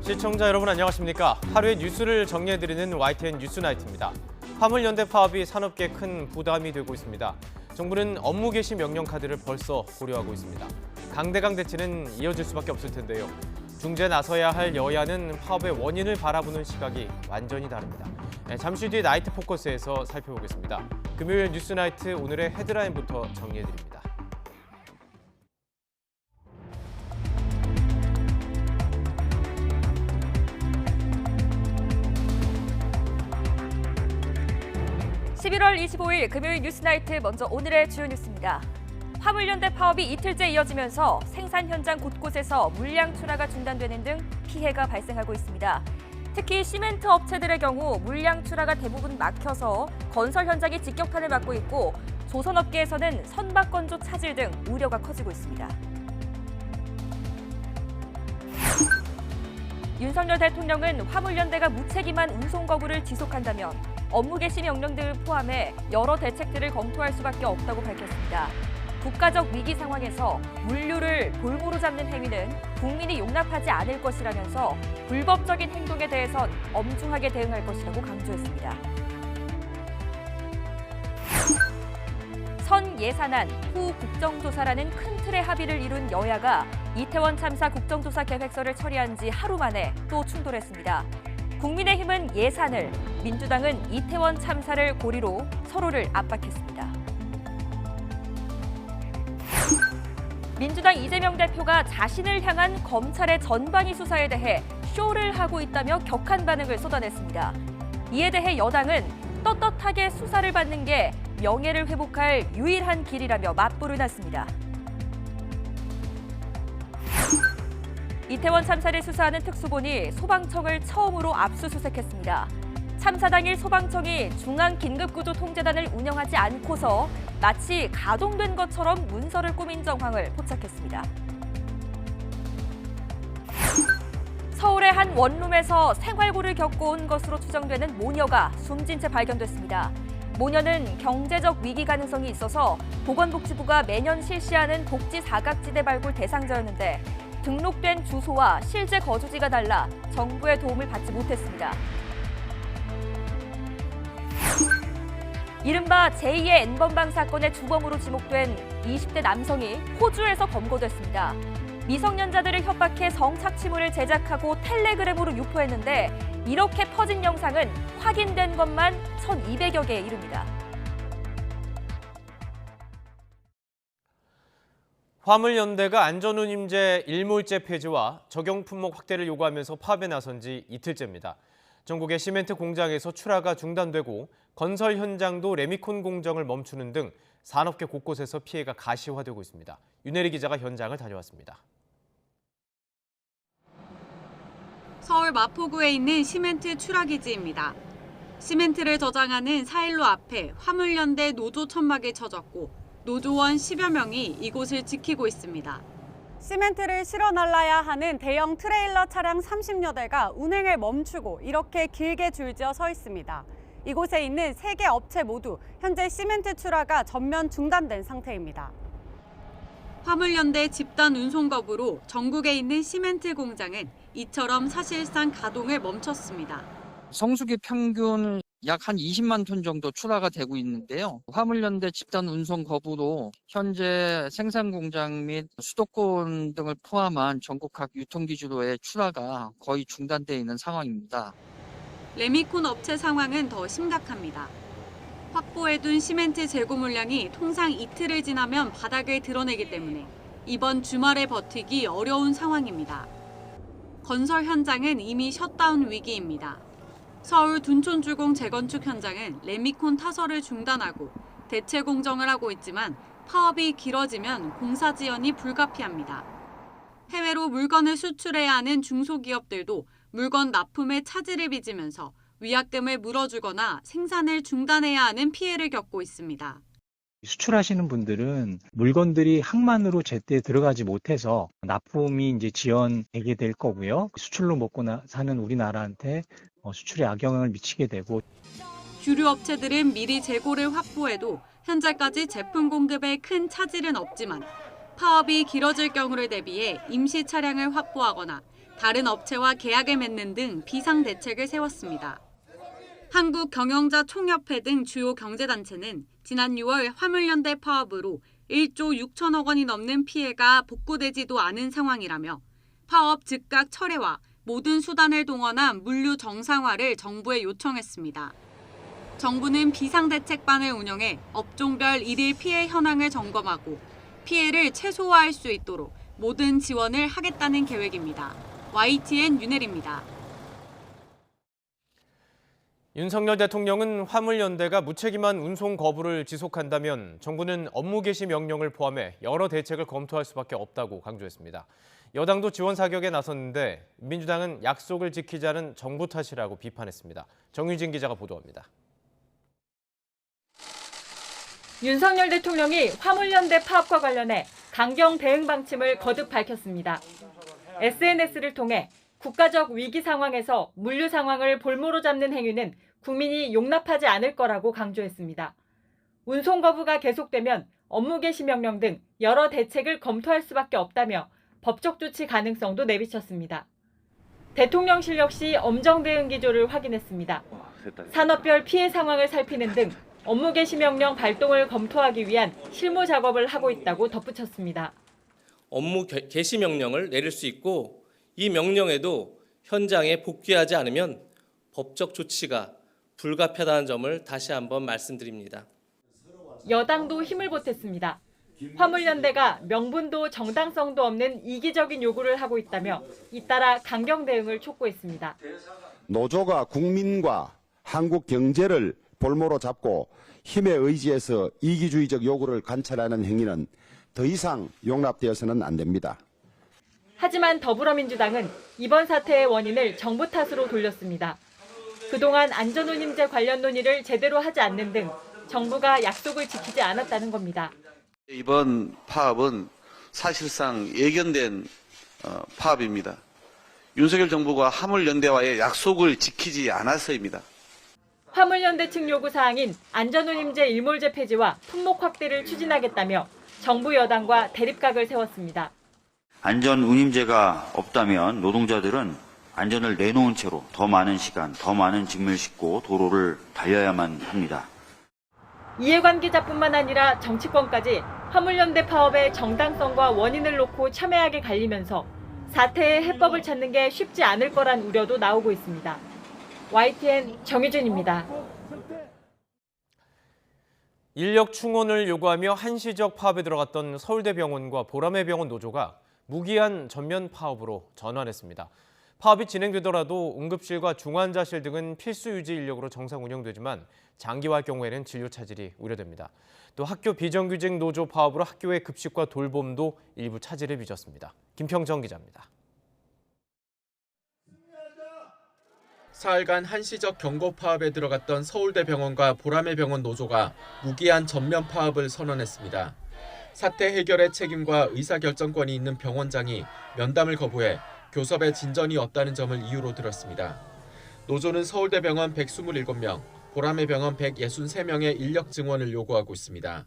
시청자 여러분 안녕하십니까? 하루의 뉴스를 정리해드리는 YTN 뉴스나이트입니다. 화물연대 파업이 산업계에 큰 부담이 되고 있습니다. 정부는 업무 개시 명령 카드를 벌써 고려하고 있습니다. 강대강 대치는 이어질 수밖에 없을 텐데요. 중재 나서야 할 여야는 파업의 원인을 바라보는 시각이 완전히 다릅니다. 잠시 뒤 나이트 포커스에서 살펴보겠습니다. 금요일 뉴스나이트 오늘의 헤드라인부터 정리해드립니다. (11월 25일) 금요일 뉴스나이트 먼저 오늘의 주요 뉴스입니다. 화물연대 파업이 이틀째 이어지면서 생산 현장 곳곳에서 물량 출하가 중단되는 등 피해가 발생하고 있습니다. 특히 시멘트 업체들의 경우 물량 출하가 대부분 막혀서 건설 현장이 직격탄을 맞고 있고 조선업계에서는 선박 건조 차질 등 우려가 커지고 있습니다. 윤석열 대통령은 화물연대가 무책임한 운송 거부를 지속한다면 업무 개시 명령들을 포함해 여러 대책들을 검토할 수밖에 없다고 밝혔습니다. 국가적 위기 상황에서 물류를 볼모로 잡는 행위는 국민이 용납하지 않을 것이라면서 불법적인 행동에 대해선 엄중하게 대응할 것이라고 강조했습니다. 선 예산안, 후 국정조사라는 큰 틀의 합의를 이룬 여야가 이태원 참사 국정조사 계획서를 처리한 지 하루 만에 또 충돌했습니다. 국민의힘은 예산을, 민주당은 이태원 참사를 고리로 서로를 압박했습니다. 민주당 이재명 대표가 자신을 향한 검찰의 전방위 수사에 대해 쇼를 하고 있다며 격한 반응을 쏟아냈습니다. 이에 대해 여당은 떳떳하게 수사를 받는 게 명예를 회복할 유일한 길이라며 맞불을 놨습니다. 이태원 참사를 수사하는 특수본이 소방청을 처음으로 압수수색했습니다. 참사 당일 소방청이 중앙긴급구조통제단을 운영하지 않고서 마치 가동된 것처럼 문서를 꾸민 정황을 포착했습니다. 서울의 한 원룸에서 생활고를 겪고 온 것으로 추정되는 모녀가 숨진 채 발견됐습니다. 모녀는 경제적 위기 가능성이 있어서 보건복지부가 매년 실시하는 복지 사각지대 발굴 대상자였는데 등록된 주소와 실제 거주지가 달라 정부의 도움을 받지 못했습니다. 이른바 제2의 N번방 사건의 주범으로 지목된 20대 남성이 호주에서 검거됐습니다. 미성년자들을 협박해 성착취물을 제작하고 텔레그램으로 유포했는데 이렇게 퍼진 영상은 확인된 것만 1,200여 개에 이릅니다. 화물연대가 안전운임제 일몰제 폐지와 적용 품목 확대를 요구하면서 파업에 나선 지 이틀째입니다. 전국의 시멘트 공장에서 출하가 중단되고 건설 현장도 레미콘 공정을 멈추는 등 산업계 곳곳에서 피해가 가시화되고 있습니다. 윤혜리 기자가 현장을 다녀왔습니다. 서울 마포구에 있는 시멘트 출하기지입니다. 시멘트를 저장하는 사일로 앞에 화물연대 노조 천막이 쳐졌고 노조원 10여 명이 이곳을 지키고 있습니다. 시멘트를 실어 날라야 하는 대형 트레일러 차량 30여 대가 운행을 멈추고 이렇게 길게 줄지어 서 있습니다. 이곳에 있는 3개 업체 모두 현재 시멘트 출하가 전면 중단된 상태입니다. 화물연대 집단 운송 거부로 전국에 있는 시멘트 공장은 이처럼 사실상 가동을 멈췄습니다. 성수기 평균 약 한 20만 톤 정도 출하가 되고 있는데요. 화물연대 집단 운송 거부로 현재 생산 공장 및 수도권 등을 포함한 전국 각 유통기지로의 출하가 거의 중단되어 있는 상황입니다. 레미콘 업체 상황은 더 심각합니다. 확보해둔 시멘트 재고 물량이 통상 이틀을 지나면 바닥을 드러내기 때문에 이번 주말에 버티기 어려운 상황입니다. 건설 현장은 이미 셧다운 위기입니다. 서울 둔촌주공 재건축 현장은 레미콘 타설을 중단하고 대체 공정을 하고 있지만 파업이 길어지면 공사 지연이 불가피합니다. 해외로 물건을 수출해야 하는 중소기업들도 물건 납품에 차질을 빚으면서 위약금을 물어주거나 생산을 중단해야 하는 피해를 겪고 있습니다. 수출하시는 분들은 물건들이 항만으로 제때 들어가지 못해서 납품이 이제 지연되게 될 거고요. 수출로 먹고 사는 우리나라한테 수출에 악영향을 미치게 되고. 주류 업체들은 미리 재고를 확보해도 현재까지 제품 공급에 큰 차질은 없지만 파업이 길어질 경우를 대비해 임시 차량을 확보하거나 다른 업체와 계약을 맺는 등 비상 대책을 세웠습니다. 한국경영자총협회 등 주요 경제단체는 지난 6월 화물연대 파업으로 1조 6천억 원이 넘는 피해가 복구되지도 않은 상황이라며 파업 즉각 철회와 모든 수단을 동원한 물류 정상화를 정부에 요청했습니다. 정부는 비상대책반을 운영해 업종별 일일 피해 현황을 점검하고 피해를 최소화할 수 있도록 모든 지원을 하겠다는 계획입니다. YTN 윤혜리입니다. 윤석열 대통령은 화물연대가 무책임한 운송 거부를 지속한다면 정부는 업무 개시 명령을 포함해 여러 대책을 검토할 수밖에 없다고 강조했습니다. 여당도 지원 사격에 나섰는데 민주당은 약속을 지키지 않은 정부 탓이라고 비판했습니다. 정유진 기자가 보도합니다. 윤석열 대통령이 화물연대 파업과 관련해 강경 대응 방침을 거듭 밝혔습니다. SNS를 통해 국가적 위기 상황에서 물류 상황을 볼모로 잡는 행위는 국민이 용납하지 않을 거라고 강조했습니다. 운송 거부가 계속되면 업무 개시 명령 등 여러 대책을 검토할 수밖에 없다며 법적 조치 가능성도 내비쳤습니다. 대통령실 역시 엄정 대응 기조를 확인했습니다. 산업별 피해 상황을 살피는 등 업무 개시 명령 발동을 검토하기 위한 실무 작업을 하고 있다고 덧붙였습니다. 업무 개시 명령을 내릴 수 있고 이 명령에도 현장에 복귀하지 않으면 법적 조치가 불가피하다는 점을 다시 한번 말씀드립니다. 여당도 힘을 보탰습니다. 화물연대가 명분도 정당성도 없는 이기적인 요구를 하고 있다며 잇따라 강경 대응을 촉구했습니다. 노조가 국민과 한국 경제를 볼모로 잡고 힘에 의지해서 이기주의적 요구를 관철하는 행위는 더 이상 용납되어서는 안 됩니다. 하지만 더불어민주당은 이번 사태의 원인을 정부 탓으로 돌렸습니다. 그동안 안전운임제 관련 논의를 제대로 하지 않는 등 정부가 약속을 지키지 않았다는 겁니다. 이번 파업은 사실상 예견된 파업입니다. 윤석열 정부가 화물연대와의 약속을 지키지 않아서입니다. 화물연대 측 요구 사항인 안전운임제 일몰제 폐지와 품목 확대를 추진하겠다며 정부 여당과 대립각을 세웠습니다. 안전운임제가 없다면 노동자들은 안전을 내놓은 채로 더 많은 시간, 더 많은 짐을 싣고 도로를 달려야만 합니다. 이해관계자뿐만 아니라 정치권까지 화물연대 파업의 정당성과 원인을 놓고 첨예하게 갈리면서 사태의 해법을 찾는 게 쉽지 않을 거란 우려도 나오고 있습니다. YTN 정유진입니다. 인력 충원을 요구하며 한시적 파업에 들어갔던 서울대병원과 보라매병원 노조가 무기한 전면 파업으로 전환했습니다. 파업이 진행되더라도 응급실과 중환자실 등은 필수 유지 인력으로 정상 운영되지만 장기화할 경우에는 진료 차질이 우려됩니다. 또 학교 비정규직 노조 파업으로 학교의 급식과 돌봄도 일부 차질을 빚었습니다. 김평정 기자입니다. 사흘간 한시적 경고 파업에 들어갔던 서울대병원과 보라매병원 노조가 무기한 전면 파업을 선언했습니다. 사태 해결의 책임과 의사결정권이 있는 병원장이 면담을 거부해 교섭에 진전이 없다는 점을 이유로 들었습니다. 노조는 서울대병원 127명, 보라매병원 163명의 인력 증원을 요구하고 있습니다.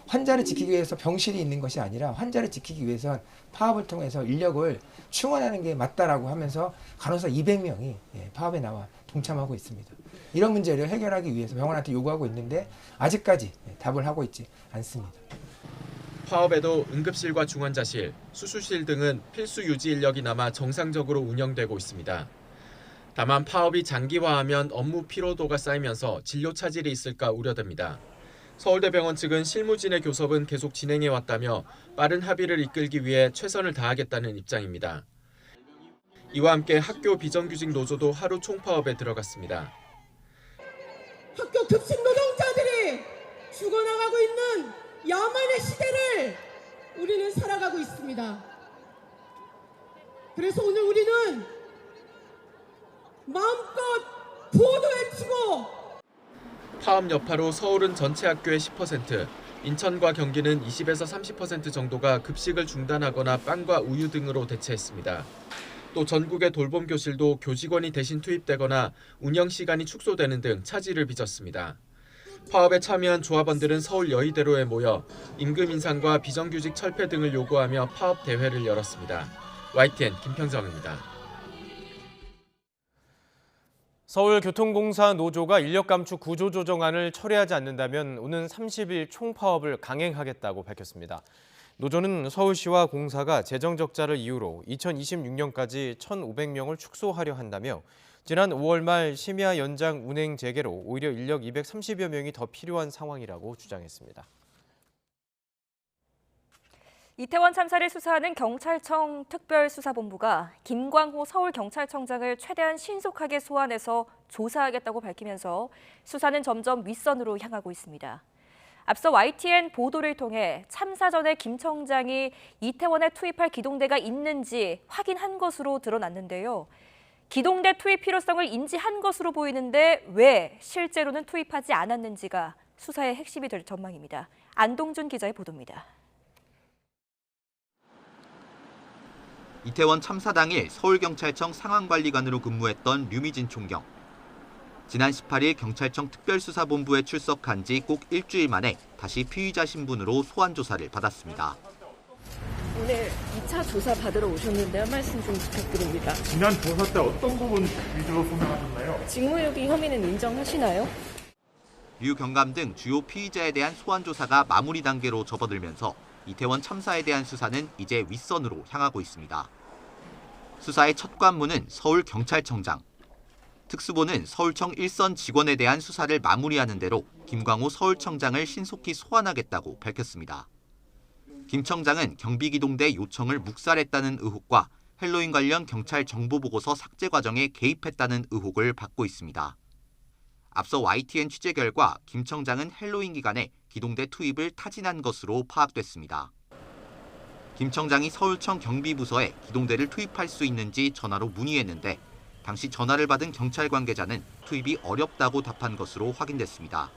환자를 지키기 위해서 병실이 있는 것이 아니라 환자를 지키기 위해서 파업을 통해서 인력을 충원하는 게 맞다라고 하면서 간호사 200명이 파업에 나와 동참하고 있습니다. 이런 문제를 해결하기 위해서 병원한테 요구하고 있는데 아직까지 답을 하고 있지 않습니다. 파업에도 응급실과 중환자실, 수술실 등은 필수 유지 인력이 남아 정상적으로 운영되고 있습니다. 다만 파업이 장기화하면 업무 피로도가 쌓이면서 진료 차질이 있을까 우려됩니다. 서울대병원 측은 실무진의 교섭은 계속 진행해왔다며 빠른 합의를 이끌기 위해 최선을 다하겠다는 입장입니다. 이와 함께 학교 비정규직 노조도 하루 총파업에 들어갔습니다. 학교 급식 노동자들이 죽어나가고 있는 야만의 시대를 우리는 살아가고 있습니다. 그래서 오늘 우리는 마음껏 구호도 외치고 파업 여파로 서울은 전체 학교의 10%, 인천과 경기는 20에서 30% 정도가 급식을 중단하거나 빵과 우유 등으로 대체했습니다. 또 전국의 돌봄 교실도 교직원이 대신 투입되거나 운영 시간이 축소되는 등 차질을 빚었습니다. 파업에 참여한 조합원들은 서울 여의대로에 모여 임금 인상과 비정규직 철폐 등을 요구하며 파업 대회를 열었습니다. YTN 김평정입니다. 서울교통공사 노조가 인력 감축 구조조정안을 처리하지 않는다면 오는 30일 총파업을 강행하겠다고 밝혔습니다. 노조는 서울시와 공사가 재정 적자를 이유로 2026년까지 1,500명을 축소하려 한다며 지난 5월 말 심야 연장 운행 재개로 오히려 인력 230여 명이 더 필요한 상황이라고 주장했습니다. 이태원 참사를 수사하는 경찰청 특별수사본부가 김광호 서울경찰청장을 최대한 신속하게 소환해서 조사하겠다고 밝히면서 수사는 점점 윗선으로 향하고 있습니다. 앞서 YTN 보도를 통해 참사 전에 김 청장이 이태원에 투입할 기동대가 있는지 확인한 것으로 드러났는데요. 기동대 투입 필요성을 인지한 것으로 보이는데 왜 실제로는 투입하지 않았는지가 수사의 핵심이 될 전망입니다. 안동준 기자의 보도입니다. 이태원 참사 당일 서울경찰청 상황관리관으로 근무했던 류미진 총경. 지난 18일 경찰청 특별수사본부에 출석한 지 꼭 일주일 만에 다시 피의자 신분으로 소환 조사를 받았습니다. 오늘 2차 조사 받으러 오셨는데 한 말씀 좀 부탁드립니다. 지난 조사 때 어떤 부분 위주로 소명하셨나요? 직무유기 혐의는 인정하시나요? 류 경감 등 주요 피의자에 대한 소환 조사가 마무리 단계로 접어들면서 이태원 참사에 대한 수사는 이제 윗선으로 향하고 있습니다. 수사의 첫 관문은 서울경찰청장. 특수본은 서울청 일선 직원에 대한 수사를 마무리하는 대로 김광호 서울청장을 신속히 소환하겠다고 밝혔습니다. 김 청장은 경비기동대 요청을 묵살했다는 의혹과 헬로윈 관련 경찰 정보보고서 삭제 과정에 개입했다는 의혹을 받고 있습니다. 앞서 YTN 취재 결과 김 청장은 헬로윈 기간에 기동대 투입을 타진한 것으로 파악됐습니다. 김 청장이 서울청 경비부서에 기동대를 투입할 수 있는지 전화로 문의했는데 당시 전화를 받은 경찰 관계자는 투입이 어렵다고 답한 것으로 확인됐습니다.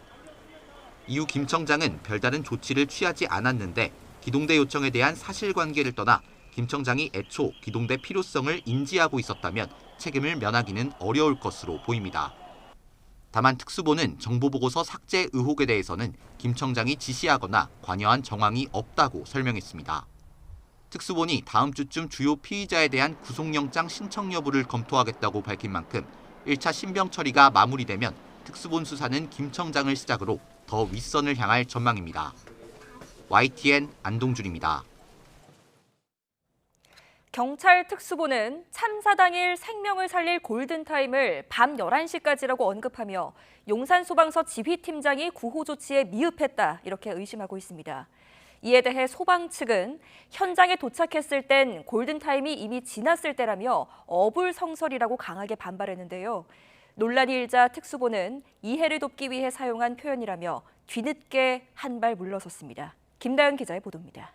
이후 김 청장은 별다른 조치를 취하지 않았는데 기동대 요청에 대한 사실관계를 떠나 김 청장이 애초 기동대 필요성을 인지하고 있었다면 책임을 면하기는 어려울 것으로 보입니다. 다만 특수본은 정보보고서 삭제 의혹에 대해서는 김 청장이 지시하거나 관여한 정황이 없다고 설명했습니다. 특수본이 다음 주쯤 주요 피의자에 대한 구속영장 신청 여부를 검토하겠다고 밝힌 만큼 1차 신병 처리가 마무리되면 특수본 수사는 김 청장을 시작으로 더 윗선을 향할 전망입니다. YTN 안동준입니다. 경찰 특수본은 참사 당일 생명을 살릴 골든타임을 밤 11시까지라고 언급하며 용산소방서 지휘팀장이 구호 조치에 미흡했다 이렇게 의심하고 있습니다. 이에 대해 소방 측은 현장에 도착했을 땐 골든타임이 이미 지났을 때라며 어불성설이라고 강하게 반발했는데요. 논란이 일자 특수본은 이해를 돕기 위해 사용한 표현이라며 뒤늦게 한 발 물러섰습니다. 김다연 기자의 보도입니다.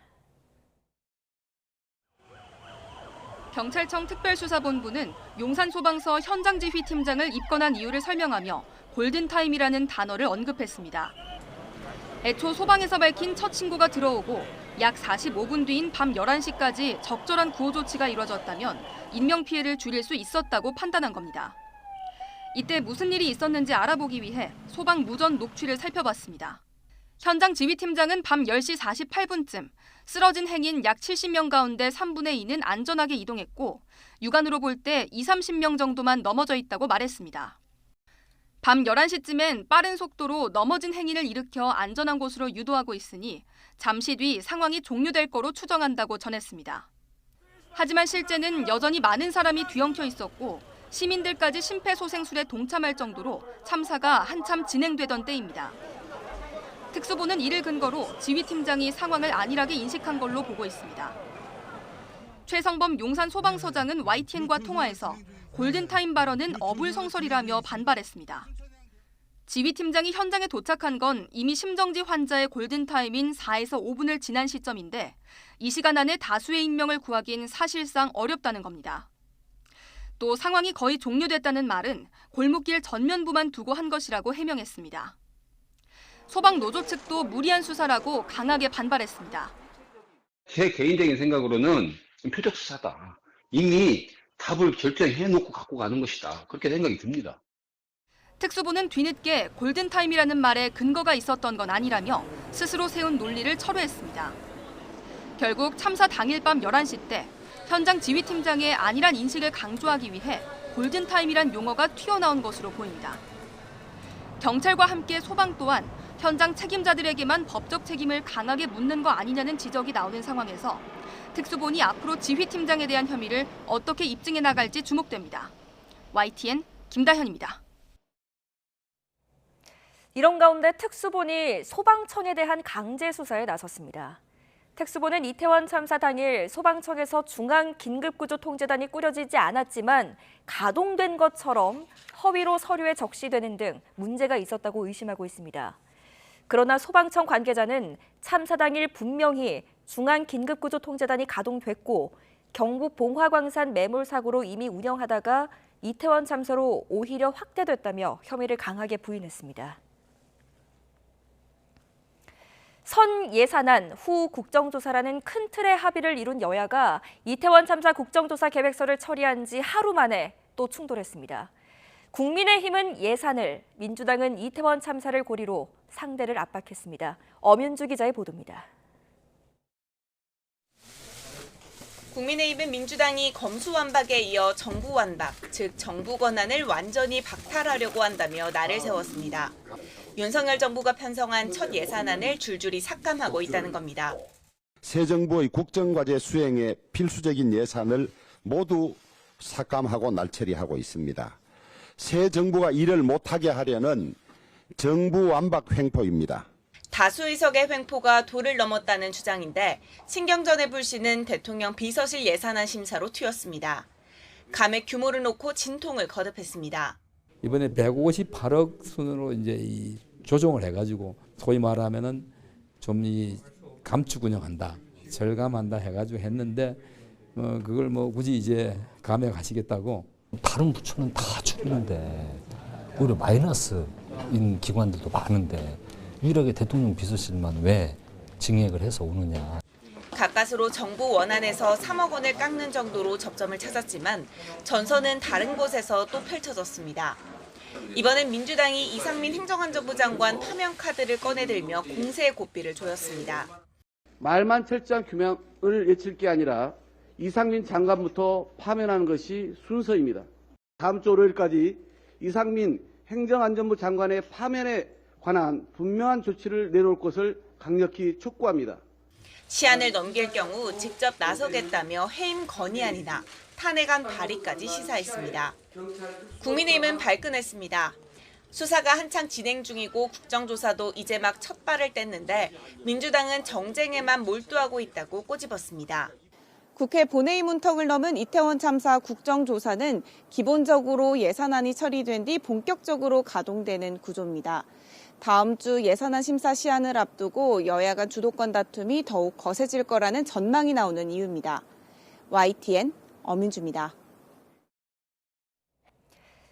경찰청 특별수사본부는 용산소방서 현장지휘팀장을 입건한 이유를 설명하며 골든타임이라는 단어를 언급했습니다. 애초 소방에서 밝힌 첫 신고가 들어오고 약 45분 뒤인 밤 11시까지 적절한 구호 조치가 이뤄졌다면 인명피해를 줄일 수 있었다고 판단한 겁니다. 이때 무슨 일이 있었는지 알아보기 위해 소방 무전 녹취를 살펴봤습니다. 현장 지휘팀장은 밤 10시 48분쯤 쓰러진 행인 약 70명 가운데 3분의 2는 안전하게 이동했고 육안으로 볼 때 20-30명 정도만 넘어져 있다고 말했습니다. 밤 11시쯤엔 빠른 속도로 넘어진 행인을 일으켜 안전한 곳으로 유도하고 있으니 잠시 뒤 상황이 종료될 거로 추정한다고 전했습니다. 하지만 실제는 여전히 많은 사람이 뒤엉켜 있었고 시민들까지 심폐소생술에 동참할 정도로 참사가 한참 진행되던 때입니다. 특수본은 이를 근거로 지휘팀장이 상황을 안일하게 인식한 걸로 보고 있습니다. 최성범 용산소방서장은 YTN과 통화에서 골든타임 발언은 어불성설이라며 반발했습니다. 지휘팀장이 현장에 도착한 건 이미 심정지 환자의 골든타임인 4에서 5분을 지난 시점인데 이 시간 안에 다수의 인명을 구하긴 사실상 어렵다는 겁니다. 또 상황이 거의 종료됐다는 말은 골목길 전면부만 두고 한 것이라고 해명했습니다. 소방노조 측도 무리한 수사라고 강하게 반발했습니다. 제 개인적인 생각으로는 표적 수사다. 이미 답을 결정해놓고 갖고 가는 것이다. 그렇게 생각이 듭니다. 특수본은 뒤늦게 골든타임이라는 말에 근거가 있었던 건 아니라며 스스로 세운 논리를 철회했습니다. 결국 참사 당일 밤 11시 때 현장 지휘팀장의 안일한 인식을 강조하기 위해 골든타임이란 용어가 튀어나온 것으로 보입니다. 경찰과 함께 소방 또한 현장 책임자들에게만 법적 책임을 강하게 묻는 거 아니냐는 지적이 나오는 상황에서 특수본이 앞으로 지휘팀장에 대한 혐의를 어떻게 입증해 나갈지 주목됩니다. YTN 김다현입니다. 이런 가운데 특수본이 소방청에 대한 강제 수사에 나섰습니다. 특수본은 이태원 참사 당일 소방청에서 중앙긴급구조통제단이 꾸려지지 않았지만 가동된 것처럼 허위로 서류에 적시되는 등 문제가 있었다고 의심하고 있습니다. 그러나 소방청 관계자는 참사 당일 분명히 중앙긴급구조통제단이 가동됐고 경북 봉화광산 매몰 사고로 이미 운영하다가 이태원 참사로 오히려 확대됐다며 혐의를 강하게 부인했습니다. 선 예산안 후 국정조사라는 큰 틀의 합의를 이룬 여야가 이태원 참사 국정조사 계획서를 처리한 지 하루 만에 또 충돌했습니다. 국민의힘은 예산을, 민주당은 이태원 참사를 고리로 상대를 압박했습니다. 엄윤주 기자의 보도입니다. 국민의힘은 민주당이 검수완박에 이어 정부완박, 즉 정부 권한을 완전히 박탈하려고 한다며 날을 세웠습니다. 윤석열 정부가 편성한 첫 예산안을 줄줄이 삭감하고 있다는 겁니다. 새 정부의 국정과제 수행에 필수적인 예산을 모두 삭감하고 날처리하고 있습니다. 새 정부가 일을 못하게 하려는 정부 완박 횡포입니다. 다수 의석의 횡포가 도를 넘었다는 주장인데 신경전의 불씨는 대통령 비서실 예산안 심사로 튀었습니다. 감액 규모를 놓고 진통을 거듭했습니다. 이번에 158억 순으로 이제 조정을 해가지고 소위 말하면은 좀 감축 운영한다, 절감한다 해가지고 했는데 그걸 굳이 이제 감액하시겠다고. 다른 부처는 다 줄이는데 오히려 마이너스인 기관들도 많은데 유일하게 대통령 비서실만 왜 증액을 해서 오느냐. 가까스로 정부 원안에서 3억 원을 깎는 정도로 접점을 찾았지만 전선은 다른 곳에서 또 펼쳐졌습니다. 이번엔 민주당이 이상민 행정안전부 장관 파면 카드를 꺼내들며 공세의 고삐를 조였습니다. 말만 철저한 규명을 외칠 게 아니라 이상민 장관부터 파면하는 것이 순서입니다. 다음 주 월요일까지 이상민 행정안전부 장관의 파면에 관한 분명한 조치를 내놓을 것을 강력히 촉구합니다. 시한을 넘길 경우 직접 나서겠다며 해임 건의안이나 탄핵안 발의까지 시사했습니다. 국민의힘은 발끈했습니다. 수사가 한창 진행 중이고 국정조사도 이제 막 첫 발을 뗐는데 민주당은 정쟁에만 몰두하고 있다고 꼬집었습니다. 국회 본회의 문턱을 넘은 이태원 참사 국정조사는 기본적으로 예산안이 처리된 뒤 본격적으로 가동되는 구조입니다. 다음 주 예산안 심사 시한을 앞두고 여야 간 주도권 다툼이 더욱 거세질 거라는 전망이 나오는 이유입니다. YTN 엄윤주입니다.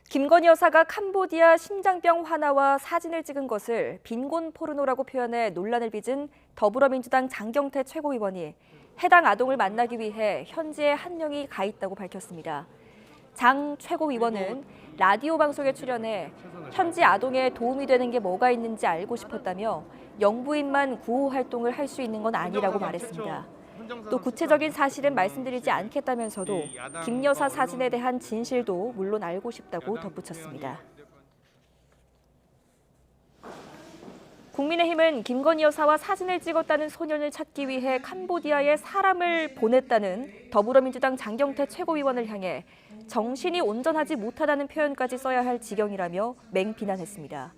김건희 여사가 캄보디아 심장병 환아와 사진을 찍은 것을 빈곤 포르노라고 표현해 논란을 빚은 더불어민주당 장경태 최고위원이 해당 아동을 만나기 위해 현지에 한 명이 가 있다고 밝혔습니다. 장 최고위원은 라디오 방송에 출연해 현지 아동에 도움이 되는 게 뭐가 있는지 알고 싶었다며 영부인만 구호 활동을 할 수 있는 건 아니라고 말했습니다. 또 구체적인 사실은 말씀드리지 않겠다면서도 김 여사 사진에 대한 진실도 물론 알고 싶다고 덧붙였습니다. 국민의힘은 김건희 여사와 사진을 찍었다는 소년을 찾기 위해 캄보디아에 사람을 보냈다는 더불어민주당 장경태 최고위원을 향해 정신이 온전하지 못하다는 표현까지 써야 할 지경이라며 맹비난했습니다.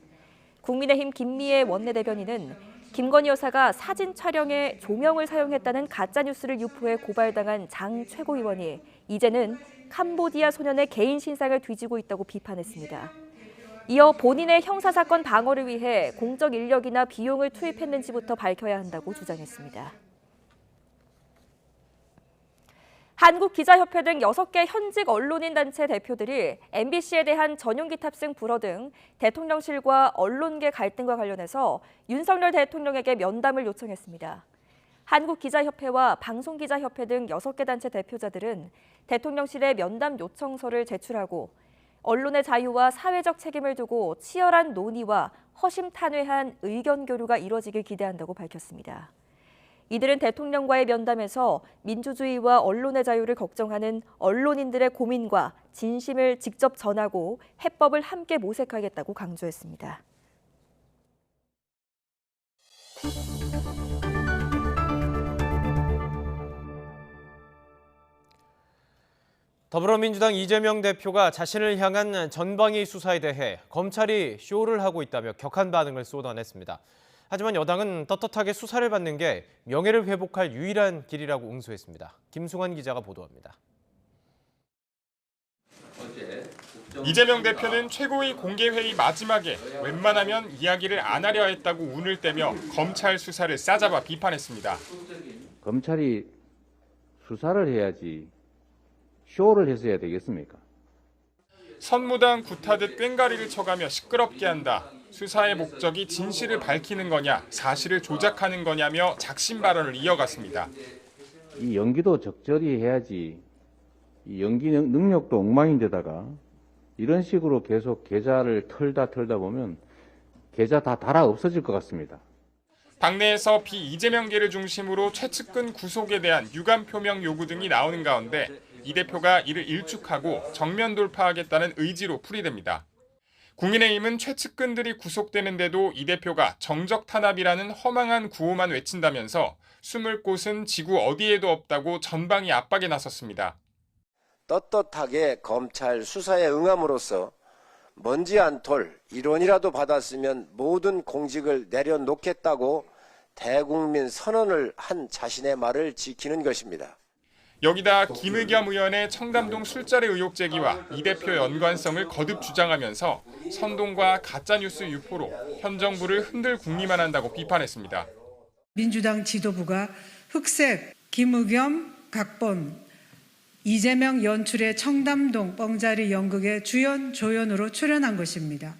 국민의힘 김미애 원내대변인은 김건희 여사가 사진 촬영에 조명을 사용했다는 가짜뉴스를 유포해 고발당한 장 최고위원이 이제는 캄보디아 소년의 개인 신상을 뒤지고 있다고 비판했습니다. 이어 본인의 형사사건 방어를 위해 공적 인력이나 비용을 투입했는지부터 밝혀야 한다고 주장했습니다. 한국기자협회 등 6개 현직 언론인 단체 대표들이 MBC에 대한 전용기 탑승 불허 등 대통령실과 언론계 갈등과 관련해서 윤석열 대통령에게 면담을 요청했습니다. 한국기자협회와 방송기자협회 등 6개 단체 대표자들은 대통령실에 면담 요청서를 제출하고 언론의 자유와 사회적 책임을 두고 치열한 논의와 허심탄회한 의견 교류가 이뤄지길 기대한다고 밝혔습니다. 이들은 대통령과의 면담에서 민주주의와 언론의 자유를 걱정하는 언론인들의 고민과 진심을 직접 전하고 해법을 함께 모색하겠다고 강조했습니다. 더불어민주당 이재명 대표가 자신을 향한 전방위 수사에 대해 검찰이 쇼를 하고 있다며 격한 반응을 쏟아냈습니다. 하지만 여당은 떳떳하게 수사를 받는 게 명예를 회복할 유일한 길이라고 응수했습니다. 김승환 기자가 보도합니다. 이재명 대표는 최고위 공개회의 마지막에 웬만하면 이야기를 안 하려 했다고 운을 떼며 검찰 수사를 싸잡아 비판했습니다. 검찰이 수사를 해야지 쇼를 해서 해야 되겠습니까? 선무당 굿하듯 꽹가리를 쳐가며 시끄럽게 한다. 수사의 목적이 진실을 밝히는 거냐, 사실을 조작하는 거냐며 작심 발언을 이어갔습니다. 이 연기도 적절히 해야지 이 연기 능력도 엉망인데다가 이런 식으로 계속 계좌를 털다 보면 계좌 다 달아 없어질 것 같습니다. 당내에서 비이재명계를 중심으로 최측근 구속에 대한 유감 표명 요구 등이 나오는 가운데 이 대표가 이를 일축하고 정면 돌파하겠다는 의지로 풀이됩니다. 국민의힘은 최측근들이 구속되는데도 이 대표가 정적 탄압이라는 허망한 구호만 외친다면서 숨을 곳은 지구 어디에도 없다고 전방위 압박에 나섰습니다. 떳떳하게 검찰 수사에 응함으로써 먼지 안 털 1원이라도 받았으면 모든 공직을 내려놓겠다고 대국민 선언을 한 자신의 말을 지키는 것입니다. 여기다 김의겸 의원의 청담동 술자리 의혹 제기와 이 대표 연관성을 거듭 주장하면서 선동과 가짜뉴스 유포로 현 정부를 흔들 궁리만 한다고 비판했습니다. 민주당 지도부가 흑색 김의겸 각본 이재명 연출의 청담동 뻥자리 연극의 주연 조연으로 출연한 것입니다.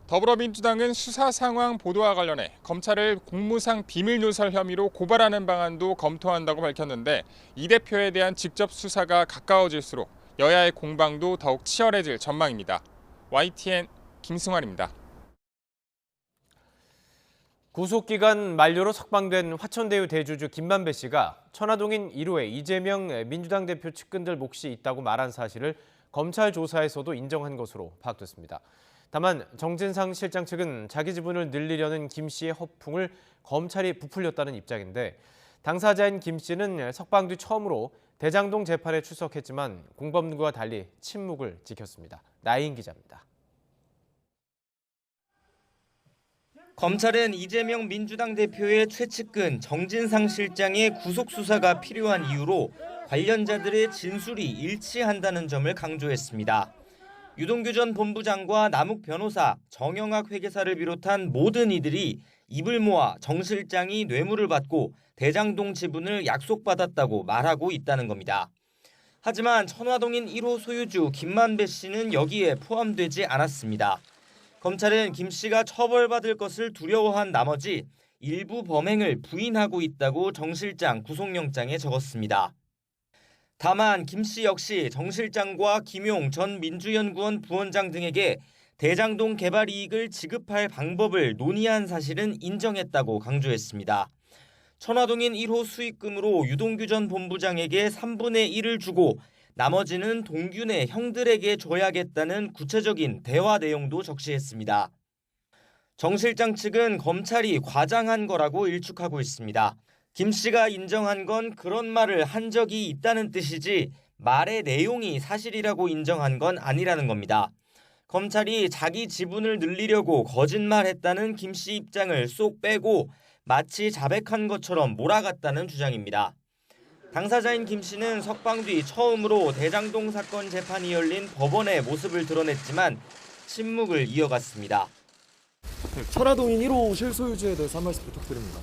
더불어민주당은 수사 상황 보도와 관련해 검찰을 공무상 비밀누설 혐의로 고발하는 방안도 검토한다고 밝혔는데 이 대표에 대한 직접 수사가 가까워질수록 여야의 공방도 더욱 치열해질 전망입니다. YTN 김승환입니다. 구속기간 만료로 석방된 화천대유 대주주 김만배 씨가 천화동인 1호에 이재명 민주당 대표 측근들 몫이 있다고 말한 사실을 검찰 조사에서도 인정한 것으로 파악됐습니다. 다만 정진상 실장 측은 자기 지분을 늘리려는 김 씨의 허풍을 검찰이 부풀렸다는 입장인데 당사자인 김 씨는 석방 뒤 처음으로 대장동 재판에 출석했지만 공범과 달리 침묵을 지켰습니다. 나인 기자입니다. 검찰은 이재명 민주당 대표의 최측근 정진상 실장의 구속수사가 필요한 이유로 관련자들의 진술이 일치한다는 점을 강조했습니다. 유동규 전 본부장과 남욱 변호사, 정영학 회계사를 비롯한 모든 이들이 입을 모아 정 실장이 뇌물을 받고 대장동 지분을 약속받았다고 말하고 있다는 겁니다. 하지만 천화동인 1호 소유주 김만배 씨는 여기에 포함되지 않았습니다. 검찰은 김 씨가 처벌받을 것을 두려워한 나머지 일부 범행을 부인하고 있다고 정 실장 구속영장에 적었습니다. 다만 김 씨 역시 정 실장과 김용 전 민주연구원 부원장 등에게 대장동 개발 이익을 지급할 방법을 논의한 사실은 인정했다고 강조했습니다. 천화동인 1호 수익금으로 유동규 전 본부장에게 3분의 1을 주고 나머지는 동균의 형들에게 줘야겠다는 구체적인 대화 내용도 적시했습니다. 정 실장 측은 검찰이 과장한 거라고 일축하고 있습니다. 김 씨가 인정한 건 그런 말을 한 적이 있다는 뜻이지 말의 내용이 사실이라고 인정한 건 아니라는 겁니다. 검찰이 자기 지분을 늘리려고 거짓말했다는 김 씨 입장을 쏙 빼고 마치 자백한 것처럼 몰아갔다는 주장입니다. 당사자인 김 씨는 석방 뒤 처음으로 대장동 사건 재판이 열린 법원의 모습을 드러냈지만 침묵을 이어갔습니다. 천화동인 1호 실소유주에 대해서 한 말씀 부탁드립니다.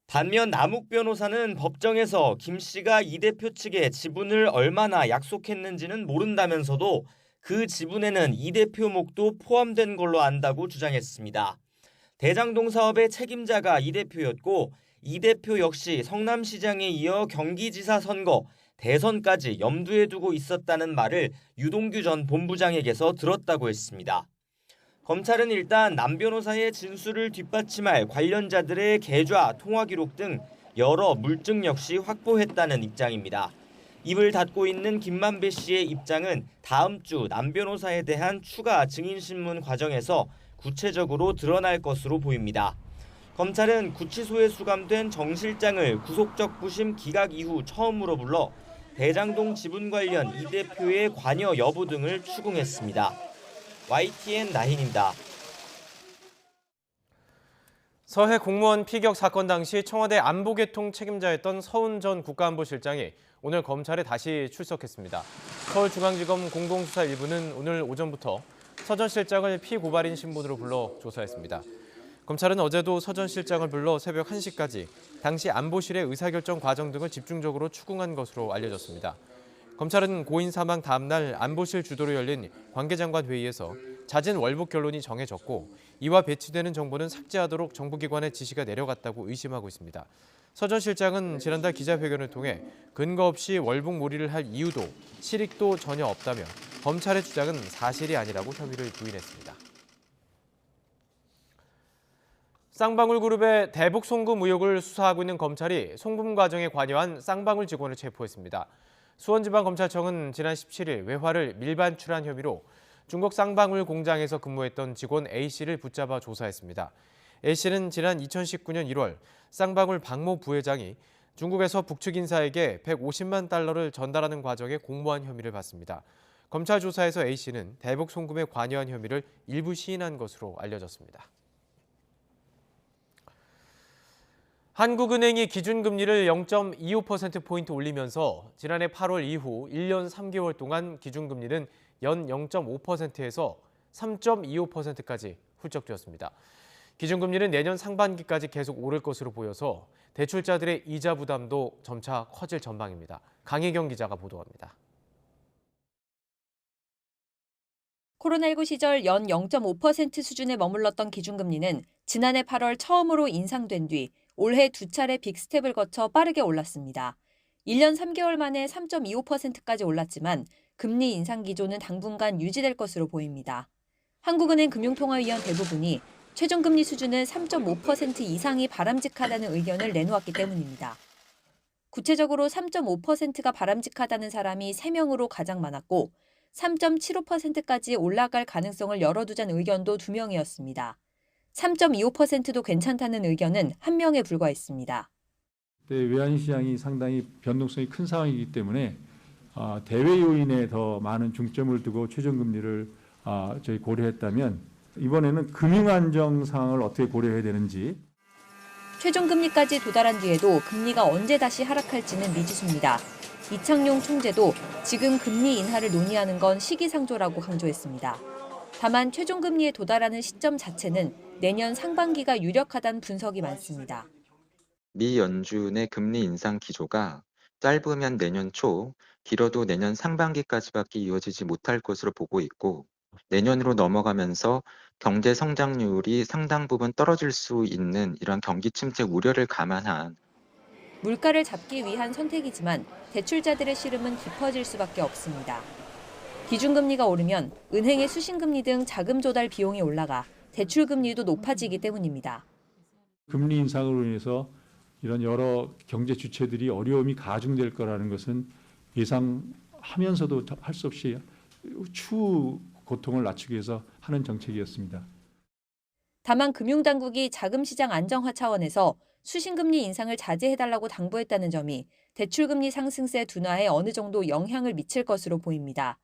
반면 남욱 변호사는 법정에서 김 씨가 이 대표 측에 지분을 얼마나 약속했는지는 모른다면서도 그 지분에는 이 대표 몫도 포함된 걸로 안다고 주장했습니다. 대장동 사업의 책임자가 이 대표였고 이 대표 역시 성남시장에 이어 경기지사 선거, 대선까지 염두에 두고 있었다는 말을 유동규 전 본부장에게서 들었다고 했습니다. 검찰은 일단 남 변호사의 진술을 뒷받침할 관련자들의 계좌, 통화 기록 등 여러 물증 역시 확보했다는 입장입니다. 입을 닫고 있는 김만배 씨의 입장은 다음 주 남 변호사에 대한 추가 증인신문 과정에서 구체적으로 드러날 것으로 보입니다. 검찰은 구치소에 수감된 정 실장을 구속적 부심 기각 이후 처음으로 불러 대장동 지분 관련 이 대표의 관여 여부 등을 추궁했습니다. YTN 나힌입니다. 서해 공무원 피격 사건 당시 청와대 안보계통 책임자였던 서훈 전 국가안보실장이 오늘 검찰에 다시 출석했습니다. 서울중앙지검 공공수사 1부는 오늘 오전부터 서 전 실장을 피고발인 신분으로 불러 조사했습니다. 검찰은 어제도 서 전 실장을 불러 새벽 1시까지 당시 안보실의 의사결정 과정 등을 집중적으로 추궁한 것으로 알려졌습니다. 검찰은 고인 사망 다음 날 안보실 주도로 열린 관계장관 회의에서 잦은 월북 결론이 정해졌고 이와 배치되는 정보는 삭제하도록 정부기관의 지시가 내려갔다고 의심하고 있습니다. 서 전 실장은 지난달 기자회견을 통해 근거 없이 월북몰이를 할 이유도 실익도 전혀 없다며 검찰의 주장은 사실이 아니라고 혐의를 부인했습니다. 쌍방울 그룹의 대북 송금 의혹을 수사하고 있는 검찰이 송금 과정에 관여한 쌍방울 직원을 체포했습니다. 수원지방검찰청은 지난 17일 외화를 밀반출한 혐의로 중국 쌍방울 공장에서 근무했던 직원 A씨를 붙잡아 조사했습니다. A씨는 지난 2019년 1월 쌍방울 박모 부회장이 중국에서 북측 인사에게 150만 달러를 전달하는 과정에 공모한 혐의를 받습니다. 검찰 조사에서 A씨는 대북 송금에 관여한 혐의를 일부 시인한 것으로 알려졌습니다. 한국은행이 기준금리를 0.25%포인트 올리면서 지난해 8월 이후 1년 3개월 동안 기준금리는 연 0.5%에서 3.25%까지 훌쩍 뛰었습니다. 기준금리는 내년 상반기까지 계속 오를 것으로 보여서 대출자들의 이자 부담도 점차 커질 전망입니다. 강희경 기자가 보도합니다. 코로나19 시절 연 0.5% 수준에 머물렀던 기준금리는 지난해 8월 처음으로 인상된 뒤 올해 두 차례 빅스텝을 거쳐 빠르게 올랐습니다. 1년 3개월 만에 3.25%까지 올랐지만 금리 인상 기조는 당분간 유지될 것으로 보입니다. 한국은행 금융통화위원 대부분이 최종금리 수준은 3.5% 이상이 바람직하다는 의견을 내놓았기 때문입니다. 구체적으로 3.5%가 바람직하다는 사람이 3명으로 가장 많았고 3.75%까지 올라갈 가능성을 열어두자는 의견도 2명이었습니다. 3.25%도 괜찮다는 의견은 1명에 불과했습니다. 외환시장이 상당히 변동성이 큰 상황이기 때문에 대외 요인에 더 많은 중점을 두고 최종금리를 저희 고려했다면 이번에는 금융안정 상황을 어떻게 고려해야 되는지. 최종금리까지 도달한 뒤에도 금리가 언제 다시 하락할지는 미지수입니다. 이창용 총재도 지금 금리 인하를 논의하는 건 시기상조라고 강조했습니다. 다만 최종금리에 도달하는 시점 자체는 내년 상반기가 유력하다는 분석이 많습니다. 미 연준의 금리 인상 기조가 짧으면 내년 초, 길어도 내년 상반기까지밖에 이어지지 못할 것으로 보고 있고 내년으로 넘어가면서 경제 성장률이 상당 부분 떨어질 수 있는 이런 경기 침체 우려를 감안한 물가를 잡기 위한 선택이지만 대출자들의 시름은 깊어질 수밖에 없습니다. 기준금리가 오르면 은행의 수신금리 등 자금 조달 비용이 올라가 대출금리도 높아지기 때문입니다. 금리 인상으로 인해서 이런 여러 경제 주체들이 어려움이 가중될 거라는 것은 예상하면서도 할 수 없이 추후 고통을 낮추기 위해서 하는 정책이었습니다. 다만 금융당국이 자금시장 안정화 차원에서 수신금리 인상을 자제해달라고 당부했다는 점이 대출금리 상승세 둔화에 어느 정도 영향을 미칠 것으로 보입니다.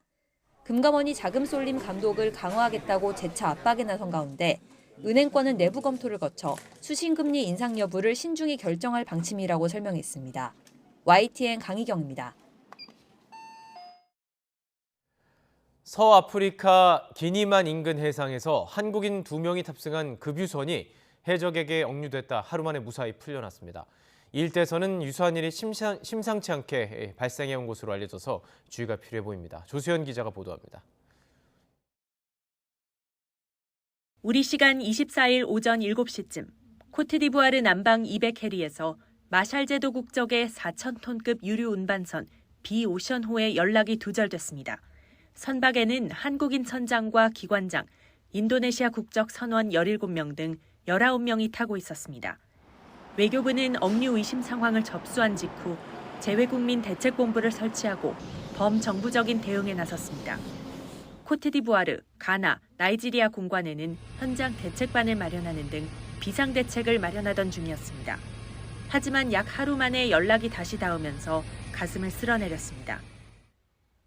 금감원이 자금 쏠림 감독을 강화하겠다고 재차 압박에 나선 가운데 은행권은 내부 검토를 거쳐 수신금리 인상 여부를 신중히 결정할 방침이라고 설명했습니다. YTN 강희경입니다. 서아프리카 기니만 인근 해상에서 한국인 2명이 탑승한 급유선이 해적에게 억류됐다 하루 만에 무사히 풀려났습니다. 이 일대에서는 유사한 일이 심상치 않게 발생해온 것으로 알려져서 주의가 필요해 보입니다. 조수연 기자가 보도합니다. 우리 시간 24일 오전 7시쯤 코트디부아르 남방 200해리에서 마샬 제도 국적의 4,000톤급 유류 운반선 비오션호에 연락이 두절됐습니다. 선박에는 한국인 선장과 기관장, 인도네시아 국적 선원 17명 등 19명이 타고 있었습니다. 외교부는 억류 의심 상황을 접수한 직후 재외국민 대책본부를 설치하고 범정부적인 대응에 나섰습니다. 코트디부아르, 가나, 나이지리아 공관에는 현장 대책반을 마련하는 등 비상대책을 마련하던 중이었습니다. 하지만 약 하루 만에 연락이 다시 닿으면서 가슴을 쓸어내렸습니다.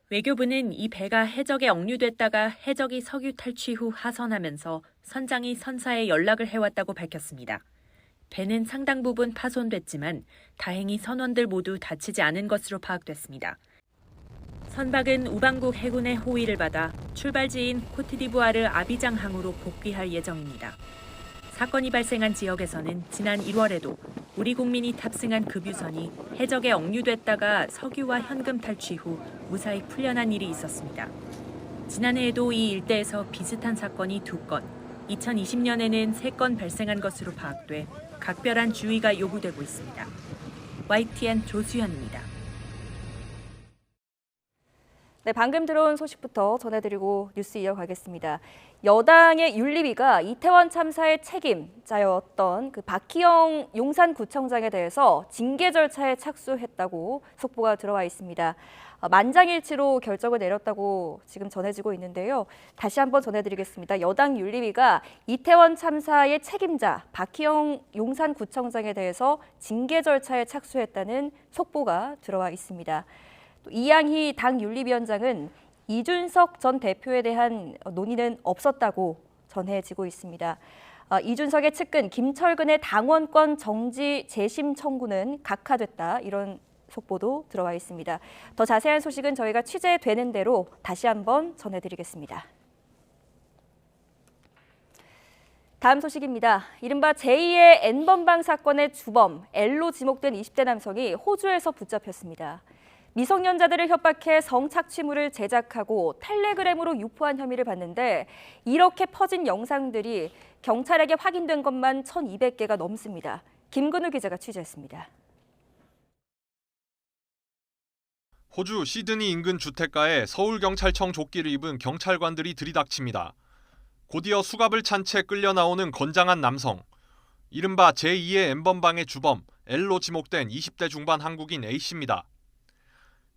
외교부는 이 배가 해적에 억류됐다가 해적이 석유 탈취 후 하선하면서 선장이 선사에 연락을 해왔다고 밝혔습니다. 배는 상당 부분 파손됐지만 다행히 선원들 모두 다치지 않은 것으로 파악됐습니다. 선박은 우방국 해군의 호의를 받아 출발지인 코트디부아르 아비장항으로 복귀할 예정입니다. 사건이 발생한 지역에서는 지난 1월에도 우리 국민이 탑승한 급유선이 해적에 억류됐다가 석유와 현금 탈취 후 무사히 풀려난 일이 있었습니다. 지난해에도 이 일대에서 비슷한 사건이 2건, 2020년에는 3건 발생한 것으로 파악돼 각별한 주의가 요구되고 있습니다. YTN 조수현입니다. 네, 방금 들어온 소식부터 전해드리고 뉴스 이어가겠습니다. 여당의 윤리위가 이태원 참사의 책임자였던 그 박희영 용산구청장에 대해서 징계 절차에 착수했다고 속보가 들어와 있습니다. 만장일치로 결정을 내렸다고 지금 전해지고 있는데요. 다시 한번 전해드리겠습니다. 여당 윤리위가 이태원 참사의 책임자 박희영 용산구청장에 대해서 징계 절차에 착수했다는 속보가 들어와 있습니다. 이양희 당 윤리위원장은 이준석 전 대표에 대한 논의는 없었다고 전해지고 있습니다. 이준석의 측근 김철근의 당원권 정지 재심 청구는 각하됐다, 이런 속보도 들어와 있습니다. 더 자세한 소식은 저희가 취재되는 대로 다시 한번 전해드리겠습니다. 다음 소식입니다. 이른바 제2의 N번방 사건의 주범 L로 지목된 20대 남성이 호주에서 붙잡혔습니다. 미성년자들을 협박해 성착취물을 제작하고 텔레그램으로 유포한 혐의를 받는데 이렇게 퍼진 영상들이 경찰에게 확인된 것만 1,200개가 넘습니다. 김근우 기자가 취재했습니다. 호주 시드니 인근 주택가에 서울경찰청 조끼를 입은 경찰관들이 들이닥칩니다. 곧이어 수갑을 찬 채 끌려 나오는 건장한 남성. 이른바 제2의 N번방의 주범 L로 지목된 20대 중반 한국인 A씨입니다.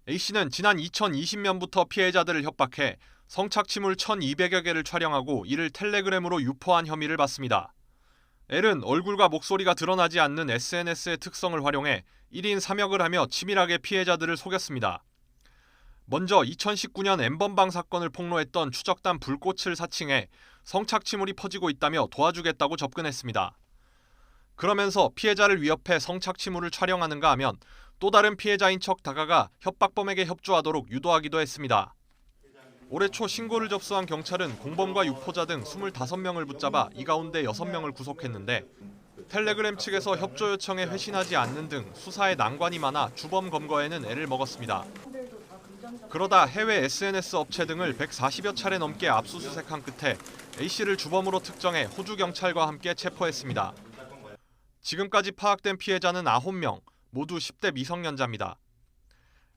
A씨는 지난 2020년부터 피해자들을 협박해 성착취물 1,200여 개를 촬영하고 이를 텔레그램으로 유포한 혐의를 받습니다. L은 얼굴과 목소리가 드러나지 않는 SNS의 특성을 활용해 1인 3역을 하며 치밀하게 피해자들을 속였습니다. 먼저 2019년 N번방 사건을 폭로했던 추적단 불꽃을 사칭해 성착취물이 퍼지고 있다며 도와주겠다고 접근했습니다. 그러면서 피해자를 위협해 성착취물을 촬영하는가 하면 또 다른 피해자인 척 다가가 협박범에게 협조하도록 유도하기도 했습니다. 올해 초 신고를 접수한 경찰은 공범과 유포자 등 25명을 붙잡아 이 가운데 6명을 구속했는데 텔레그램 측에서 협조 요청에 회신하지 않는 등 수사에 난관이 많아 주범 검거에는 애를 먹었습니다. 그러다 해외 SNS 업체 등을 140여 차례 넘게 압수수색한 끝에 A씨를 주범으로 특정해 호주 경찰과 함께 체포했습니다. 지금까지 파악된 피해자는 9명, 모두 10대 미성년자입니다.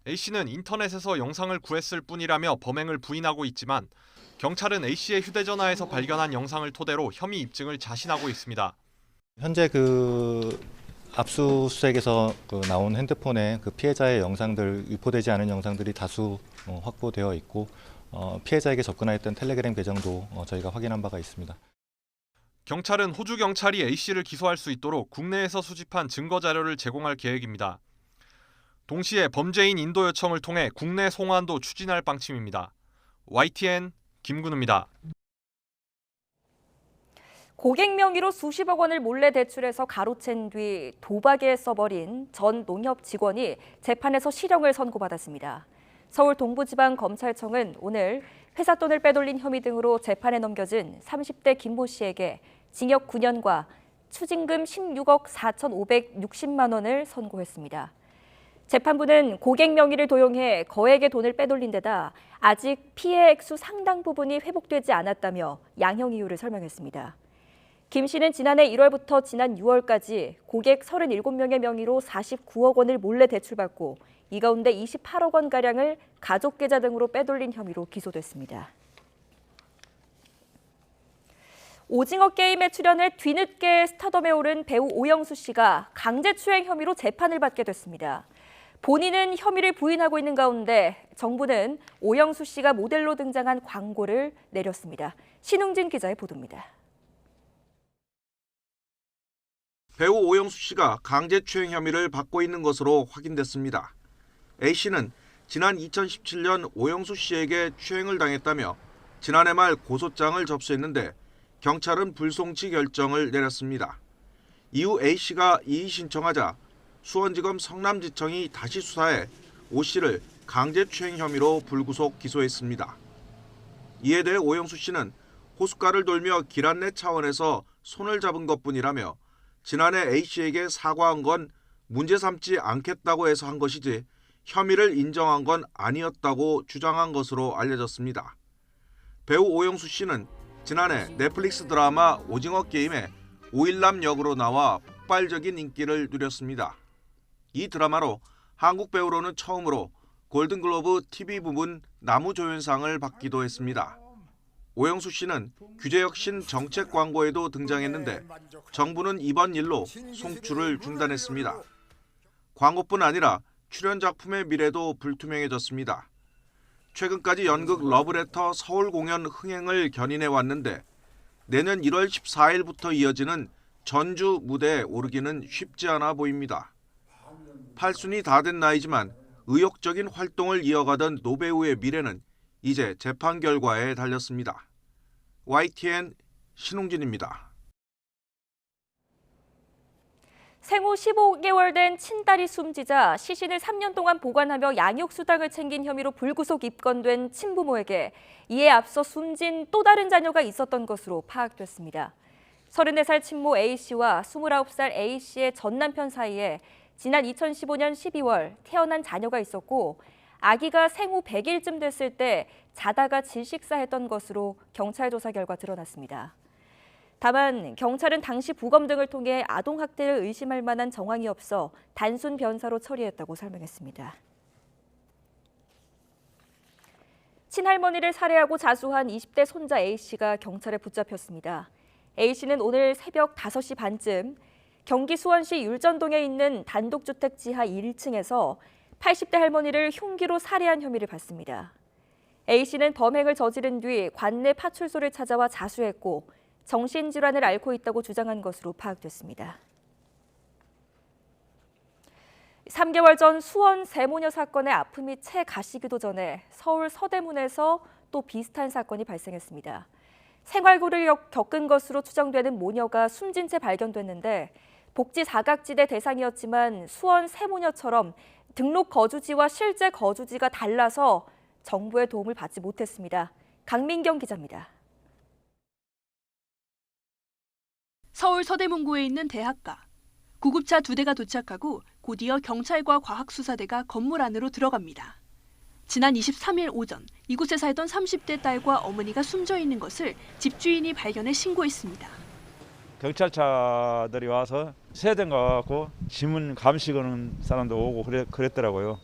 A씨는 인터넷에서 영상을 구했을 뿐이라며 범행을 부인하고 있지만 경찰은 A씨의 휴대전화에서 발견한 영상을 토대로 혐의 입증을 자신하고 있습니다. 현재 압수수색에서 나온 핸드폰에 피해자의 영상들, 유포되지 않은 영상들이 다수 확보되어 있고 피해자에게 접근하였던 텔레그램 계정도 저희가 확인한 바가 있습니다. 경찰은 호주 경찰이 A씨를 기소할 수 있도록 국내에서 수집한 증거 자료를 제공할 계획입니다. 동시에 범죄인 인도 요청을 통해 국내 송환도 추진할 방침입니다. YTN 김근우입니다. 고객 명의로 수십억 원을 몰래 대출해서 가로챈 뒤 도박에 써버린 전 농협 직원이 재판에서 실형을 선고받았습니다. 서울 동부지방검찰청은 오늘 회사 돈을 빼돌린 혐의 등으로 재판에 넘겨진 30대 김모 씨에게 징역 9년과 추징금 16억 4,560만 원을 선고했습니다. 재판부는 고객 명의를 도용해 거액의 돈을 빼돌린 데다 아직 피해 액수 상당 부분이 회복되지 않았다며 양형 이유를 설명했습니다. 김 씨는 지난해 1월부터 지난 6월까지 고객 37명의 명의로 49억 원을 몰래 대출받고 이 가운데 28억 원가량을 가족 계좌 등으로 빼돌린 혐의로 기소됐습니다. 오징어 게임에 출연해 뒤늦게 스타덤에 오른 배우 오영수 씨가 강제추행 혐의로 재판을 받게 됐습니다. 본인은 혐의를 부인하고 있는 가운데 정부는 오영수 씨가 모델로 등장한 광고를 내렸습니다. 신웅진 기자의 보도입니다. 배우 오영수 씨가 강제추행 혐의를 받고 있는 것으로 확인됐습니다. A씨는 지난 2017년 오영수 씨에게 추행을 당했다며 지난해 말 고소장을 접수했는데 경찰은 불송치 결정을 내렸습니다. 이후 A씨가 이의 신청하자 수원지검 성남지청이 다시 수사해 오 씨를 강제추행 혐의로 불구속 기소했습니다. 이에 대해 오영수 씨는 호숫가를 돌며 길 안내 차원에서 손을 잡은 것뿐이라며 지난해 A씨에게 사과한 건 문제 삼지 않겠다고 해서 한 것이지 혐의를 인정한 건 아니었다고 주장한 것으로 알려졌습니다. 배우 오영수 씨는 지난해 넷플릭스 드라마 오징어 게임에 오일남 역으로 나와 폭발적인 인기를 누렸습니다. 이 드라마로 한국 배우로는 처음으로 골든글로브 TV 부문 나무조연상을 받기도 했습니다. 오영수 씨는 규제혁신 정책 광고에도 등장했는데 정부는 이번 일로 송출을 중단했습니다. 광고뿐 아니라 출연 작품의 미래도 불투명해졌습니다. 최근까지 연극 러브레터 서울 공연 흥행을 견인해 왔는데 내년 1월 14일부터 이어지는 전주 무대에 오르기는 쉽지 않아 보입니다. 8순이 다 된 나이지만 의욕적인 활동을 이어가던 노배우의 미래는 이제 재판 결과에 달렸습니다. YTN 신웅진입니다. 생후 15개월 된 친딸이 숨지자 시신을 3년 동안 보관하며 양육수당을 챙긴 혐의로 불구속 입건된 친부모에게 이에 앞서 숨진 또 다른 자녀가 있었던 것으로 파악됐습니다. 34살 친모 A씨와 29살 A씨의 전 남편 사이에 지난 2015년 12월 태어난 자녀가 있었고 아기가 생후 100일쯤 됐을 때 자다가 질식사했던 것으로 경찰 조사 결과 드러났습니다. 다만 경찰은 당시 부검 등을 통해 아동학대를 의심할 만한 정황이 없어 단순 변사로 처리했다고 설명했습니다. 친할머니를 살해하고 자수한 20대 손자 A씨가 경찰에 붙잡혔습니다. A씨는 오늘 새벽 5시 반쯤 경기 수원시 율전동에 있는 단독주택 지하 1층에서 80대 할머니를 흉기로 살해한 혐의를 받습니다. A씨는 범행을 저지른 뒤 관내 파출소를 찾아와 자수했고 정신질환을 앓고 있다고 주장한 것으로 파악됐습니다. 3개월 전 수원 세모녀 사건의 아픔이 채 가시기도 전에 서울 서대문에서 또 비슷한 사건이 발생했습니다. 생활고를 겪은 것으로 추정되는 모녀가 숨진 채 발견됐는데 복지 사각지대 대상이었지만 수원 세모녀처럼 등록 거주지와 실제 거주지가 달라서 정부의 도움을 받지 못했습니다. 강민경 기자입니다. 서울 서대문구에 있는 대학가. 구급차 2대가 도착하고 곧이어 경찰과 과학수사대가 건물 안으로 들어갑니다. 지난 23일 오전 이곳에 살던 30대 딸과 어머니가 숨져 있는 것을 집주인이 발견해 신고했습니다. 경찰차들이 와서 세대인 것 같고 지문 감식하는 사람도 오고 그랬더라고요.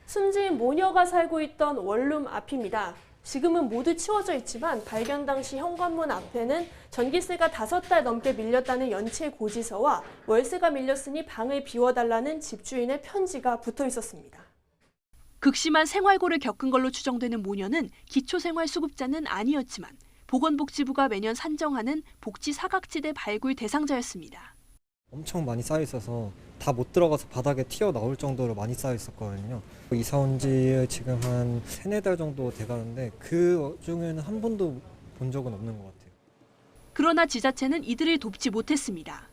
숨진 모녀가 살고 있던 원룸 앞입니다. 지금은 모두 치워져 있지만 발견 당시 현관문 앞에는 전기세가 5달 넘게 밀렸다는 연체 고지서와 월세가 밀렸으니 방을 비워달라는 집주인의 편지가 붙어 있었습니다. 극심한 생활고를 겪은 걸로 추정되는 모녀는 기초생활수급자는 아니었지만 보건복지부가 매년 산정하는 복지 사각지대 발굴 대상자였습니다. 엄청 많이 쌓여 있어서 다 못 들어가서 바닥에 튀어나올 정도로 많이 쌓여 있었거든요. 이사 온 지 지금 한 3-4달 정도 돼가는데 그 중에는 한 번도 본 적은 없는 것 같아요. 그러나 지자체는 이들을 돕지 못했습니다.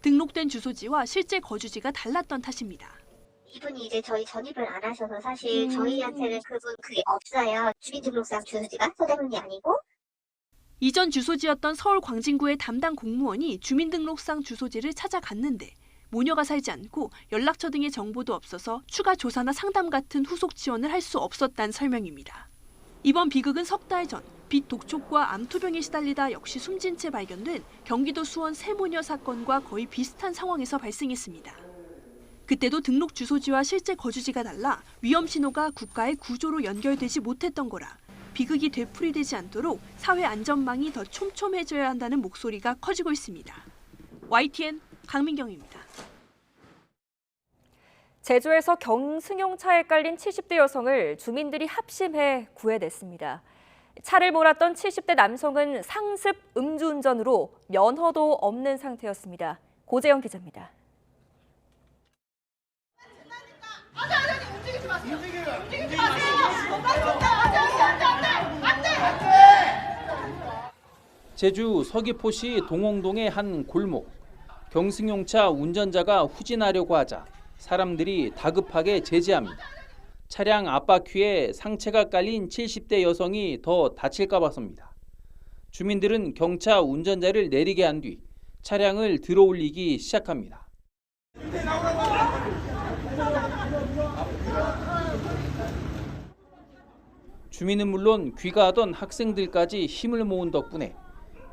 등록된 주소지와 실제 거주지가 달랐던 탓입니다. 이분이 이제 저희 전입을 안 하셔서 사실 저희한테는 그게 없어요. 주민등록상 주소지가 서대문이 아니고. 이전 주소지였던 서울 광진구의 담당 공무원이 주민등록상 주소지를 찾아갔는데 모녀가 살지 않고 연락처 등의 정보도 없어서 추가 조사나 상담 같은 후속 지원을 할 수 없었다는 설명입니다. 이번 비극은 석 달 전 빛 독촉과 암투병에 시달리다 역시 숨진 채 발견된 경기도 수원 세모녀 사건과 거의 비슷한 상황에서 발생했습니다. 그때도 등록 주소지와 실제 거주지가 달라 위험 신호가 국가의 구조로 연결되지 못했던 거라 비극이 되풀이되지 않도록 사회 안전망이 더 촘촘해져야 한다는 목소리가 커지고 있습니다. YTN 강민경입니다. 제주에서 경승용차에 깔린 70대 여성을 주민들이 합심해 구해냈습니다. 차를 몰았던 70대 남성은 상습 음주운전으로 면허도 없는 상태였습니다. 고재영 기자입니다. 제주 서귀포시 동홍동의 한 골목. 경승용차 운전자가 후진하려고 하자 사람들이 다급하게 제지합니다. 차량 앞바퀴에 상체가 깔린 70대 여성이 더 다칠까 봐서입니다. 주민들은 경차 운전자를 내리게 한 뒤 차량을 들어올리기 시작합니다. 주민은 물론 귀가하던 학생들까지 힘을 모은 덕분에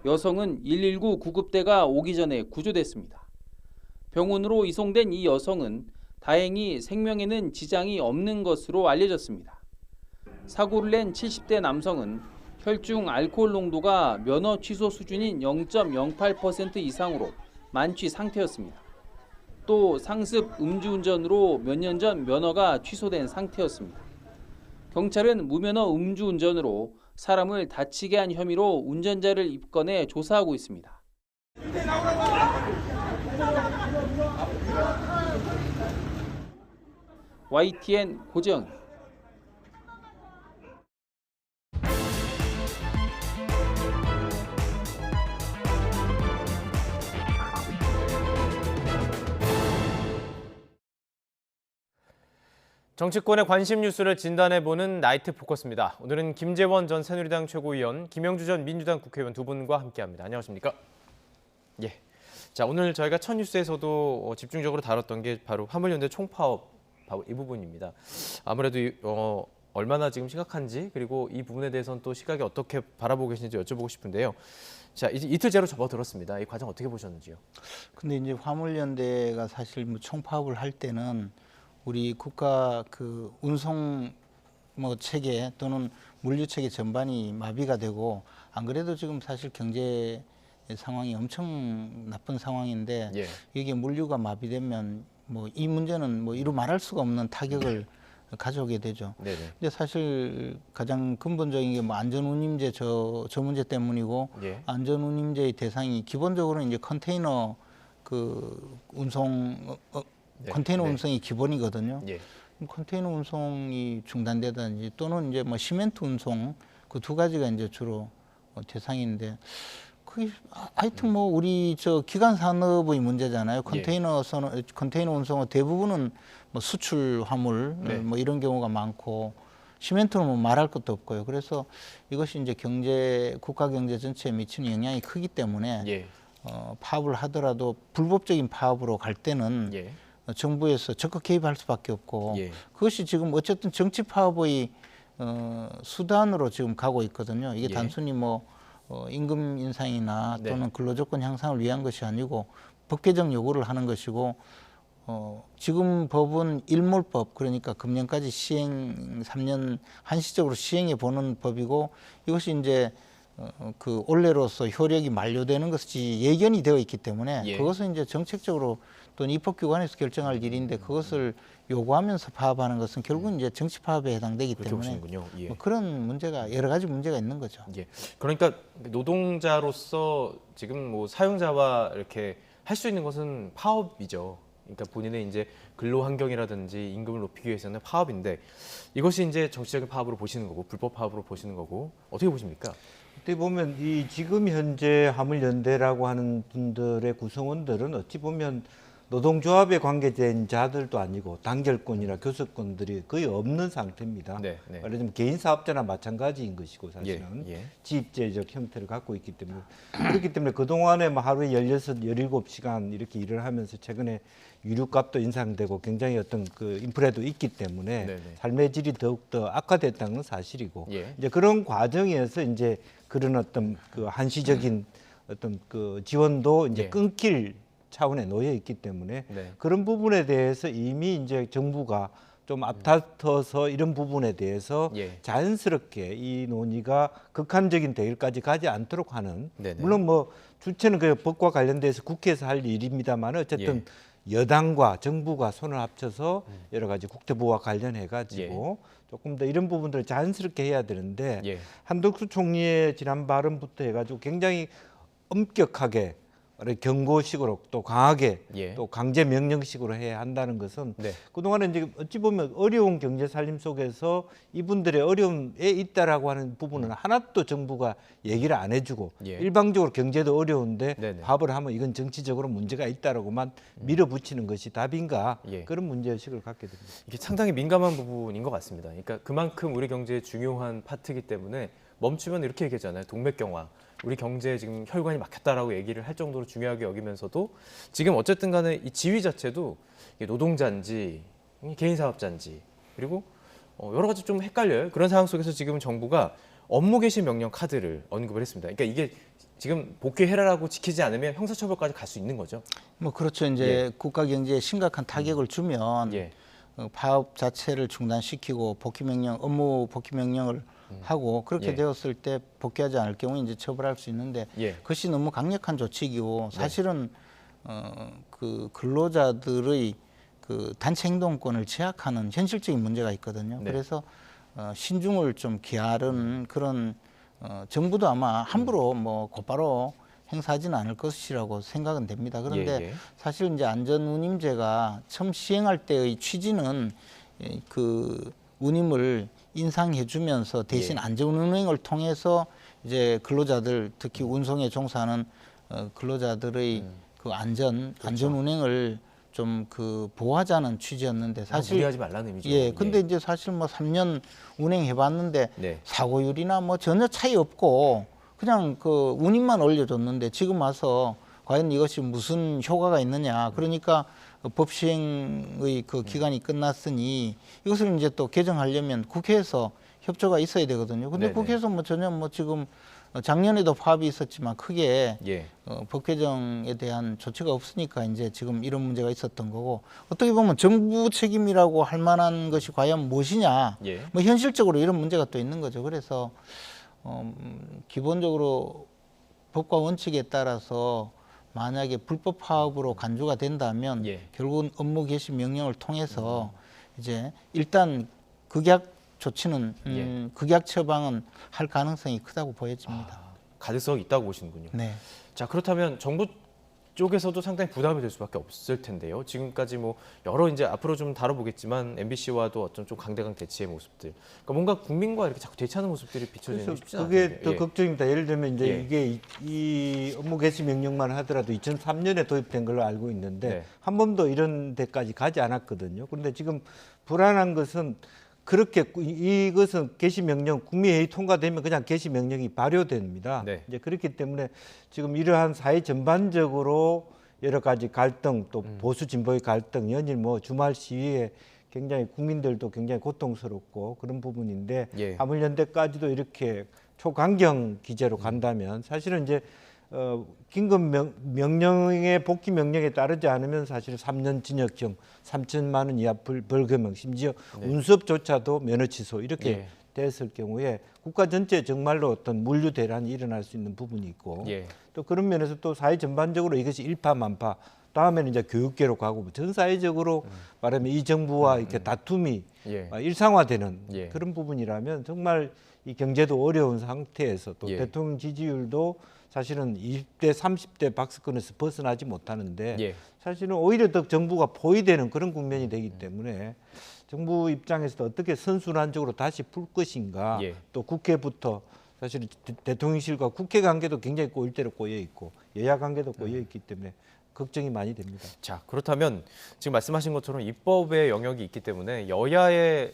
여성은 119 구급대가 오기 전에 구조됐습니다. 병원으로 이송된 이 여성은 다행히 생명에는 지장이 없는 것으로 알려졌습니다. 사고를 낸 70대 남성은 혈중 알코올 농도가 면허 취소 수준인 0.08% 이상으로 만취 상태였습니다. 또 상습 음주운전으로 몇 년 전 면허가 취소된 상태였습니다. 경찰은 무면허 음주운전으로 사람을 다치게 한 혐의로 운전자를 입건해 조사하고 있습니다. YTN 고재영. 정치권의 관심 뉴스를 진단해보는 나이트 포커스입니다. 오늘은 김재원 전 새누리당 최고위원, 김영주 전 민주당 국회의원 두 분과 함께합니다. 안녕하십니까? 예. 자, 오늘 저희가 첫 뉴스에서도 집중적으로 다뤘던 게 바로 화물연대 총파업 이 부분입니다. 아무래도 얼마나 지금 심각한지, 그리고 이 부분에 대해서는 또 시각이 어떻게 바라보고 계시는지 여쭤보고 싶은데요. 자, 이제 이틀째로 접어들었습니다. 이 과정 어떻게 보셨는지요? 근데 이제 화물연대가 사실 뭐 총파업을 할 때는 우리 국가 그 운송 체계 또는 물류 체계 전반이 마비가 되고, 안 그래도 지금 사실 경제 상황이 엄청 나쁜 상황인데 예. 이게 물류가 마비되면 이 문제는 이루 말할 수가 없는 타격을 가져오게 되죠. 네네. 근데 사실 가장 근본적인 게 안전운임제 저 문제 때문이고, 예. 안전운임제의 대상이 기본적으로는 이제 컨테이너 그 운송 네. 컨테이너 네. 운송이 기본이거든요. 예. 컨테이너 운송이 중단되든지 또는 이제 시멘트 운송 그 두 가지가 이제 주로 대상인데, 그게 하여튼 우리 기간 산업의 문제잖아요. 컨테이너 운송은 대부분은 수출 화물 네. 이런 경우가 많고, 시멘트는 말할 것도 없고요. 그래서 이것이 이제 국가 경제 전체에 미치는 영향이 크기 때문에 예. 파업을 하더라도 불법적인 파업으로 갈 때는 예. 정부에서 적극 개입할 수밖에 없고, 예. 그것이 지금 어쨌든 정치 파업의 수단으로 지금 가고 있거든요. 이게 예. 단순히 임금 인상이나 네. 또는 근로조건 향상을 위한 것이 아니고 법 개정 요구를 하는 것이고, 지금 법은 일몰법, 그러니까 금년까지 시행 3년 한시적으로 시행해 보는 법이고, 이것이 이제 그 올해로서 효력이 만료되는 것이 예견이 되어 있기 때문에 예. 그것은 이제 정책적으로 또는 입법기관에서 결정할 일인데, 그것을 요구하면서 파업하는 것은 결국은 이제 정치 파업에 해당되기 그렇게 때문에 보시는군요. 예. 그런 문제가 여러 가지 문제가 있는 거죠. 예. 그러니까 노동자로서 지금 사용자와 이렇게 할 수 있는 것은 파업이죠. 그러니까 본인의 이제 근로 환경이라든지 임금을 높이기 위해서는 파업인데, 이것이 이제 정치적인 파업으로 보시는 거고 불법 파업으로 보시는 거고, 어떻게 보십니까? 어떻게 보면 이 지금 현재 화물연대라고 하는 분들의 구성원들은 어찌 보면 노동조합에 관계된 자들도 아니고 단결권이나 교섭권들이 거의 없는 상태입니다. 네, 네. 말하자면 개인 사업자나 마찬가지인 것이고, 사실은 예. 지입제적 형태를 갖고 있기 때문에, 그렇기 때문에 그동안에 하루에 16, 17시간 이렇게 일을 하면서 최근에 유류값도 인상되고 굉장히 어떤 그 인플레도 있기 때문에 네네. 삶의 질이 더욱더 악화됐다는 건 사실이고, 예. 이제 그런 과정에서 이제 그런 어떤 그 한시적인 어떤 그 지원도 이제 예. 끊길 차원에 놓여 있기 때문에 네. 그런 부분에 대해서 이미 이제 정부가 좀 앞다퉈서 이런 부분에 대해서 자연스럽게 이 논의가 극한적인 대결까지 가지 않도록 하는 물론 뭐 주체는 그 법과 관련돼서 국회에서 할 일입니다만 어쨌든 여당과 정부가 손을 합쳐서 여러 가지 국토부와 관련해 가지고 조금 더 이런 부분들을 자연스럽게 해야 되는데 한덕수 총리의 지난 발언부터 해가지고 굉장히 엄격하게 경고식으로 또 강하게 또 강제 명령식으로 해야 한다는 것은 그동안에 이제 어찌 보면 어려운 경제 살림 속에서 이분들의 어려움에 있다라고 하는 부분은 하나도 정부가 얘기를 안 해주고 일방적으로 경제도 어려운데 밥을 하면 이건 정치적으로 문제가 있다라고만 밀어붙이는 것이 답인가 그런 문제의식을 갖게 됩니다. 이게 상당히 민감한 부분인 것 같습니다. 그러니까 그만큼 우리 경제의 중요한 파트이기 때문에 멈추면 이렇게 얘기하잖아요. 동맥경화. 우리 경제에 지금 혈관이 막혔다라고 얘기를 할 정도로 중요하게 여기면서도 지금 어쨌든 간에 이 지위 자체도 노동자인지 개인사업자인지 그리고 여러 가지 좀 헷갈려요. 그런 상황 속에서 지금 정부가 업무 개시 명령 카드를 언급을 했습니다. 그러니까 이게 지금 복귀해라라고 지키지 않으면 형사처벌까지 갈 수 있는 거죠. 뭐 그렇죠. 이제 국가 경제에 심각한 타격을 주면 파업 자체를 중단시키고 업무 복귀 명령을 하고 그렇게 되었을 때 복귀하지 않을 경우 이제 처벌할 수 있는데 그것이 너무 강력한 조치이고 사실은 그 근로자들의 그 단체 행동권을 제약하는 현실적인 문제가 있거든요. 그래서 신중을 좀 기하는 그런 정부도 아마 함부로 뭐 곧바로 행사하지는 않을 것이라고 생각은 됩니다. 그런데 사실 이제 안전운임제가 처음 시행할 때의 취지는 그 운임을 인상해주면서 대신 안전운행을 통해서 이제 근로자들 특히 운송에 종사하는 근로자들의 그 안전운행을 좀 그 보호하자는 취지였는데 사실 무리하지 말라는 의미죠. 근데 이제 사실 뭐 3년 운행해봤는데 사고율이나 뭐 전혀 차이 없고 그냥 그 운임만 올려줬는데 지금 와서 과연 이것이 무슨 효과가 있느냐. 그러니까 법 시행의 그 기간이 끝났으니 이것을 이제 또 개정하려면 국회에서 협조가 있어야 되거든요. 근데 국회에서 뭐 전혀 뭐 지금 작년에도 파업이 있었지만 크게 법 개정에 대한 조치가 없으니까 이제 지금 이런 문제가 있었던 거고 어떻게 보면 정부 책임이라고 할 만한 것이 과연 무엇이냐. 뭐 현실적으로 이런 문제가 또 있는 거죠. 그래서 기본적으로 법과 원칙에 따라서 만약에 불법 파업으로 간주가 된다면 결국은 업무 개시 명령을 통해서 이제 일단 극약 조치는 극약 처방은 할 가능성이 크다고 보여집니다. 가능성이 있다고 보시는군요. 자, 그렇다면 정부 쪽에서도 상당히 부담이 될 수밖에 없을 텐데요. 지금까지 뭐 여러 이제 앞으로 좀 다뤄보겠지만 MBC와도 어떤 좀 강대강 대치의 모습들, 그러니까 뭔가 국민과 이렇게 자꾸 대치하는 모습들이 비춰지는 게 쉽지 않아요. 그게 더 걱정입니다. 예를 들면 이제 이게 이 업무 개시 명령만 하더라도 2003년에 도입된 걸로 알고 있는데 한 번도 이런 데까지 가지 않았거든요. 그런데 지금 불안한 것은 그렇게 이것은 개시 명령 국민회의 통과되면 그냥 개시 명령이 발효됩니다. 이제 그렇기 때문에 지금 이러한 사회 전반적으로 여러 가지 갈등 또 보수 진보의 갈등 연일 뭐 주말 시위에 굉장히 국민들도 굉장히 고통스럽고 그런 부분인데 화물연대까지도 이렇게 초강경 기제로 간다면 사실은 이제 긴급 명령의 복귀 명령에 따르지 않으면 사실 3년 징역형 3천만 원 이하 벌금형 심지어 운수업조차도 면허 취소 이렇게 됐을 경우에 국가 전체에 정말로 어떤 물류 대란이 일어날 수 있는 부분이 있고 또 그런 면에서 또 사회 전반적으로 이것이 일파만파 다음에는 이제 교육계로 가고 전 사회적으로 말하면 이 정부와 이렇게 다툼이 일상화되는 그런 부분이라면 정말 이 경제도 어려운 상태에서 또 대통령 지지율도 사실은 20대, 30대 박스권에서 벗어나지 못하는데 사실은 오히려 더 정부가 포위되는 그런 국면이 되기 때문에 정부 입장에서도 어떻게 선순환적으로 다시 풀 것인가 또 국회부터 사실 대통령실과 국회 관계도 굉장히 꼬일대로 꼬여 있고 여야 관계도 꼬여 있기 때문에 걱정이 많이 됩니다. 자, 그렇다면 지금 말씀하신 것처럼 입법의 영역이 있기 때문에 여야의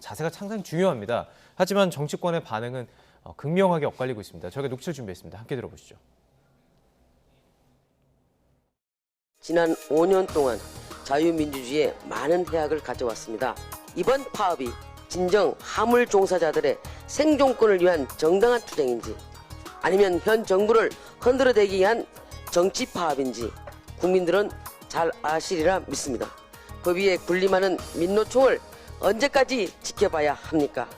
자세가 상당히 중요합니다. 하지만 정치권의 반응은 극명하게 엇갈리고 있습니다. 저희가 녹취를 준비했습니다. 함께 들어보시죠. 지난 5년 동안 자유민주주의에 많은 해악을 가져왔습니다. 이번 파업이 진정 화물 종사자들의 생존권을 위한 정당한 투쟁인지 아니면 현 정부를 흔들어대기 위한 정치 파업인지 국민들은 잘 아시리라 믿습니다. 그 위에 군림하는 민노총을 언제까지 지켜봐야 합니까?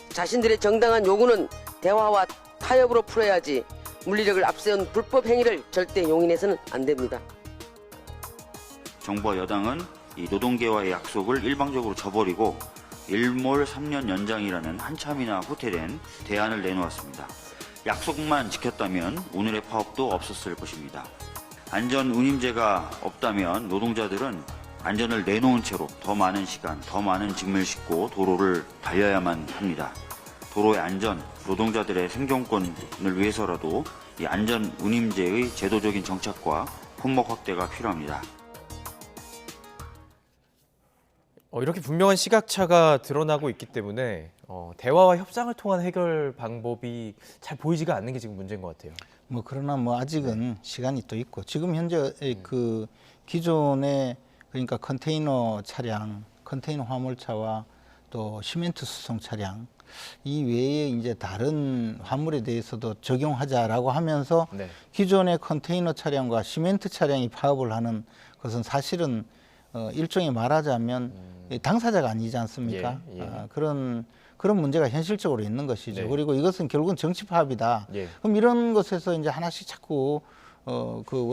자신들의 정당한 요구는 대화와 타협으로 풀어야지 물리력을 앞세운 불법 행위를 절대 용인해서는 안 됩니다. 정부와 여당은 이 노동계와의 약속을 일방적으로 저버리고 일몰 3년 연장이라는 한참이나 후퇴된 대안을 내놓았습니다. 약속만 지켰다면 오늘의 파업도 없었을 것입니다. 안전 운임제가 없다면 노동자들은 안전을 내놓은 채로 더 많은 시간, 더 많은 짐을 싣고 도로를 달려야만 합니다. 도로의 안전, 노동자들의 생존권을 위해서라도 이 안전 운임제의 제도적인 정착과 품목 확대가 필요합니다. 이렇게 분명한 시각차가 드러나고 있기 때문에 대화와 협상을 통한 해결 방법이 잘 보이지가 않는 게 지금 문제인 것 같아요. 뭐 그러나 뭐 아직은 시간이 또 있고 지금 현재 그 기존의 그러니까 컨테이너 차량, 컨테이너 화물차와 또 시멘트 수송 차량 이 외에 이제 다른 화물에 대해서도 적용하자라고 하면서 네. 기존의 컨테이너 차량과 시멘트 차량이 파업을 하는 것은 사실은 일종의 말하자면 당사자가 아니지 않습니까? 예, 예. 그런 문제가 현실적으로 있는 것이죠. 네. 그리고 이것은 결국은 정치 파업이다. 예. 그럼 이런 것에서 이제 하나씩 자꾸 그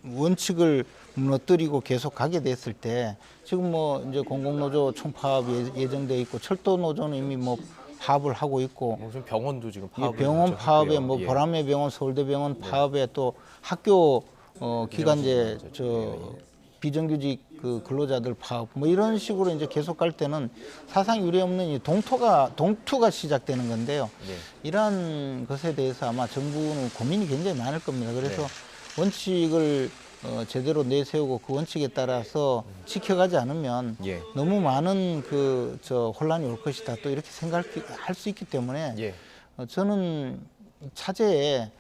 원칙을 무너뜨리고 계속 가게 됐을 때 지금 뭐 이제 공공노조 총파업 예정돼 있고 철도 노조는 이미 뭐 파업을 하고 있고 무슨 병원도 지금 파업을 병원 파업에 뭐 예. 보라매 병원, 서울대병원 파업에 또 학교 기간제 비정규직 그 근로자들 파업 뭐 이런 식으로 이제 계속 갈 때는 사상 유례 없는 이 동투가 시작되는 건데요. 네. 이러한 것에 대해서 아마 정부는 고민이 굉장히 많을 겁니다. 그래서 원칙을 제대로 내세우고 그 원칙에 따라서 지켜가지 않으면 예. 너무 많은 혼란이 올 것이다. 또 이렇게 생각할 수 있기 때문에 예. 저는 차제에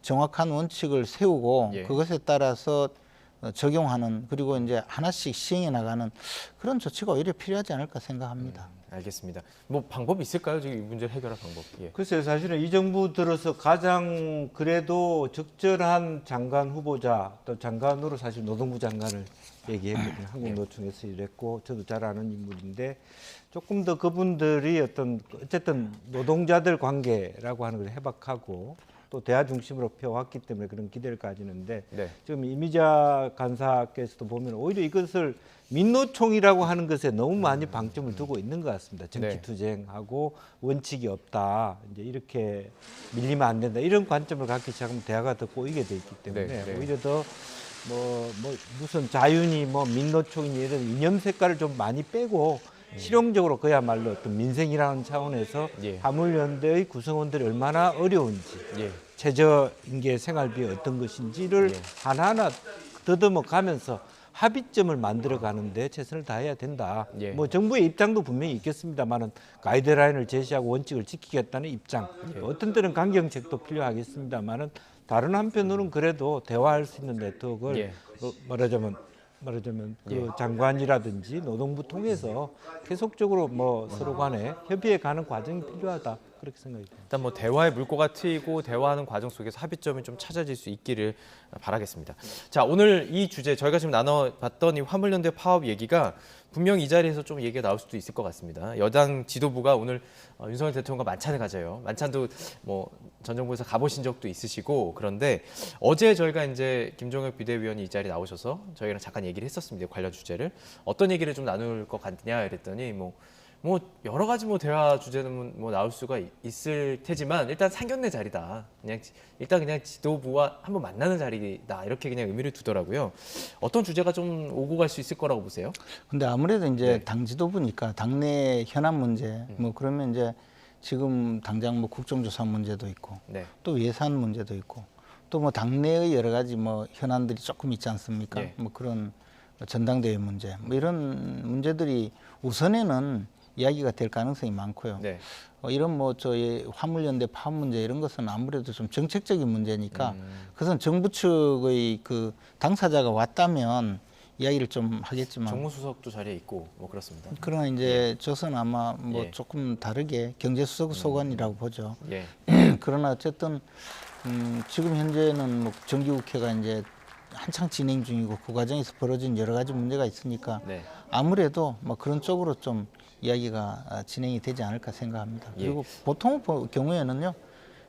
정확한 원칙을 세우고 예. 그것에 따라서 적용하는 그리고 이제 하나씩 시행해 나가는 그런 조치가 오히려 필요하지 않을까 생각합니다. 알겠습니다. 뭐 방법이 있을까요? 지금 이 문제를 해결할 방법. 예. 글쎄요, 사실은 이 정부 들어서 가장 그래도 적절한 장관 후보자 또 장관으로 사실 노동부 장관을 얘기했거든요. 한국노총에서 일했고 저도 잘 아는 인물인데 조금 더 그분들이 어쨌든 노동자들 관계라고 하는 걸 해박하고 또 대화 중심으로 펴왔기 때문에 그런 기대를 가지는데 네. 지금 이미자 간사께서도 보면 오히려 이것을 민노총이라고 하는 것에 너무 많이 방점을 두고 있는 것 같습니다. 정치투쟁하고 원칙이 없다. 이제 이렇게 밀리면 안 된다. 이런 관점을 갖기 시작하면 대화가 더 꼬이게 돼 있기 때문에 네. 오히려 더 무슨 자윤이 민노총이니 이런 이념 색깔을 좀 많이 빼고 실용적으로 그야말로 어떤 민생이라는 차원에서 예. 화물연대의 구성원들이 얼마나 어려운지 예. 최저임금 생활비 어떤 것인지를 예. 하나하나 더듬어 가면서 합의점을 만들어 가는데 최선을 다해야 된다. 예. 뭐 정부의 입장도 분명히 있겠습니다만은 가이드라인을 제시하고 원칙을 지키겠다는 입장. 예. 어떤 때는 강경책도 필요하겠습니다만은 다른 한편으로는 그래도 대화할 수 있는 네트워크를 예. 말하자면 그 장관이라든지 노동부 통해서 계속적으로 서로 간에 협의해 가는 과정이 필요하다. 그렇게 생각이 듭니다. 일단 뭐 대화의 물꼬가 트이고 대화하는 과정 속에서 합의점이 좀 찾아질 수 있기를 바라겠습니다. 자, 오늘 이 주제 저희가 지금 나눠봤던 이 화물연대 파업 얘기가 분명히 이 자리에서 좀 얘기가 나올 수도 있을 것 같습니다. 여당 지도부가 오늘 윤석열 대통령과 만찬을 가져요. 만찬도 뭐 전 정부에서 가보신 적도 있으시고 그런데 어제 저희가 이제 김종혁 비대위원이 이 자리에 나오셔서 저희랑 잠깐 얘기를 했었습니다. 관련 주제를 어떤 얘기를 좀 나눌 것 같냐 이랬더니 뭐 여러 가지 대화 주제는 나올 수가 있을 테지만 일단 상견례 자리다. 그냥 지도부와 한번 만나는 자리다. 이렇게 그냥 의미를 두더라고요. 어떤 주제가 좀 오고 갈 수 있을 거라고 보세요? 근데 아무래도 이제 당 지도부니까 당내 현안 문제 그러면 이제 지금 당장 국정조사 문제도 있고 또 예산 문제도 있고 또 당내의 여러 가지 현안들이 조금 있지 않습니까? 그런 전당대회 문제 이런 문제들이 우선에는 이야기가 될 가능성이 많고요. 네. 이런 저희 화물연대 파업 문제 이런 것은 아무래도 좀 정책적인 문제니까 그것은 정부 측의 그 당사자가 왔다면 이야기를 좀 하겠지만 정무수석도 자리에 있고 그렇습니다. 그러나 이제 저선 아마 조금 다르게 경제수석 소관이라고 보죠. 예. 그러나 어쨌든 지금 현재는 정기국회가 이제 한창 진행 중이고 그 과정에서 벌어진 여러 가지 문제가 있으니까 네. 아무래도 뭐 그런 쪽으로 좀 이야기가 진행이 되지 않을까 생각합니다. 예. 그리고 보통 경우에는요,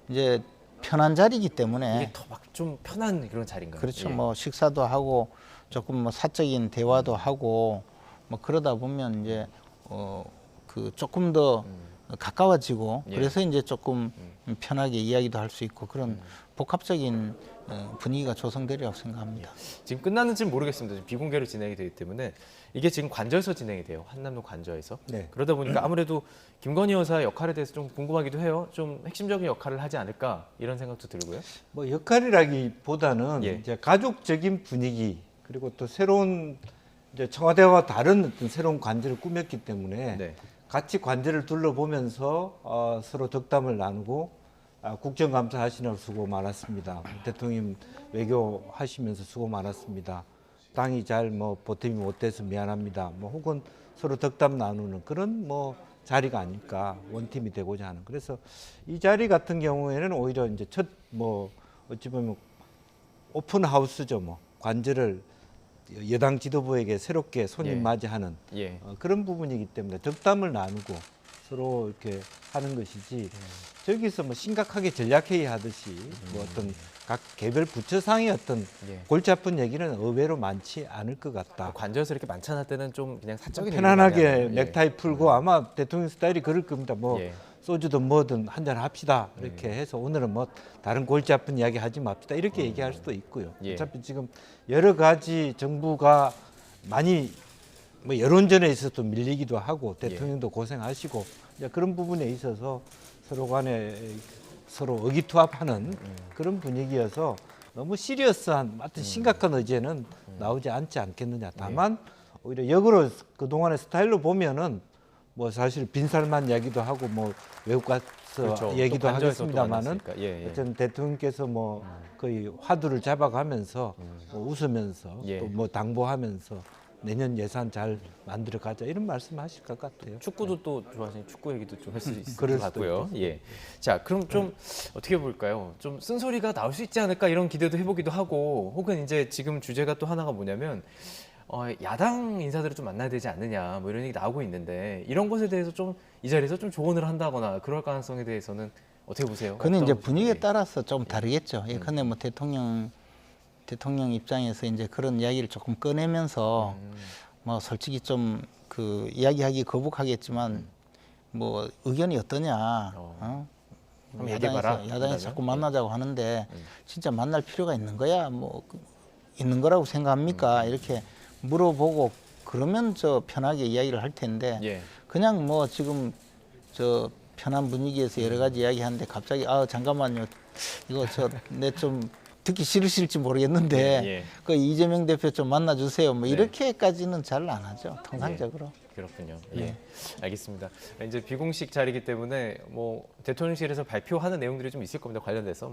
이제 편한 자리이기 때문에 이게 더 막 좀 편한 그런 자리인가요? 그렇죠. 예. 뭐 식사도 하고 조금 뭐 사적인 대화도 하고 뭐 그러다 보면 이제 그 조금 더 가까워지고 예. 그래서 이제 조금 편하게 이야기도 할 수 있고 그런 복합적인 분위기가 조성되리라고 생각합니다. 지금 끝났는지는 모르겠습니다. 지금 비공개로 진행이 되기 때문에 이게 지금 관저에서 진행이 돼요. 한남로 관저에서. 네. 그러다 보니까 아무래도 김건희 여사의 역할에 대해서 좀 궁금하기도 해요. 좀 핵심적인 역할을 하지 않을까 이런 생각도 들고요. 뭐 역할이라기보다는 예. 이제 가족적인 분위기 그리고 또 새로운 이제 청와대와 다른 어떤 새로운 관제를 꾸몄기 때문에 네. 같이 관제를 둘러보면서 서로 덕담을 나누고 국정감사 하시느라 수고 많았습니다. 대통령 외교하시면서 수고 많았습니다. 당이 잘 뭐 보탬이 못 돼서 미안합니다. 뭐 혹은 서로 덕담 나누는 그런 뭐 자리가 아닐까, 원팀이 되고자 하는. 그래서 이 자리 같은 경우에는 오히려 이제 첫 뭐 어찌 보면 오픈 하우스죠. 뭐 관제를 여당 지도부에게 새롭게 손님 예. 맞이하는 예. 그런 부분이기 때문에 덕담을 나누고 서로 이렇게 하는 것이지 저기서 뭐 심각하게 전략회의 하듯이 뭐 어떤 각 개별 부처상의 어떤 예. 골치 아픈 얘기는 의외로 많지 않을 것 같다. 관저에서 이렇게 만찬할 때는 좀 그냥 사적인 편안하게 얘기를 많이 하는, 넥타이 풀고 아마 대통령 스타일이 그럴 겁니다. 뭐 예. 소주든 뭐든 한잔 합시다 이렇게 해서 오늘은 뭐 다른 골치 아픈 이야기 하지 맙시다 이렇게 얘기할 수도 있고요. 예. 어차피 지금 여러 가지 정부가 많이 뭐 여론전에 있어서 밀리기도 하고 대통령도 고생하시고 이제 그런 부분에 있어서 서로 간에 서로 의기투합하는 그런 분위기여서 너무 시리어스한 하여튼 심각한 의제는 나오지 않지 않겠느냐. 다만 오히려 역으로 그동안의 스타일로 보면은 뭐 사실 빈살만 이야기도 하고 뭐 외국 가서 그렇죠. 얘기도 또 관저에서 또 하겠습니다만은 만났으니까. 예, 예. 어쨌든 대통령께서 뭐 거의 화두를 잡아가면서 뭐 웃으면서 예. 또 뭐 당부하면서 내년 예산 잘 만들어 가자 이런 말씀하실 것 같아요. 축구도 또 좋아하시는 축구 얘기도 좀 할 수 있을 그럴 것 수도 같고요. 있겠죠. 예. 자, 그럼 좀 어떻게 볼까요? 좀 쓴소리가 나올 수 있지 않을까 이런 기대도 해보기도 하고, 혹은 이제 지금 주제가 또 하나가 뭐냐면 야당 인사들을 좀 만나야 되지 않느냐 뭐 이런 얘기 나오고 있는데, 이런 것에 대해서 좀 이 자리에서 좀 조언을 한다거나 그럴 가능성에 대해서는 어떻게 보세요? 그는 이제 어떤 분위기에 모습이? 따라서 좀 다르겠죠. 예컨대 뭐 대통령 입장에서 이제 그런 이야기를 조금 꺼내면서 뭐 솔직히 좀 그 이야기하기 거북하겠지만 뭐 의견이 어떠냐. 한번 얘기해봐라. 야당에서 자꾸 만나자고 하는데 진짜 만날 필요가 있는 거야? 뭐 있는 거라고 생각합니까? 이렇게 물어보고 그러면 저 편하게 이야기를 할 텐데 예. 그냥 뭐 지금 저 편한 분위기에서 여러 가지 이야기하는데 갑자기 잠깐만요. 이거 내 좀 듣기 싫으실지 모르겠는데 예. 그 이재명 대표 좀 만나주세요. 뭐 네. 이렇게까지는 잘 안 하죠. 통상적으로. 그렇군요. 네. 예, 알겠습니다. 이제 비공식 자리이기 때문에 뭐 대통령실에서 발표하는 내용들이 좀 있을 겁니다. 관련돼서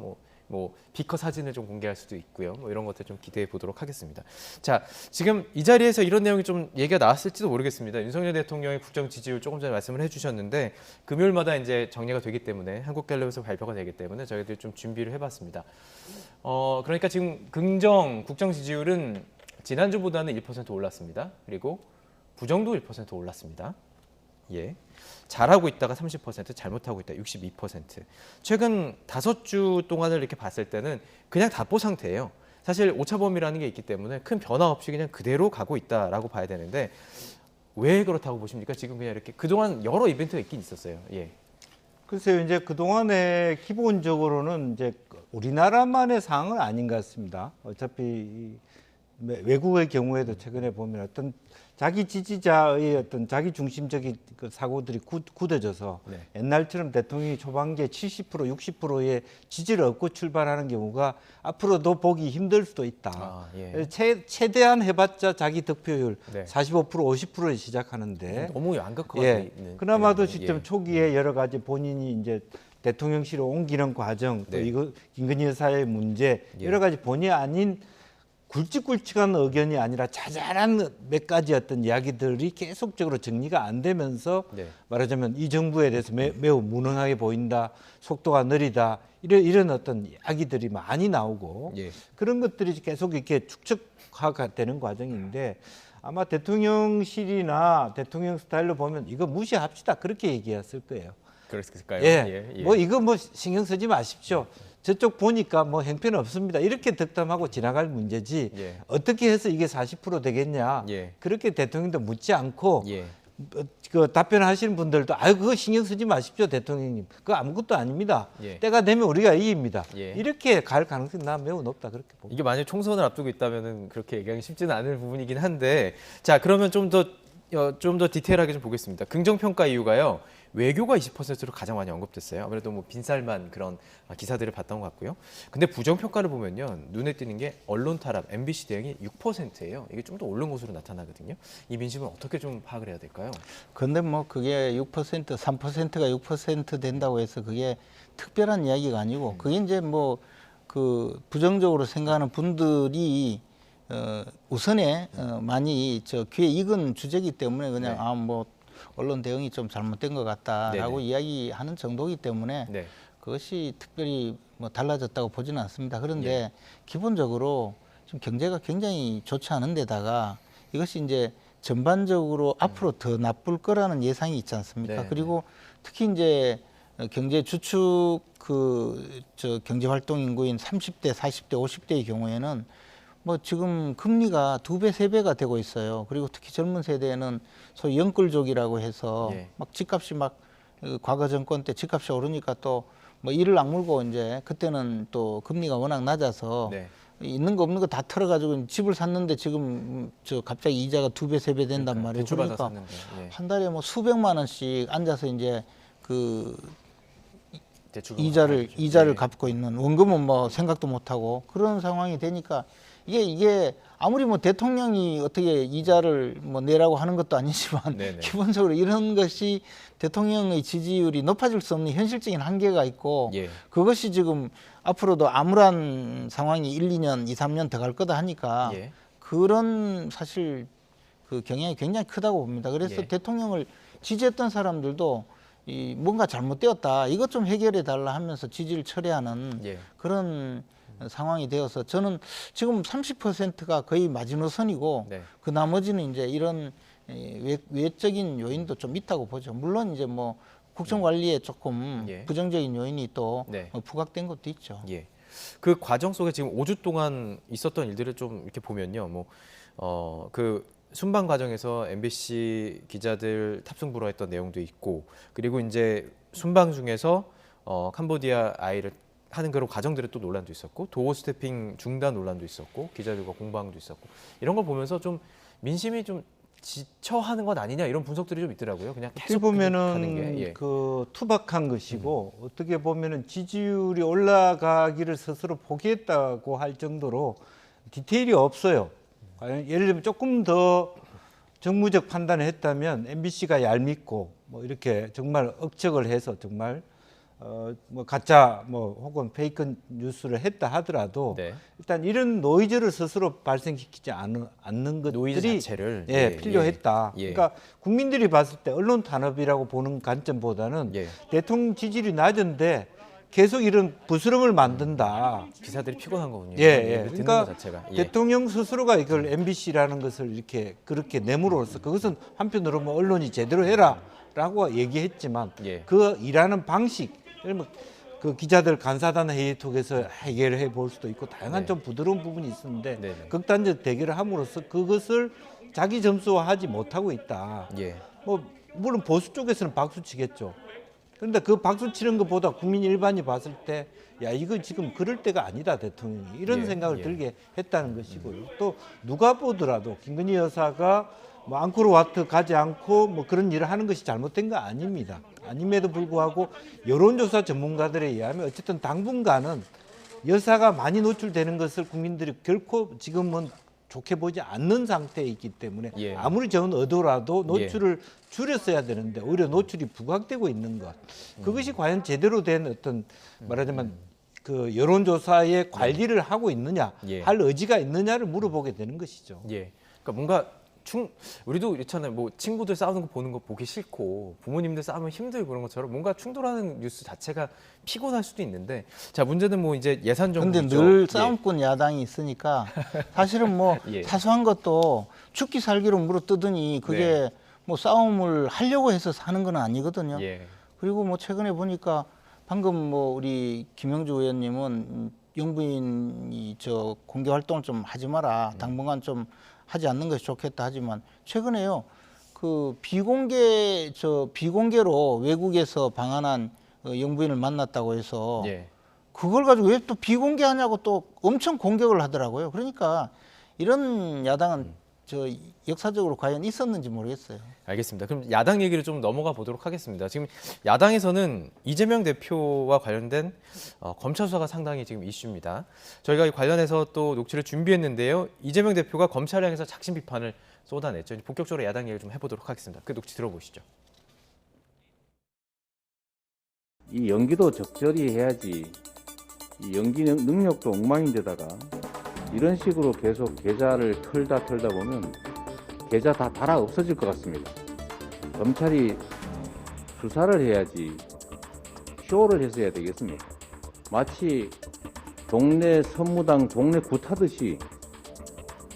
뭐 비커 사진을 좀 공개할 수도 있고요. 뭐 이런 것들 좀 기대해 보도록 하겠습니다. 자, 지금 이 자리에서 이런 내용이 좀 얘기가 나왔을지도 모르겠습니다. 윤석열 대통령의 국정 지지율 조금 전에 말씀을 해주셨는데 금요일마다 이제 정리가 되기 때문에 한국갤럽에서 발표가 되기 때문에 저희들이 좀 준비를 해봤습니다. 그러니까 지금 긍정 국정 지지율은 지난주보다는 1% 올랐습니다. 그리고 부정도 1% 올랐습니다. 예. 잘하고 있다가 30%, 잘못하고 있다 62%. 최근 5주 동안을 이렇게 봤을 때는 그냥 답보 상태예요. 사실 오차범위라는 게 있기 때문에 큰 변화 없이 그냥 그대로 가고 있다라고 봐야 되는데 왜 그렇다고 보십니까? 지금 그냥 이렇게 그동안 여러 이벤트가 있긴 있었어요. 예. 글쎄요, 이제 그동안에 기본적으로는 이제 우리나라만의 상황은 아닌 것 같습니다. 어차피 외국의 경우에도 최근에 보면 어떤 자기 지지자의 어떤 자기 중심적인 그 사고들이 굳어져서 네. 옛날처럼 대통령이 초반기에 70%, 60%의 지지를 얻고 출발하는 경우가 앞으로도 보기 힘들 수도 있다. 예. 최대한 해봤자 자기 득표율 네. 45%, 50%에 시작하는데 너무 양극화가 예. 있는. 그나마도 예. 시점 초기에 여러 가지 본인이 이제 대통령실로 옮기는 과정, 또 네. 이거 김건희 여사의 문제 예. 여러 가지 본의 아닌 굵직굵직한 의견이 아니라 자잘한 몇 가지 어떤 이야기들이 계속적으로 정리가 안 되면서 네. 말하자면 이 정부에 대해서 매우 무능하게 보인다, 속도가 느리다 이런 어떤 이야기들이 많이 나오고 예. 그런 것들이 계속 이렇게 축적화가 되는 과정인데 아마 대통령실이나 대통령 스타일로 보면 이거 무시합시다 그렇게 얘기했을 거예요. 그랬을까요? 예. 예. 뭐 이거 뭐 신경 쓰지 마십시오. 저쪽 보니까 뭐 형편 없습니다. 이렇게 덕담하고 지나갈 문제지 예. 어떻게 해서 이게 40% 되겠냐. 예. 그렇게 대통령도 묻지 않고 예. 그 답변하시는 분들도 아유 그거 신경 쓰지 마십시오 대통령님. 그거 아무것도 아닙니다. 예. 때가 되면 우리가 이깁니다. 예. 이렇게 갈 가능성이 난 매우 높다 그렇게 봅니다. 이게 만약 총선을 앞두고 있다면은 그렇게 얘기하기 쉽지는 않은 부분이긴 한데, 자 그러면 좀 더 디테일하게 좀 보겠습니다. 긍정평가 이유가요. 외교가 20%로 가장 많이 언급됐어요. 아무래도 뭐 빈살만 그런 기사들을 봤던 것 같고요. 근데 부정평가를 보면요. 눈에 띄는 게 언론 탄압, MBC 대응이 6%예요. 이게 좀 더 오른 것으로 나타나거든요. 이 민심은 어떻게 좀 파악을 해야 될까요? 근데 뭐 그게 6%, 3%가 6% 된다고 해서 그게 특별한 이야기가 아니고 그게 이제 뭐 그 부정적으로 생각하는 분들이 우선에 많이 저 귀에 익은 주제이기 때문에 그냥 네. 뭐 언론 대응이 좀 잘못된 것 같다라고 네네. 이야기하는 정도이기 때문에 네. 그것이 특별히 뭐 달라졌다고 보지는 않습니다. 그런데 예. 기본적으로 지금 경제가 굉장히 좋지 않은 데다가 이것이 이제 전반적으로 앞으로 더 나쁠 거라는 예상이 있지 않습니까? 네네. 그리고 특히 이제 경제 주축 경제 활동 인구인 30대, 40대, 50대의 경우에는 뭐 지금 금리가 2배, 3배가 되고 있어요. 그리고 특히 젊은 세대에는 소위 영끌족이라고 해서 예. 막 집값이 막 과거 정권 때 집값이 오르니까 또 뭐 이를 악물고 이제 그때는 또 금리가 워낙 낮아서 네. 있는 거 없는 거 다 털어가지고 집을 샀는데 지금 갑자기 이자가 2배, 3배 된단 말이에요. 대출받아 그러니까 샀는데. 예. 한 달에 뭐 수백만 원씩 앉아서 이제 그 대출금 이자를 예. 갚고 있는 원금은 뭐 생각도 못 하고 그런 상황이 되니까 이게 아무리 뭐 대통령이 어떻게 이자를 뭐 내라고 하는 것도 아니지만 네네. 기본적으로 이런 것이 대통령의 지지율이 높아질 수 없는 현실적인 한계가 있고 예. 그것이 지금 앞으로도 암울한 상황이 1, 2년, 2, 3년 더 갈 거다 하니까 예. 그런 사실 그 경향이 굉장히 크다고 봅니다. 그래서 예. 대통령을 지지했던 사람들도 뭔가 잘못되었다. 이것 좀 해결해 달라 하면서 지지를 철회하는 예. 그런 상황이 되어서 저는 지금 30%가 거의 마지노선이고 네. 그 나머지는 이제 이런 외적인 요인도 좀 있다고 보죠. 물론 이제 뭐 국정 관리에 조금 예. 부정적인 요인이 또 네. 부각된 것도 있죠. 예. 그 과정 속에 지금 5주 동안 있었던 일들을 좀 이렇게 보면요. 그 순방 과정에서 MBC 기자들 탑승 불허했던 내용도 있고, 그리고 이제 순방 중에서 캄보디아 아이를 하는 그런 과정들의 또 논란도 있었고, 도어 스태핑 중단 논란도 있었고, 기자들과 공방도 있었고, 이런 걸 보면서 좀 민심이 좀 지쳐하는 것 아니냐 이런 분석들이 좀 있더라고요. 그냥 어떻게 계속 가는 보면은 게. 예. 그 투박한 것이고 어떻게 보면은 지지율이 올라가기를 스스로 포기했다고 할 정도로 디테일이 없어요. 과연 예를 들면 조금 더 정무적 판단을 했다면 MBC가 얄밉고 뭐 이렇게 정말 억측을 해서 정말 뭐 가짜 뭐 혹은 페이크 뉴스를 했다 하더라도 네. 일단 이런 노이즈를 스스로 발생시키지 않는 노이즈 것들이 자체를 필요했다. 예. 그러니까 국민들이 봤을 때 언론 탄압이라고 보는 관점보다는 예. 대통령 지지율이 낮은데 계속 이런 부스럼을 만든다. 기사들이 피곤한 거군요. 예. 듣는 그러니까 것 자체가. 예. 대통령 스스로가 이걸 MBC라는 것을 이렇게 그렇게 내므로써 그것은 한편으로 뭐 언론이 제대로 해라라고 얘기했지만 예. 그 일하는 방식, 그 기자들 간사단 회의 통해서 해결해 볼 수도 있고 다양한 네. 좀 부드러운 부분이 있었는데 네네. 극단적 대결을 함으로써 그것을 자기 점수화하지 못하고 있다. 예. 뭐 물론 보수 쪽에서는 박수 치겠죠. 그런데 그 박수 치는 것보다 국민 일반이 봤을 때 야 이거 지금 그럴 때가 아니다 대통령이 이런 예, 생각을 예. 들게 했다는 것이고요. 또 누가 보더라도 김건희 여사가 뭐 앙코르와트 가지 않고 뭐 그런 일을 하는 것이 잘못된 거 아닙니다. 아님에도 불구하고 여론조사 전문가들에 의하면 어쨌든 당분간은 여사가 많이 노출되는 것을 국민들이 결코 지금은 좋게 보지 않는 상태에 있기 때문에 예. 아무리 좋은 의도라도 노출을 줄였어야 되는데 오히려 노출이 부각되고 있는 것. 그것이 과연 제대로 된 어떤 말하자면 그 여론조사의 관리를 하고 있느냐, 예. 할 의지가 있느냐를 물어보게 되는 것이죠. 예. 그러니까 뭔가 우리도 이렇잖아요. 뭐 친구들 싸우는 거 보는 거 보기 싫고 부모님들 싸우면 힘들고 그런 것처럼 뭔가 충돌하는 뉴스 자체가 피곤할 수도 있는데 자 문제는 뭐 이제 예산 정부죠. 근데 늘 싸움꾼 야당이 있으니까 사실은 뭐 예. 사소한 것도 죽기 살기로 물어뜯으니 그게 뭐 싸움을 하려고 해서 하는 건 아니거든요. 예. 그리고 뭐 최근에 보니까 방금 뭐 우리 김영주 의원님은 영부인이 저 공개 활동을 좀 하지 마라. 당분간 좀 하지 않는 것이 좋겠다 하지만 최근에요. 그 비공개로 외국에서 방한한 영부인을 만났다고 해서 예. 그걸 가지고 왜 또 비공개하냐고 또 엄청 공격을 하더라고요. 그러니까 이런 야당은 저 역사적으로 과연 있었는지 모르겠어요. 알겠습니다. 그럼 야당 얘기를 좀 넘어가 보도록 하겠습니다. 지금 야당에서는 이재명 대표와 관련된 검찰 수사가 상당히 지금 이슈입니다. 저희가 관련해서 또 녹취를 준비했는데요. 이재명 대표가 검찰을 향해서 작심 비판을 쏟아냈죠. 본격적으로 야당 얘기를 좀 해보도록 하겠습니다. 그 녹취 들어보시죠. 이 연기도 적절히 해야지. 이 연기 능력도 엉망인데다가 이런 식으로 계속 계좌를 털다 보면 계좌 다 달아 없어질 것 같습니다. 검찰이 수사를 해야지 쇼를 해서 해야 되겠습니까? 마치 동네 선무당 동네 굿하듯이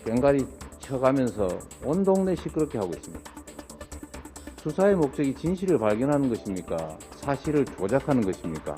꽹가리 쳐가면서 온 동네 시끄럽게 하고 있습니다. 수사의 목적이 진실을 발견하는 것입니까? 사실을 조작하는 것입니까?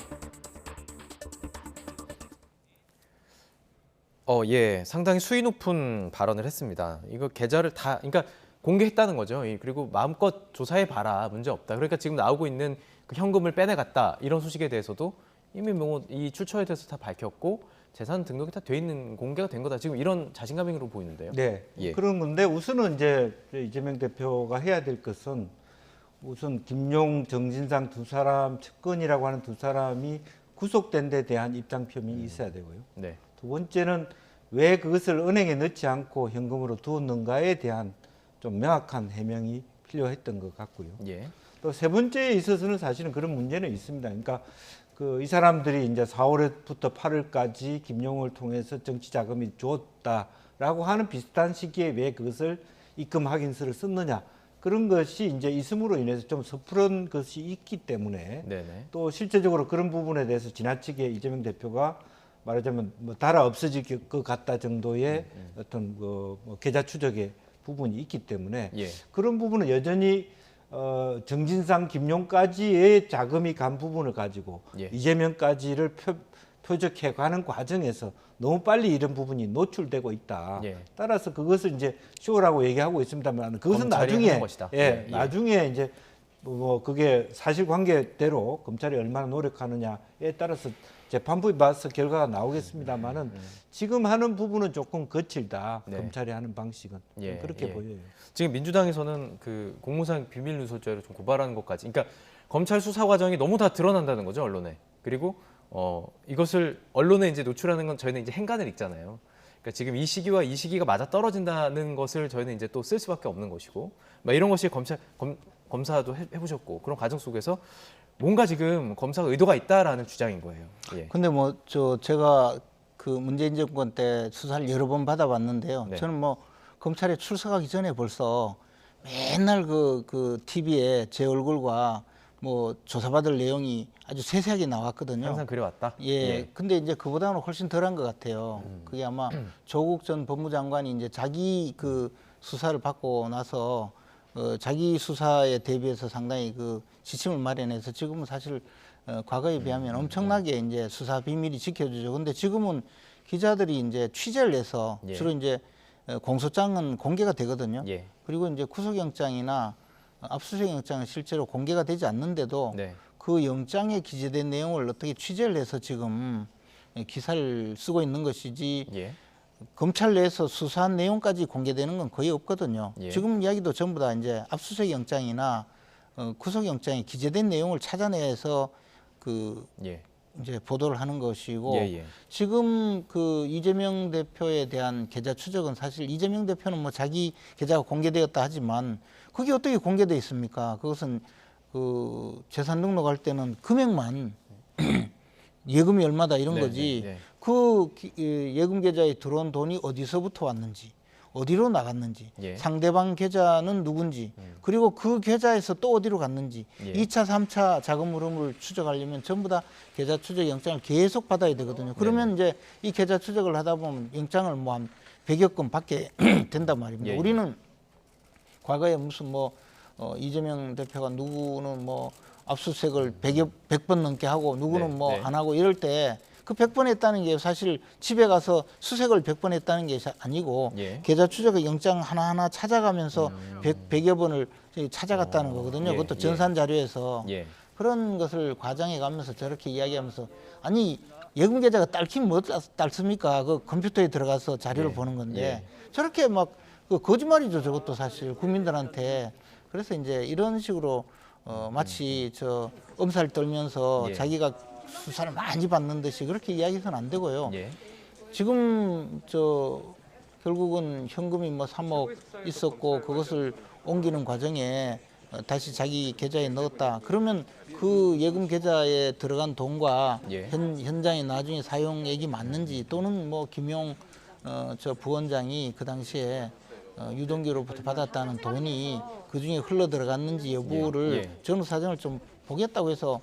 예, 상당히 수위 높은 발언을 했습니다. 이거 계좌를 다, 그러니까 공개했다는 거죠. 그리고 마음껏 조사해 봐라, 문제 없다. 그러니까 지금 나오고 있는 그 현금을 빼내갔다 이런 소식에 대해서도 이미 뭐 이 출처에 대해서 다 밝혔고 재산 등록이 다 돼 있는 공개가 된 거다. 지금 이런 자신감으로 보이는데요. 네, 예. 그런 건데 우선은 이제 이재명 대표가 해야 될 것은 우선 김용, 정진상 두 사람 측근이라고 하는 두 사람이 구속된 데 대한 입장 표명이 있어야 되고요. 네. 두 번째는 왜 그것을 은행에 넣지 않고 현금으로 두었는가에 대한 좀 명확한 해명이 필요했던 것 같고요. 예. 또 세 번째에 있어서는 사실은 그런 문제는 있습니다. 그러니까 이 사람들이 이제 4월부터 8월까지 김용을 통해서 정치 자금이 주었다라고 하는 비슷한 시기에 왜 그것을 입금 확인서를 썼느냐. 그런 것이 이제 있음으로 인해서 좀 섣부른 것이 있기 때문에 네네. 또 실제적으로 그런 부분에 대해서 지나치게 이재명 대표가 말하자면 뭐 달아 없어질 것 같다 정도의 어떤 계좌 추적의 부분이 있기 때문에 예. 그런 부분은 여전히 정진상, 김용까지의 자금이 간 부분을 가지고 예. 이재명까지를 표적해 가는 과정에서 너무 빨리 이런 부분이 노출되고 있다. 예. 따라서 그것을 이제 쇼라고 얘기하고 있습니다만 그것은 검찰이 나중에 하는 것이다. 예, 예. 나중에 이제 뭐 그게 사실관계대로 검찰이 얼마나 노력하느냐에 따라서 재판부에 봐서 결과가 나오겠습니다만은 지금 하는 부분은 조금 거칠다. 네. 검찰이 하는 방식은 예, 그렇게 예. 보여요. 지금 민주당에서는 그 공무상 비밀 누설죄로 좀 고발하는 것까지, 그러니까 검찰 수사 과정이 너무 다 드러난다는 거죠, 언론에. 그리고 이것을 언론에 이제 노출하는 건 저희는 이제 행간을 읽잖아요. 그러니까 지금 이 시기와 이 시기가 맞아 떨어진다는 것을 저희는 이제 또 쓸 수밖에 없는 것이고, 막 이런 것이 검사도 해보셨고 그런 과정 속에서 뭔가 지금 검사가 의도가 있다라는 주장인 거예요. 예. 근데 뭐 제가 그 문재인 정권 때 수사를 여러 번 받아봤는데요. 네. 저는 뭐 검찰에 출석하기 전에 벌써 맨날 그 TV에 제 얼굴과 뭐 조사받을 내용이 아주 세세하게 나왔거든요. 항상 그래왔다. 예. 근데 이제 그보다는 훨씬 덜한 것 같아요. 그게 아마 조국 전 법무장관이 이제 자기 그 수사를 받고 나서 자기 수사에 대비해서 상당히 그 지침을 마련해서 지금은 사실 과거에 비하면 엄청나게 이제 수사 비밀이 지켜지죠. 근데 지금은 기자들이 이제 취재를 해서 예. 주로 이제 공소장은 공개가 되거든요. 예. 그리고 이제 구속영장이나 압수수색 영장은 실제로 공개가 되지 않는데도 네. 그 영장에 기재된 내용을 어떻게 취재를 해서 지금 기사를 쓰고 있는 것이지 예. 검찰 내에서 수사한 내용까지 공개되는 건 거의 없거든요. 예. 지금 이야기도 전부 다 이제 압수수색 영장이나 구속 영장에 기재된 내용을 찾아내서 예. 이제 보도를 하는 것이고 예. 지금 그 이재명 대표에 대한 계좌 추적은 사실 이재명 대표는 뭐 자기 계좌가 공개되었다 하지만 그게 어떻게 공개돼 있습니까? 그것은 그 재산 등록할 때는 금액만 예금이 얼마다 이런 네, 거지. 네, 네. 그 예금 계좌에 들어온 돈이 어디서부터 왔는지, 어디로 나갔는지, 예. 상대방 계좌는 누군지, 그리고 그 계좌에서 또 어디로 갔는지, 예. 2차, 3차 자금 흐름을 추적하려면 전부 다 계좌 추적 영장을 계속 받아야 되거든요. 그러면 이제 이 계좌 추적을 하다 보면 영장을 뭐 한 100여 건 받게 된단 말입니다. 예, 예. 우리는 과거에 무슨 이재명 대표가 누구는 압수수색을 100번 넘게 하고 누구는 네, 네. 안 하고 이럴 때 그 100번 했다는 게 사실 집에 가서 수색을 100번 했다는 게 아니고 예. 계좌 추적의 영장 하나하나 찾아가면서 100여 번을 찾아갔다는 거거든요. 예, 그것도 예. 전산 자료에서 예. 그런 것을 과장해 가면서 저렇게 이야기하면서 아니 예금 계좌가 딸키면 뭐 딸습니까? 그 컴퓨터에 들어가서 자료를 예, 보는 건데 예. 저렇게 그 거짓말이죠. 저것도 사실 국민들한테. 그래서 이제 이런 식으로 마치 저 엄살 떨면서 예. 자기가 수사를 많이 받는 듯이 그렇게 이야기해서는 안 되고요. 예. 지금 결국은 현금이 3억 있었고 그것을 옮기는 과정에 다시 자기 계좌에 넣었다. 그러면 그 예금 계좌에 들어간 돈과 예. 현장에 나중에 사용액이 맞는지 또는 김용 부원장이 그 당시에 유동규로부터 받았다는 돈이 그 중에 흘러 들어갔는지 여부를 예. 예. 전후 사정을 좀 보겠다고 해서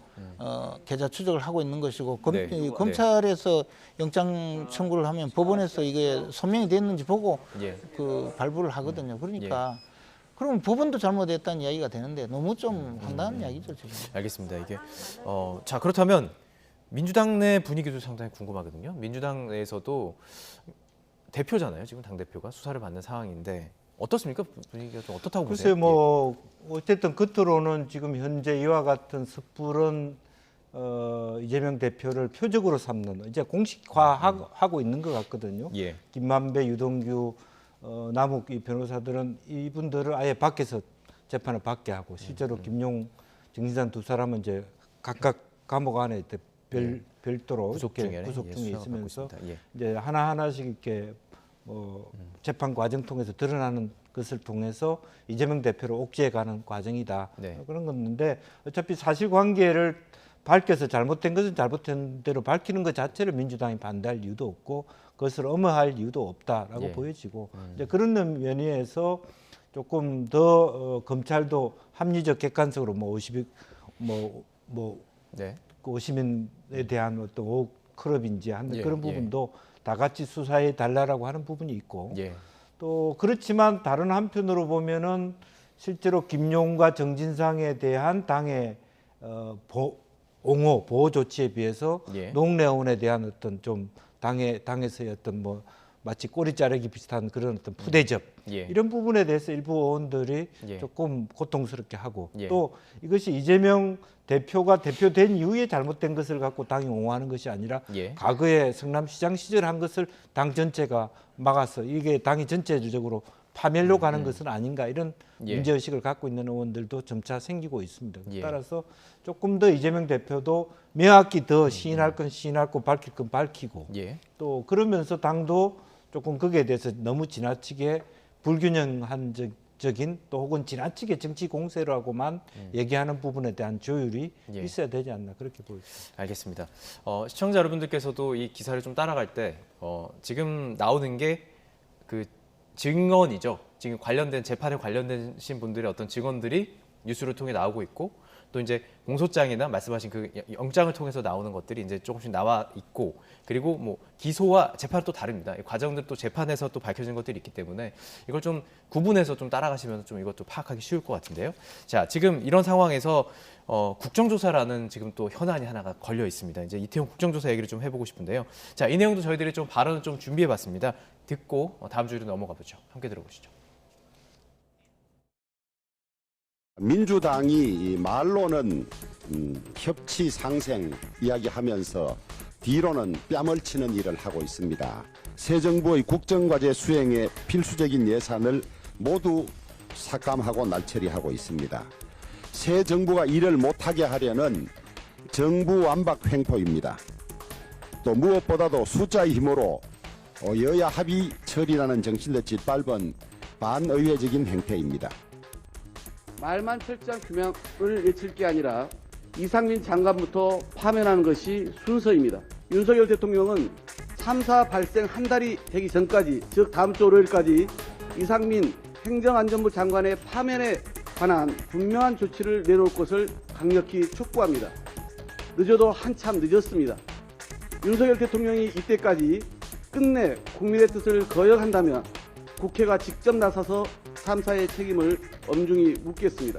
계좌 추적을 하고 있는 것이고 네. 검찰에서 영장 청구를 하면 법원에서 이게 소명이 됐는지 보고 예. 그 발부를 하거든요. 그러니까 그러면 법원도 잘못했다는 이야기가 되는데 너무 좀 황당한 이야기죠 지금. 알겠습니다. 이게 자 그렇다면 민주당 내 분위기도 상당히 궁금하거든요. 민주당 내에서도 대표잖아요. 지금 당 대표가 수사를 받는 상황인데 어떻습니까? 분위기가 좀 어떻다고 보세요? 글쎄 어쨌든 겉으로는 지금 현재 이와 같은 섣부른 이재명 대표를 표적으로 삼는 이제 공식화하고 있는 것 같거든요. 예. 김만배, 유동규, 남욱 이 변호사들은 이분들을 아예 밖에서 재판을 받게 하고 실제로 김용, 정진상 두 사람은 이제 각각 감옥 안에 별도로 구속 중에 있으면서 예. 이제 하나하나씩 이렇게 재판 과정 통해서 드러나는 것을 통해서 이재명 대표를 옥죄해가는 과정이다. 네. 그런 건데 어차피 사실관계를 밝혀서 잘못된 것은 잘못된 대로 밝히는 것 자체를 민주당이 반대할 이유도 없고 그것을 엄호할 이유도 없다라고 예. 보여지고 이제 그런 면에서 조금 더 검찰도 합리적 객관적으로 50인에 대한 어떤 의혹 클럽인지 하는 예, 그런 부분도 다 같이 수사해 달라라고 하는 부분이 있고 예. 또 그렇지만 다른 한편으로 보면은 실제로 김용과 정진상에 대한 당의 옹호 보호 조치에 비해서 예. 농래원에 대한 어떤 좀 당에서의 어떤 마치 꼬리 자르기 비슷한 그런 어떤 푸대접 예. 이런 부분에 대해서 일부 의원들이 예. 조금 고통스럽게 하고 예. 또 이것이 이재명 대표가 대표된 이후에 잘못된 것을 갖고 당이 옹호하는 것이 아니라 예. 과거에 성남시장 시절 한 것을 당 전체가 막아서 이게 당이 전체적으로 파멸로 가는 것은 아닌가 이런 예. 문제의식을 갖고 있는 의원들도 점차 생기고 있습니다. 예. 따라서 조금 더 이재명 대표도 명확히 더 시인할 건 시인하고 밝힐 건 밝히고 예. 또 그러면서 당도 조금 거기에 대해서 너무 지나치게 불균형적인 또 혹은 지나치게 정치 공세라고만 얘기하는 부분에 대한 조율이 예. 있어야 되지 않나 그렇게 보입니다. 알겠습니다. 시청자 여러분들께서도 이 기사를 좀 따라갈 때 지금 나오는 게 그 증언이죠. 지금 관련된 재판에 관련되신 분들의 어떤 증언들이 뉴스를 통해 나오고 있고 또 이제 공소장이나 말씀하신 그 영장을 통해서 나오는 것들이 이제 조금씩 나와 있고 그리고 기소와 재판은 또 다릅니다. 이 과정들 또 재판에서 또 밝혀진 것들이 있기 때문에 이걸 좀 구분해서 좀 따라가시면 좀 이것도 파악하기 쉬울 것 같은데요. 자, 지금 이런 상황에서 국정조사라는 지금 또 현안이 하나가 걸려 있습니다. 이제 이태용 국정조사 얘기를 좀 해보고 싶은데요. 자, 이 내용도 저희들이 좀 발언을 좀 준비해봤습니다. 듣고 다음 주로 넘어가 보죠. 함께 들어보시죠. 민주당이 말로는 협치 상생 이야기하면서 뒤로는 뺨을 치는 일을 하고 있습니다. 새 정부의 국정과제 수행에 필수적인 예산을 모두 삭감하고 날처리하고 있습니다. 새 정부가 일을 못하게 하려는 정부 완박 횡포입니다. 또 무엇보다도 숫자의 힘으로 여야 합의 처리라는 정신을 짓밟은 반의회적인 행태입니다. 말만 철저한 규명을 외칠 게 아니라 이상민 장관부터 파면하는 것이 순서입니다. 윤석열 대통령은 참사 발생 한 달이 되기 전까지, 즉 다음 주 월요일까지 이상민 행정안전부 장관의 파면에 관한 분명한 조치를 내놓을 것을 강력히 촉구합니다. 늦어도 한참 늦었습니다. 윤석열 대통령이 이때까지 끝내 국민의 뜻을 거역한다면 국회가 직접 나서서 참사의 책임을 엄중히 묻겠습니다.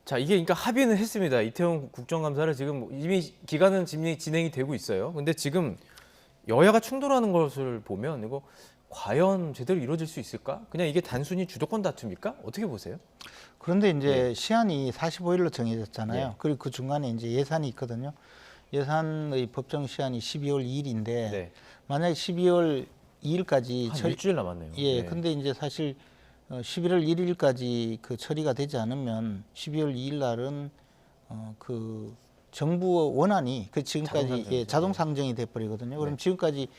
자, 이게 그러니까 합의는 했습니다. 이태원 국정감사를 지금 이미 기간은 진행이 되고 있어요. 근데 지금 여야가 충돌하는 것을 보면 이거 과연 제대로 이루어질 수 있을까? 그냥 이게 단순히 주도권 다툼입니까? 어떻게 보세요? 그런데 이제 시한이 45일로 정해졌잖아요. 그리고 그 중간에 이제 예산이 있거든요. 예산의 법정 시한이 12월 2일인데 만약에 12월 2일까지 한 일주일 남았네요. 예, 근데 이제 사실 11월 1일까지 그 처리가 되지 않으면 12월 2일 날은 그 정부 원안이 그 지금까지 자동 상정이 돼 버리거든요. 그럼 지금까지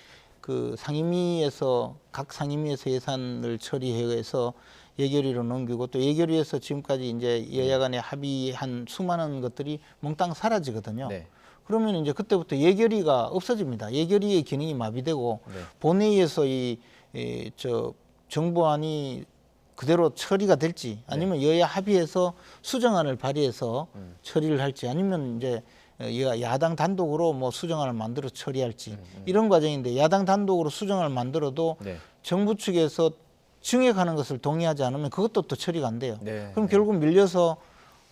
그 상임위에서 각 상임위에서 예산을 처리해서 예결위로 넘기고 또 예결위에서 지금까지 이제 여야 간에 합의한 수많은 것들이 몽땅 사라지거든요. 그러면 이제 그때부터 예결위가 없어집니다. 예결위의 기능이 마비되고 본회의에서 저 정부안이 그대로 처리가 될지 아니면 여야 합의해서 수정안을 발의해서 처리를 할지 아니면 이제 야당 단독으로 뭐 수정안을 만들어 처리할지 이런 과정인데 야당 단독으로 수정안을 만들어도 정부 측에서 증액하는 것을 동의하지 않으면 그것도 또 처리가 안 돼요. 그럼 결국 밀려서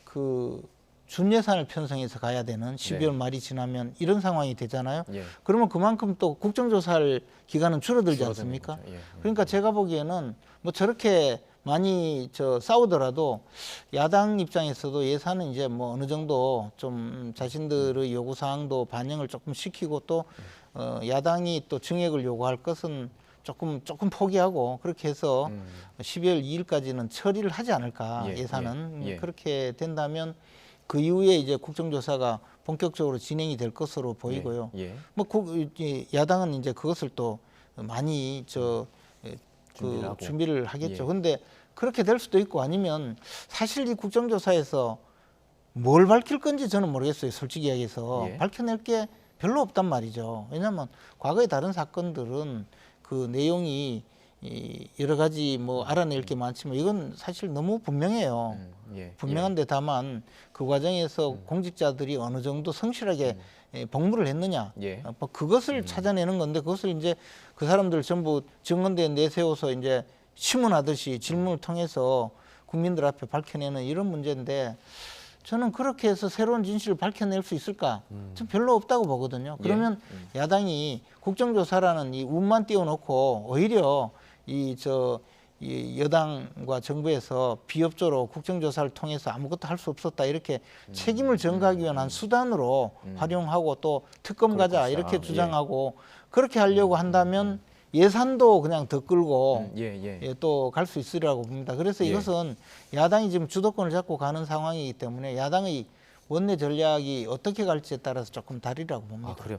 그 준예산을 편성해서 가야 되는 12월 말이 지나면 이런 상황이 되잖아요. 그러면 그만큼 또 국정조사할 기간은 줄어들지 않습니까? 그러니까 제가 보기에는 뭐 저렇게 많이 싸우더라도 야당 입장에서도 예산은 이제 뭐 어느 정도 좀 자신들의 요구사항도 반영을 조금 시키고 또 야당이 또 증액을 요구할 것은 조금 포기하고 그렇게 해서 12월 2일까지는 처리를 하지 않을까 예산은 그렇게 된다면 그 이후에 이제 국정조사가 본격적으로 진행이 될 것으로 보이고요. 뭐 야당은 이제 그것을 또 많이 준비를 하겠죠. 근데 그렇게 될 수도 있고 아니면 사실 이 국정조사에서 뭘 밝힐 건지 저는 모르겠어요. 솔직히 이야기해서 밝혀낼 게 별로 없단 말이죠. 왜냐하면 과거의 다른 사건들은 그 내용이 여러 가지 뭐 알아낼 게 많지만 이건 사실 너무 분명해요. 분명한데 다만 그 과정에서 공직자들이 어느 정도 성실하게 복무를 했느냐 뭐 그것을 찾아내는 건데 그것을 이제 그 사람들 전부 증언대에 내세워서 이제 신문하듯이 질문을 통해서 국민들 앞에 밝혀내는 이런 문제인데 저는 그렇게 해서 새로운 진실을 밝혀낼 수 있을까? 좀 별로 없다고 보거든요. 그러면 야당이 국정조사라는 이 운만 띄워놓고 오히려 이 여당과 정부에서 비협조로 국정조사를 통해서 아무것도 할 수 없었다 이렇게 책임을 전가하기 위한 한 수단으로 활용하고 또 특검 가자 이렇게 주장하고 그렇게 하려고 한다면 예산도 그냥 더 끌고 또 갈 수 있으리라고 봅니다. 그래서 이것은 야당이 지금 주도권을 잡고 가는 상황이기 때문에 야당의 원내 전략이 어떻게 갈지에 따라서 조금 다르리라고 봅니다. 아, 그래요?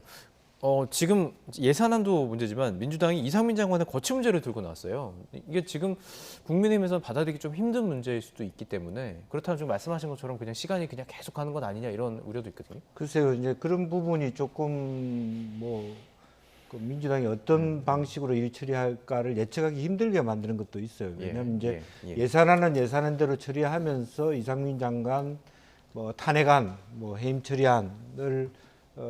지금 예산안도 문제지만 민주당이 이상민 장관의 거취 문제를 들고 나왔어요. 이게 지금 국민의힘에서는 받아들이기 좀 힘든 문제일 수도 있기 때문에 그렇다면 지금 말씀하신 것처럼 그냥 시간이 그냥 계속 가는 건 아니냐 이런 우려도 있거든요. 글쎄요, 이제 그런 부분이 조금 뭐 그 민주당이 어떤 방식으로 일 처리할까를 예측하기 힘들게 만드는 것도 있어요. 왜냐하면 이제 예산안은 예산안대로 처리하면서 이상민 장관 뭐 탄핵안, 뭐 해임 처리안을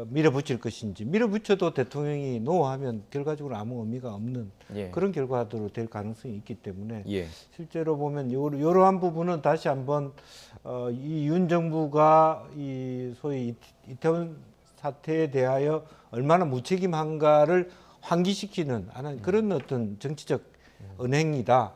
밀어붙일 것인지 밀어붙여도 대통령이 노하면 결과적으로 아무 의미가 없는 그런 결과로 될 가능성이 있기 때문에 실제로 보면 이러한 부분은 다시 한번 이 윤 정부가 이 소위 이태원 사태에 대하여 얼마나 무책임한가를 환기시키는 그런 어떤 정치적 은행이다.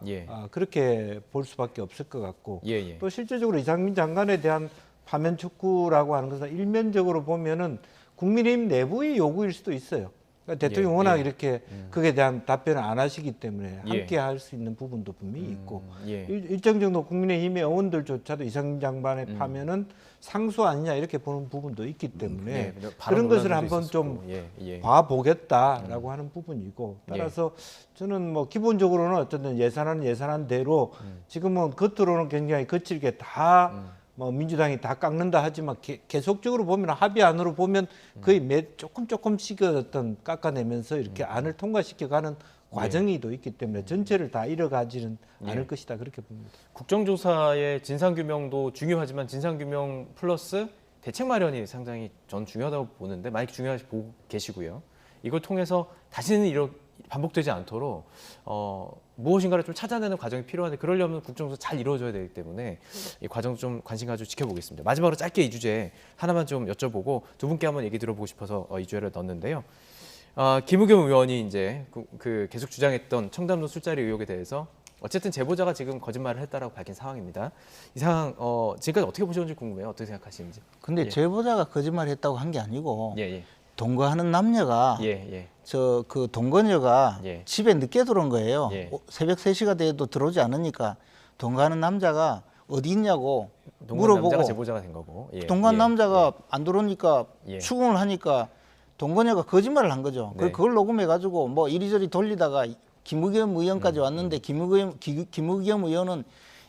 그렇게 볼 수밖에 없을 것 같고 또 실제적으로 이상민 장관에 대한 파면 촉구라고 하는 것은 일면적으로 보면은 국민의힘 내부의 요구일 수도 있어요. 그러니까 대통령이 워낙 이렇게 그에 대한 답변을 안 하시기 때문에 함께 할 수 있는 부분도 분명히 있고 일정 정도 국민의힘의 의원들조차도 이상민 장관의 파면은 상수 아니냐 이렇게 보는 부분도 있기 때문에 예, 그런 것을 논란도 한번 있었고. 좀 예. 봐보겠다라고 하는 부분이고 따라서 저는 뭐 기본적으로는 어쨌든 예산안은 예산안대로 지금은 겉으로는 굉장히 거칠게 다 뭐 민주당이 다 깎는다 하지만 계속적으로 보면 합의안으로 보면 거의 조금씩 어떤 깎아내면서 이렇게 안을 통과시켜가는 과정이 또 있기 때문에 전체를 다 잃어가지는 않을 것이다 그렇게 봅니다. 국정조사의 진상규명도 중요하지만 진상규명 플러스 대책 마련이 상당히 전 중요하다고 보는데 많이 중요하게 보고 계시고요. 이걸 통해서 다시는 반복되지 않도록 무엇인가를 좀 찾아내는 과정이 필요한데 그러려면 국정조사 잘 이루어져야 되기 때문에 이 과정 좀 관심 가지고 지켜보겠습니다. 마지막으로 짧게 이 주제 하나만 좀 여쭤보고 두 분께 한번 얘기 들어보고 싶어서 이 주제를 넣었는데요. 김우겸 의원이 이제 계속 주장했던 청담동 술자리 의혹에 대해서 어쨌든 제보자가 지금 거짓말을 했다라고 밝힌 상황입니다. 이 상황 지금까지 어떻게 보셨는지 궁금해요. 어떻게 생각하시는지. 근데 제보자가 거짓말했다고 한 게 아니고 예. 동거하는 남녀가 그 동거녀가 집에 늦게 들어온 거예요. 새벽 3시가 돼도 들어오지 않으니까 동거하는 남자가 어디 있냐고 물어보고 남자가 제보자가 된 거고. 동거한 남자가 안 들어오니까 추궁을 하니까 동거녀가 거짓말을 한 거죠. 그걸 녹음해가지고 뭐 이리저리 돌리다가 김우겸 의원까지 왔는데 김우겸 의원은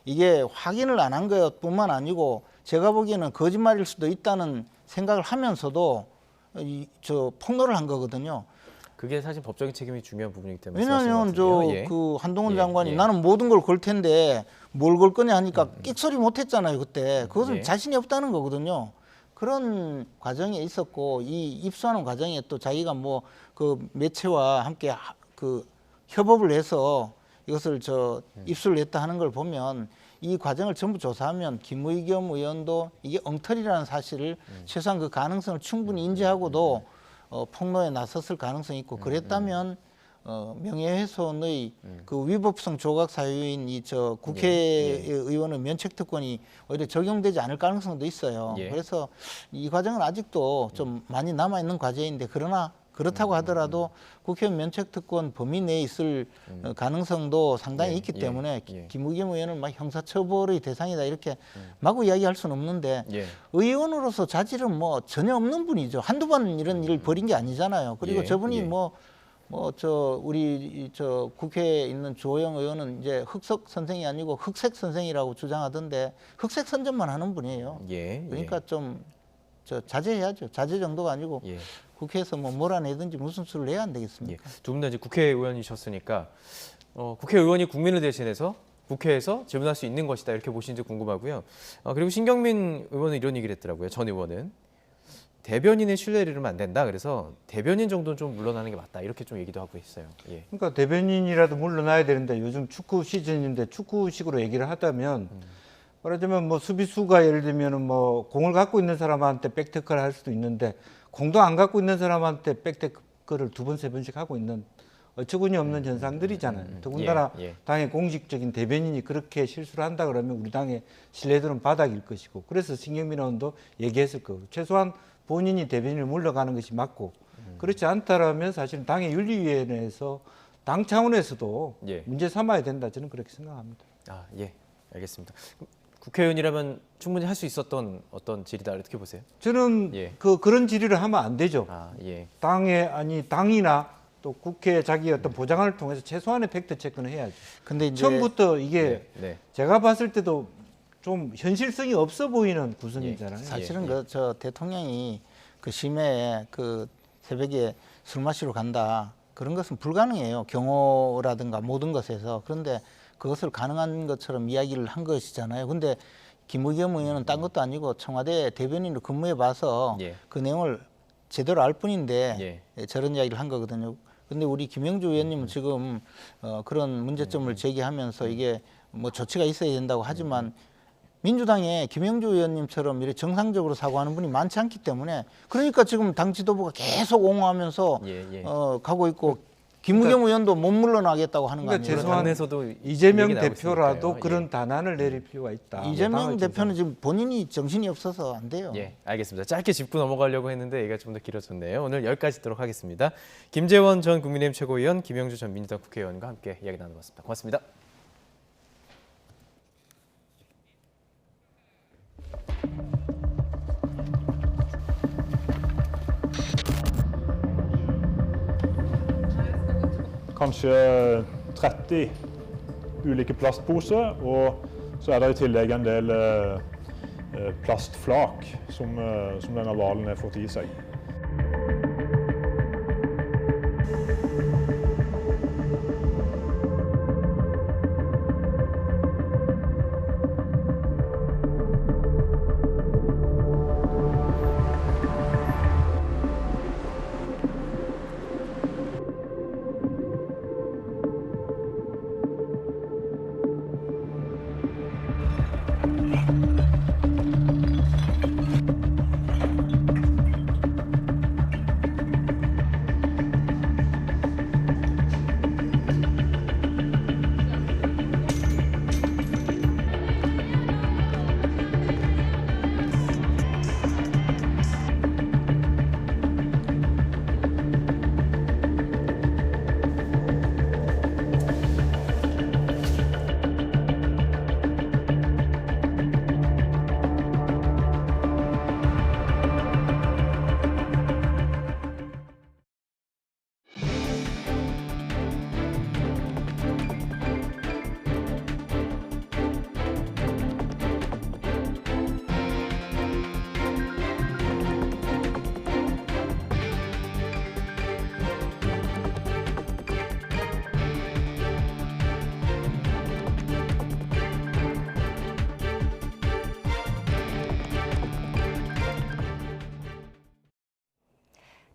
이게 확인을 안 한 것뿐만 아니고 제가 보기에는 거짓말일 수도 있다는 생각을 하면서도 폭로를 한 거거든요. 그게 사실 법적인 책임이 중요한 부분이기 때문에. 왜냐하면 그 한동훈 장관이 나는 모든 걸 걸 텐데 뭘 걸 거냐 하니까 끽소리 못했잖아요 그때. 그것은 자신이 없다는 거거든요. 그런 과정에 있었고 이 입수하는 과정에 또 자기가 뭐 그 매체와 함께 그 협업을 해서 이것을 입수를 했다 하는 걸 보면 이 과정을 전부 조사하면 김의겸 의원도 이게 엉터리라는 사실을 최소한 그 가능성을 충분히 인지하고도 폭로에 나섰을 가능성이 있고 그랬다면 명예훼손의 그 위법성 조각 사유인 국회의원의 면책특권이 오히려 적용되지 않을 가능성도 있어요. 그래서 이 과정은 아직도 좀 많이 남아있는 과제인데 그렇다고 하더라도 국회의원 면책특권 범위 내에 있을 가능성도 상당히 있기 때문에 김우겸 의원은 막 형사처벌의 대상이다 이렇게 마구 이야기할 수는 없는데 의원으로서 자질은 뭐 전혀 없는 분이죠. 한두 번 이런 일을 벌인 게 아니잖아요. 그리고 저분이 우리 국회에 있는 주호영 의원은 이제 흑석 선생이 아니고 흑색 선생이라고 주장하던데 흑색 선전만 하는 분이에요. 그러니까 좀 자제해야죠. 자제 정도가 아니고 국회에서 뭐 몰아내든지 무슨 수를 내야 안 되겠습니까? 두 분 다 이제 국회의원이셨으니까 국회의원이 국민을 대신해서 국회에서 질문할 수 있는 것이다 이렇게 보시는지 궁금하고요. 그리고 신경민 의원은 이런 얘기를 했더라고요. 전 의원은 대변인의 신뢰를 잃으면 안 된다. 그래서 대변인 정도는 좀 물러나는 게 맞다. 이렇게 좀 얘기도 하고 있어요. 그러니까 대변인이라도 물러나야 되는데 요즘 축구 시즌인데 축구식으로 얘기를 하다면 말하자면 뭐 수비수가 예를 들면 뭐 공을 갖고 있는 사람한테 백태클을 할 수도 있는데 공도 안 갖고 있는 사람한테 백태클을 2번, 3번씩 하고 있는 어처구니 없는 현상들이잖아요. 더군다나 당의 공식적인 대변인이 그렇게 실수를 한다 그러면 우리 당의 신뢰도는 바닥일 것이고 그래서 신경민 의원도 얘기했을 거고 최소한 본인이 대변인을 물러가는 것이 맞고 그렇지 않다라면 사실은 당의 윤리위원회에서 당 차원에서도 문제 삼아야 된다 저는 그렇게 생각합니다. 알겠습니다. 국회의원이라면 충분히 할 수 있었던 어떤 질이다 어떻게 보세요? 저는 그런 질의를 하면 안 되죠. 당이나 또 국회 자기 어떤 보좌관을 통해서 최소한의 팩트 체크는 해야죠. 근데 이제 처음부터 이게 제가 봤을 때도 좀 현실성이 없어 보이는 구성이잖아요. 사실은 대통령이 그 심해에 그 새벽에 술 마시러 간다 그런 것은 불가능해요. 경호라든가 모든 것에서. 그런데 그것을 가능한 것처럼 이야기를 한 것이잖아요. 근데 김의겸 의원은 딴 것도 아니고 청와대 대변인으로 근무해 봐서 그 내용을 제대로 알 뿐인데 저런 이야기를 한 거거든요. 근데 우리 김영주 의원님은 지금 그런 문제점을 제기하면서 이게 뭐 조치가 있어야 된다고 하지만 민주당에 김영주 의원님처럼 이렇게 정상적으로 사고하는 분이 많지 않기 때문에 그러니까 지금 당 지도부가 계속 옹호하면서 가고 있고 김우겸 의원도 못 물러나겠다고 하는 거 아니에요? 당에서도 이재명 대표라도 그런 단안을 내릴 필요가 있다. 이재명 대표는 지금 본인이 정신이 없어서 안 돼요. 알겠습니다. 짧게 짚고 넘어가려고 했는데 얘기가 좀 더 길어졌네요. 오늘 여기까지 듣도록 하겠습니다. 김재원 전 국민의힘 최고위원, 김영주 전 민주당 국회의원과 함께 이야기 나눠봤습니다. 고맙습니다. kanskje 30 ulike plastposer, og så det i tillegg en del plastflak som denne hvalen har fått i seg.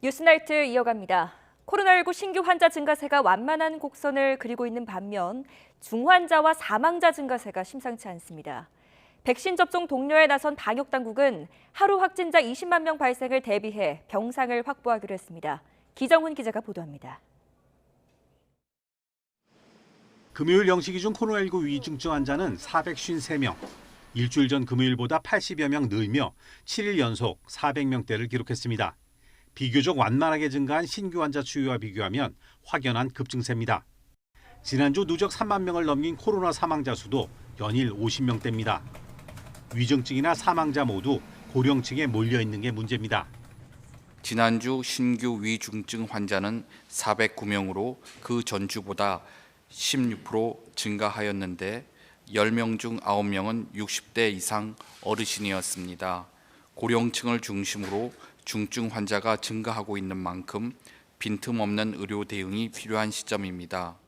뉴스나이트 이어갑니다. 코로나19 신규 환자 증가세가 완만한 곡선을 그리고 있는 반면 중환자와 사망자 증가세가 심상치 않습니다. 백신 접종 독려에 나선 방역당국은 하루 확진자 20만 명 발생을 대비해 병상을 확보하기로 했습니다. 기정훈 기자가 보도합니다. 금요일 0시 기준 코로나19 위중증 환자는 453명. 일주일 전 금요일보다 80여 명 늘며 7일 연속 400명대를 기록했습니다. 비교적 완만하게 증가한 신규 환자 추이와 비교하면 확연한 급증세입니다. 지난주 누적 3만 명을 넘긴 코로나 사망자 수도 연일 50명대입니다. 위중증이나 사망자 모두 고령층에 몰려 있는 게 문제입니다. 지난주 신규 위중증 환자는 409명으로 그 전주보다 16% 증가하였는데 10명 중 9명은 60대 이상 어르신이었습니다. 고령층을 중심으로 중증 환자가 증가하고 있는 만큼 빈틈없는 의료 대응이 필요한 시점입니다.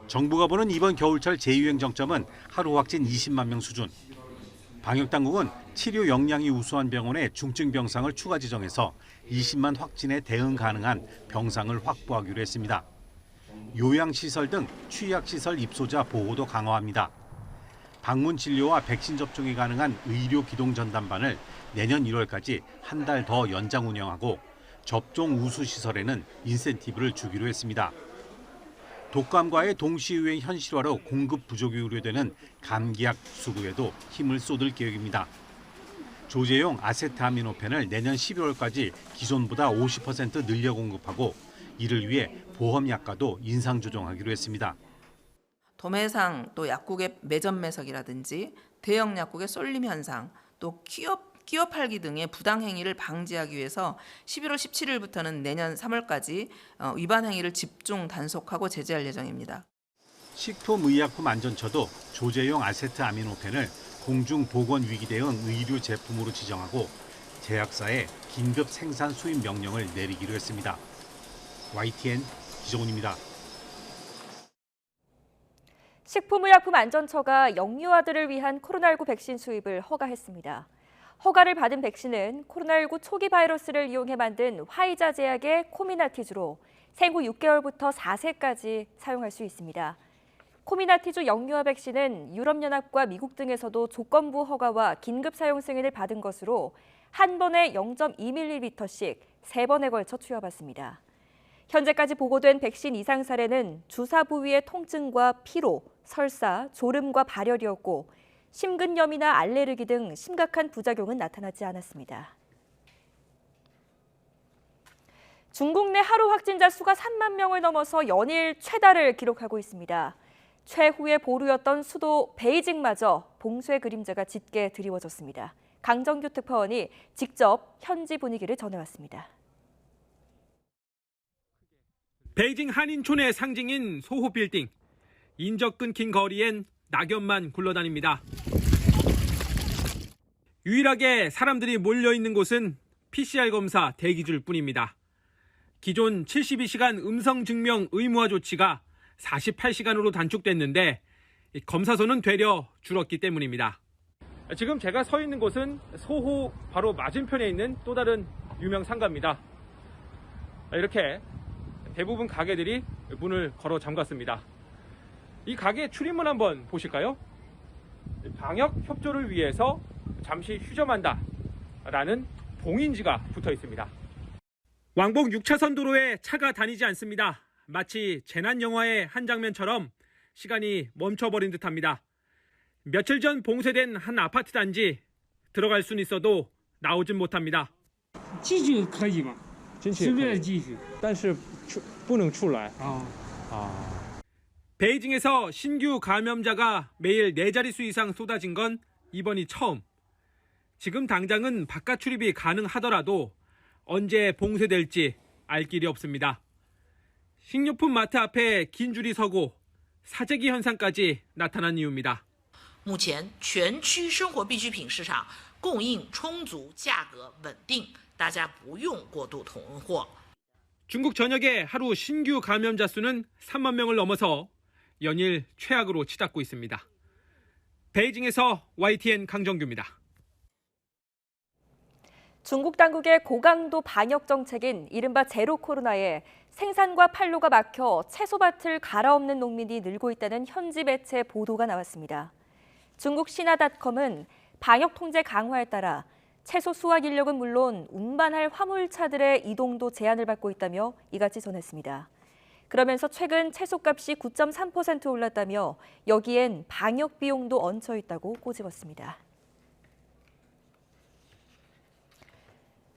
정부가 보는 이번 겨울철 재유행 정점은 하루 확진 20만 명 수준. 방역당국은 치료 역량이 우수한 병원에 중증 병상을 추가 지정해서 20만 확진에 대응 가능한 병상을 확보하기로 했습니다. 요양시설 등 취약시설 입소자 보호도 강화합니다. 방문 진료와 백신 접종이 가능한 의료 기동 전담반을 내년 1월까지 한 달 더 연장 운영하고 접종 우수 시설에는 인센티브를 주기로 했습니다. 독감과의 동시유행 현실화로 공급 부족이 우려되는 감기약 수급에도 힘을 쏟을 계획입니다. 조제용 아세트아미노펜을 내년 12월까지 기존보다 50% 늘려 공급하고 이를 위해 보험약가도 인상 조정하기로 했습니다. 도매상 또 약국의 매점 매석이라든지 대형 약국의 쏠림 현상 또 끼어 팔기 등의 부당 행위를 방지하기 위해서 11월 17일부터는 내년 3월까지 위반 행위를 집중 단속하고 제재할 예정입니다. 식품의약품안전처도 조제용 아세트아미노펜을 공중보건위기 대응 의료 제품으로 지정하고 제약사에 긴급 생산 수입 명령을 내리기로 했습니다. YTN 기정훈입니다. 식품의약품안전처가 영유아들을 위한 코로나19 백신 수입을 허가했습니다. 허가를 받은 백신은 코로나19 초기 바이러스를 이용해 만든 화이자 제약의 코미나티주로 생후 6개월부터 4세까지 사용할 수 있습니다. 코미나티주 영유아 백신은 유럽연합과 미국 등에서도 조건부 허가와 긴급 사용 승인을 받은 것으로 한 번에 0.2ml씩 3번에 걸쳐 투여받습니다. 현재까지 보고된 백신 이상 사례는 주사 부위의 통증과 피로, 설사, 졸음과 발열이었고 심근염이나 알레르기 등 심각한 부작용은 나타나지 않았습니다. 중국 내 하루 확진자 수가 3만 명을 넘어서 연일 최다를 기록하고 있습니다. 최후의 보루였던 수도 베이징마저 봉쇄 그림자가 짙게 드리워졌습니다. 강정규 특파원이 직접 현지 분위기를 전해왔습니다. 베이징 한인촌의 상징인 소호 빌딩. 인적 끊긴 거리엔 낙엽만 굴러다닙니다. 유일하게 사람들이 몰려있는 곳은 PCR 검사 대기줄 뿐입니다. 기존 72시간 음성 증명 의무화 조치가 48시간으로 단축됐는데 검사소는 되려 줄었기 때문입니다. 지금 제가 서 있는 곳은 소호 바로 맞은편에 있는 또 다른 유명 상가입니다. 이렇게 대부분 가게들이 문을 걸어 잠갔습니다. 이 가게 출입문 한번 보실까요? 방역 협조를 위해서 잠시 휴점한다 라는 봉인지가 붙어 있습니다. 왕복 6차선 도로에 차가 다니지 않습니다. 마치 재난 영화의 한 장면처럼 시간이 멈춰버린 듯합니다. 며칠 전 봉쇄된 한 아파트 단지 들어갈 수는 있어도 나오진 못합니다. 进去可以吗？随便进去，但是不能出来。 베이징에서 신규 감염자가 매일 4자릿수 이상 쏟아진 건 이번이 처음. 지금 당장은 바깥 출입이 가능하더라도 언제 봉쇄될지 알 길이 없습니다. 식료품 마트 앞에 긴 줄이 서고 사재기 현상까지 나타난 이유입니다. 目前全区生活必需品市场供应充足，价格稳定，大家不用过度囤货。 중국 전역의 하루 신규 감염자 수는 3만 명을 넘어서 연일 최악으로 치닫고 있습니다. 베이징에서 YTN 강정규입니다. 중국 당국의 고강도 방역 정책인 이른바 제로 코로나에 생산과 판로가 막혀 채소밭을 갈아엎는 농민이 늘고 있다는 현지 매체 보도가 나왔습니다. 중국 신화닷컴은 방역 통제 강화에 따라 채소 수확 인력은 물론 운반할 화물차들의 이동도 제한을 받고 있다며 이같이 전했습니다. 그러면서 최근 채소값이 9.3% 올랐다며 여기엔 방역 비용도 얹혀 있다고 꼬집었습니다.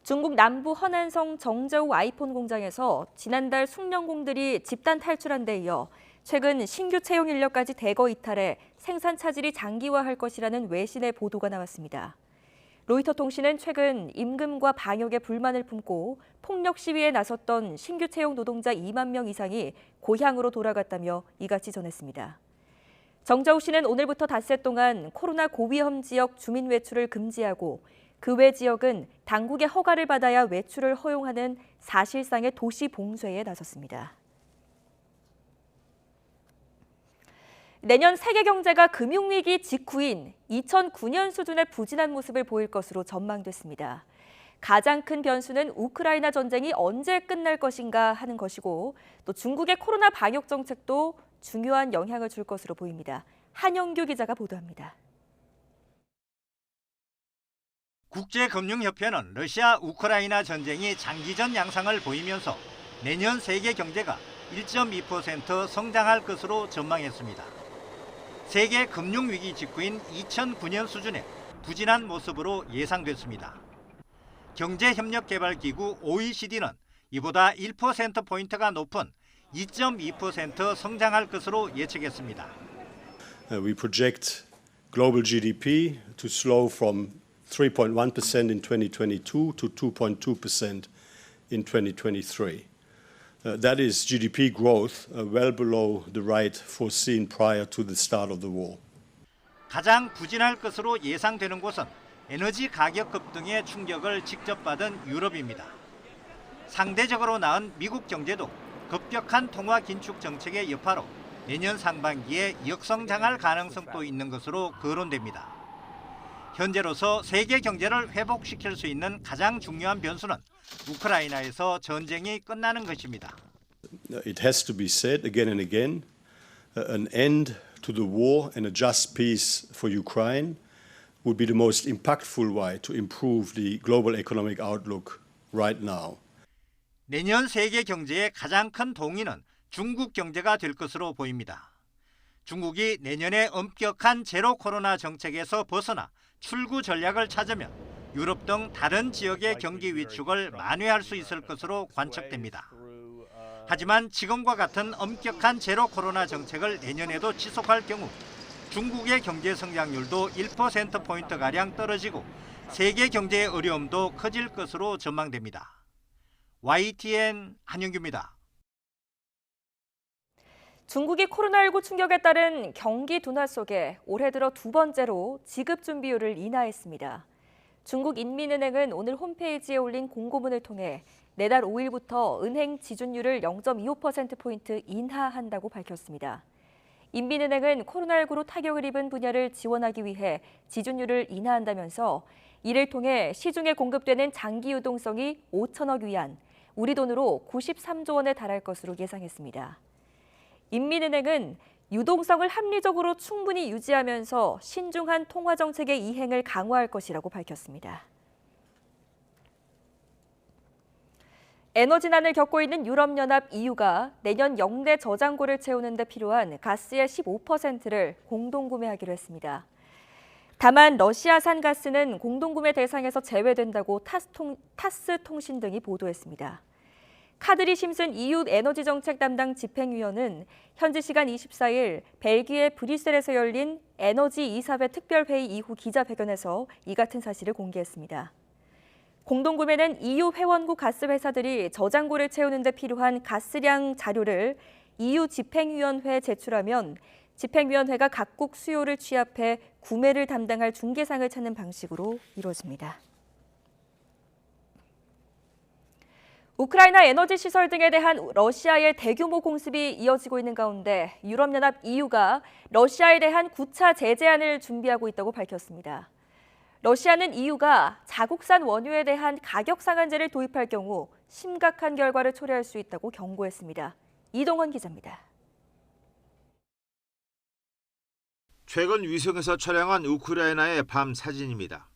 중국 남부 허난성 정저우 아이폰 공장에서 지난달 숙련공들이 집단 탈출한 데 이어 최근 신규 채용 인력까지 대거 이탈해 생산 차질이 장기화할 것이라는 외신의 보도가 나왔습니다. 로이터 통신은 최근 임금과 방역에 불만을 품고 폭력 시위에 나섰던 신규 채용 노동자 2만 명 이상이 고향으로 돌아갔다며 이같이 전했습니다. 정저우 씨는 오늘부터 닷새 동안 코로나 고위험 지역 주민 외출을 금지하고 그 외 지역은 당국의 허가를 받아야 외출을 허용하는 사실상의 도시 봉쇄에 나섰습니다. 내년 세계 경제가 금융위기 직후인 2009년 수준의 부진한 모습을 보일 것으로 전망됐습니다. 가장 큰 변수는 우크라이나 전쟁이 언제 끝날 것인가 하는 것이고 또 중국의 코로나 방역 정책도 중요한 영향을 줄 것으로 보입니다. 한영규 기자가 보도합니다. 국제금융협회는 러시아 우크라이나 전쟁이 장기전 양상을 보이면서 내년 세계 경제가 1.2% 성장할 것으로 전망했습니다. 세계 금융위기 직후인 2009년 수준의 부진한 모습으로 예상됐습니다. 경제협력개발기구 OECD는 이보다 1%포인트가 높은 2.2% 성장할 것으로 예측했습니다. We project global GDP to slow from 3.1% in 2022 to 2.2% in 2023. That is GDP growth well below the rate foreseen prior to the start of the war. 가장 부진할 것으로 예상되는 곳은 에너지 가격 급등의 충격을 직접 받은 유럽입니다. 상대적으로 나은 미국 경제도 급격한 통화 긴축 정책의 여파로 내년 상반기에 역성장할 가능성도 있는 것으로 거론됩니다. 현재로서 세계 경제를 회복시킬 수 있는 가장 중요한 변수는 우크라이나에서 전쟁이 끝나는 것입니다. It has to be said again and again, an end to the war and a just peace for Ukraine would be the most impactful way to improve the global economic outlook right now. 내년 세계 경제의 가장 큰 동인은 중국 경제가 될 것으로 보입니다. 중국이 내년에 엄격한 제로 코로나 정책에서 벗어나 출구 전략을 찾으면 유럽 등 다른 지역의 경기 위축을 만회할 수 있을 것으로 관측됩니다. 하지만 지금과 같은 엄격한 제로 코로나 정책을 내년에도 지속할 경우 중국의 경제 성장률도 1%포인트가량 떨어지고 세계 경제의 어려움도 커질 것으로 전망됩니다. YTN 한영규입니다. 중국이 코로나19 충격에 따른 경기 둔화 속에 올해 들어 두 번째로 지급 준비율을 인하했습니다. 중국 인민은행은 오늘 홈페이지에 올린 공고문을 통해 내달 5일부터 은행 지준율을 0.25%포인트 인하한다고 밝혔습니다. 인민은행은 코로나19로 타격을 입은 분야를 지원하기 위해 지준율을 인하한다면서 이를 통해 시중에 공급되는 장기 유동성이 5천억 위안, 우리 돈으로 93조 원에 달할 것으로 예상했습니다. 인민은행은 유동성을 합리적으로 충분히 유지하면서 신중한 통화 정책의 이행을 강화할 것이라고 밝혔습니다. 에너지난을 겪고 있는 유럽연합 EU가 내년 역내 저장고를 채우는 데 필요한 가스의 15%를 공동구매하기로 했습니다. 다만 러시아산 가스는 공동구매 대상에서 제외된다고 타스 통신 등이 보도했습니다. 카드리 심슨 EU 에너지 정책 담당 집행위원은 현지 시간 24일 벨기에 브뤼셀에서 열린 에너지 이사회 특별회의 이후 기자회견에서 이 같은 사실을 공개했습니다. 공동구매는 EU 회원국 가스 회사들이 저장고를 채우는 데 필요한 가스량 자료를 EU 집행위원회에 제출하면 집행위원회가 각국 수요를 취합해 구매를 담당할 중개상을 찾는 방식으로 이루어집니다. 우크라이나 에너지 시설 등에 대한 러시아의 대규모 공습이 이어지고 있는 가운데 유럽연합 EU가 러시아에 대한 9차 제재안을 준비하고 있다고 밝혔습니다. 러시아는 EU가 자국산 원유에 대한 가격 상한제를 도입할 경우 심각한 결과를 초래할 수 있다고 경고했습니다. 이동원 기자입니다. 최근 위성에서 촬영한 우크라이나의 밤 사진입니다.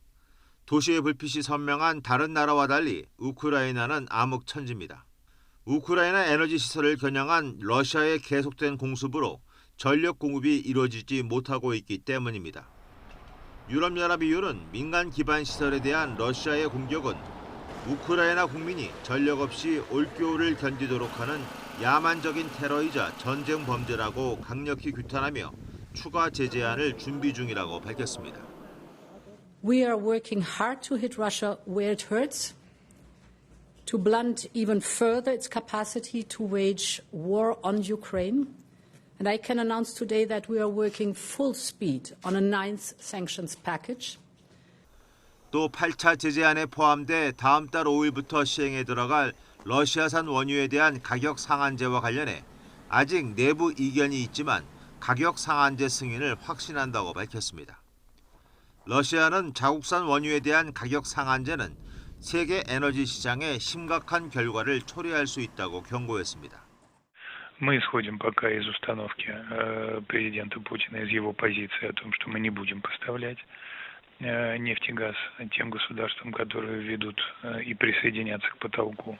도시의 불빛이 선명한 다른 나라와 달리 우크라이나는 암흑천지입니다. 우크라이나 에너지 시설을 겨냥한 러시아의 계속된 공습으로 전력 공급이 이루어지지 못하고 있기 때문입니다. 유럽연합 EU는 민간 기반 시설에 대한 러시아의 공격은 우크라이나 국민이 전력 없이 올겨울을 견디도록 하는 야만적인 테러이자 전쟁 범죄라고 강력히 규탄하며 추가 제재안을 준비 중이라고 밝혔습니다. We are working hard to hit Russia where it hurts, to blunt even further its capacity to wage war on Ukraine. And I can announce today that we are working full speed on a ninth sanctions package. 또 8차 제재안에 포함돼 다음 달 5일부터 시행에 들어갈 러시아산 원유에 대한 가격 상한제와 관련해 아직 내부 이견이 있지만 가격 상한제 승인을 확신한다고 밝혔습니다. 러시아는 자국산 원유에 대한 가격 상한제는 세계 에너지 시장에 심각한 결과를 초래할 수 있다고 경고했습니다. Мы исходим пока из установки президента Путина, из его позиции о том, что мы не будем поставлять нефть и газ тем государствам, которые ведут и присоединятся к потолку.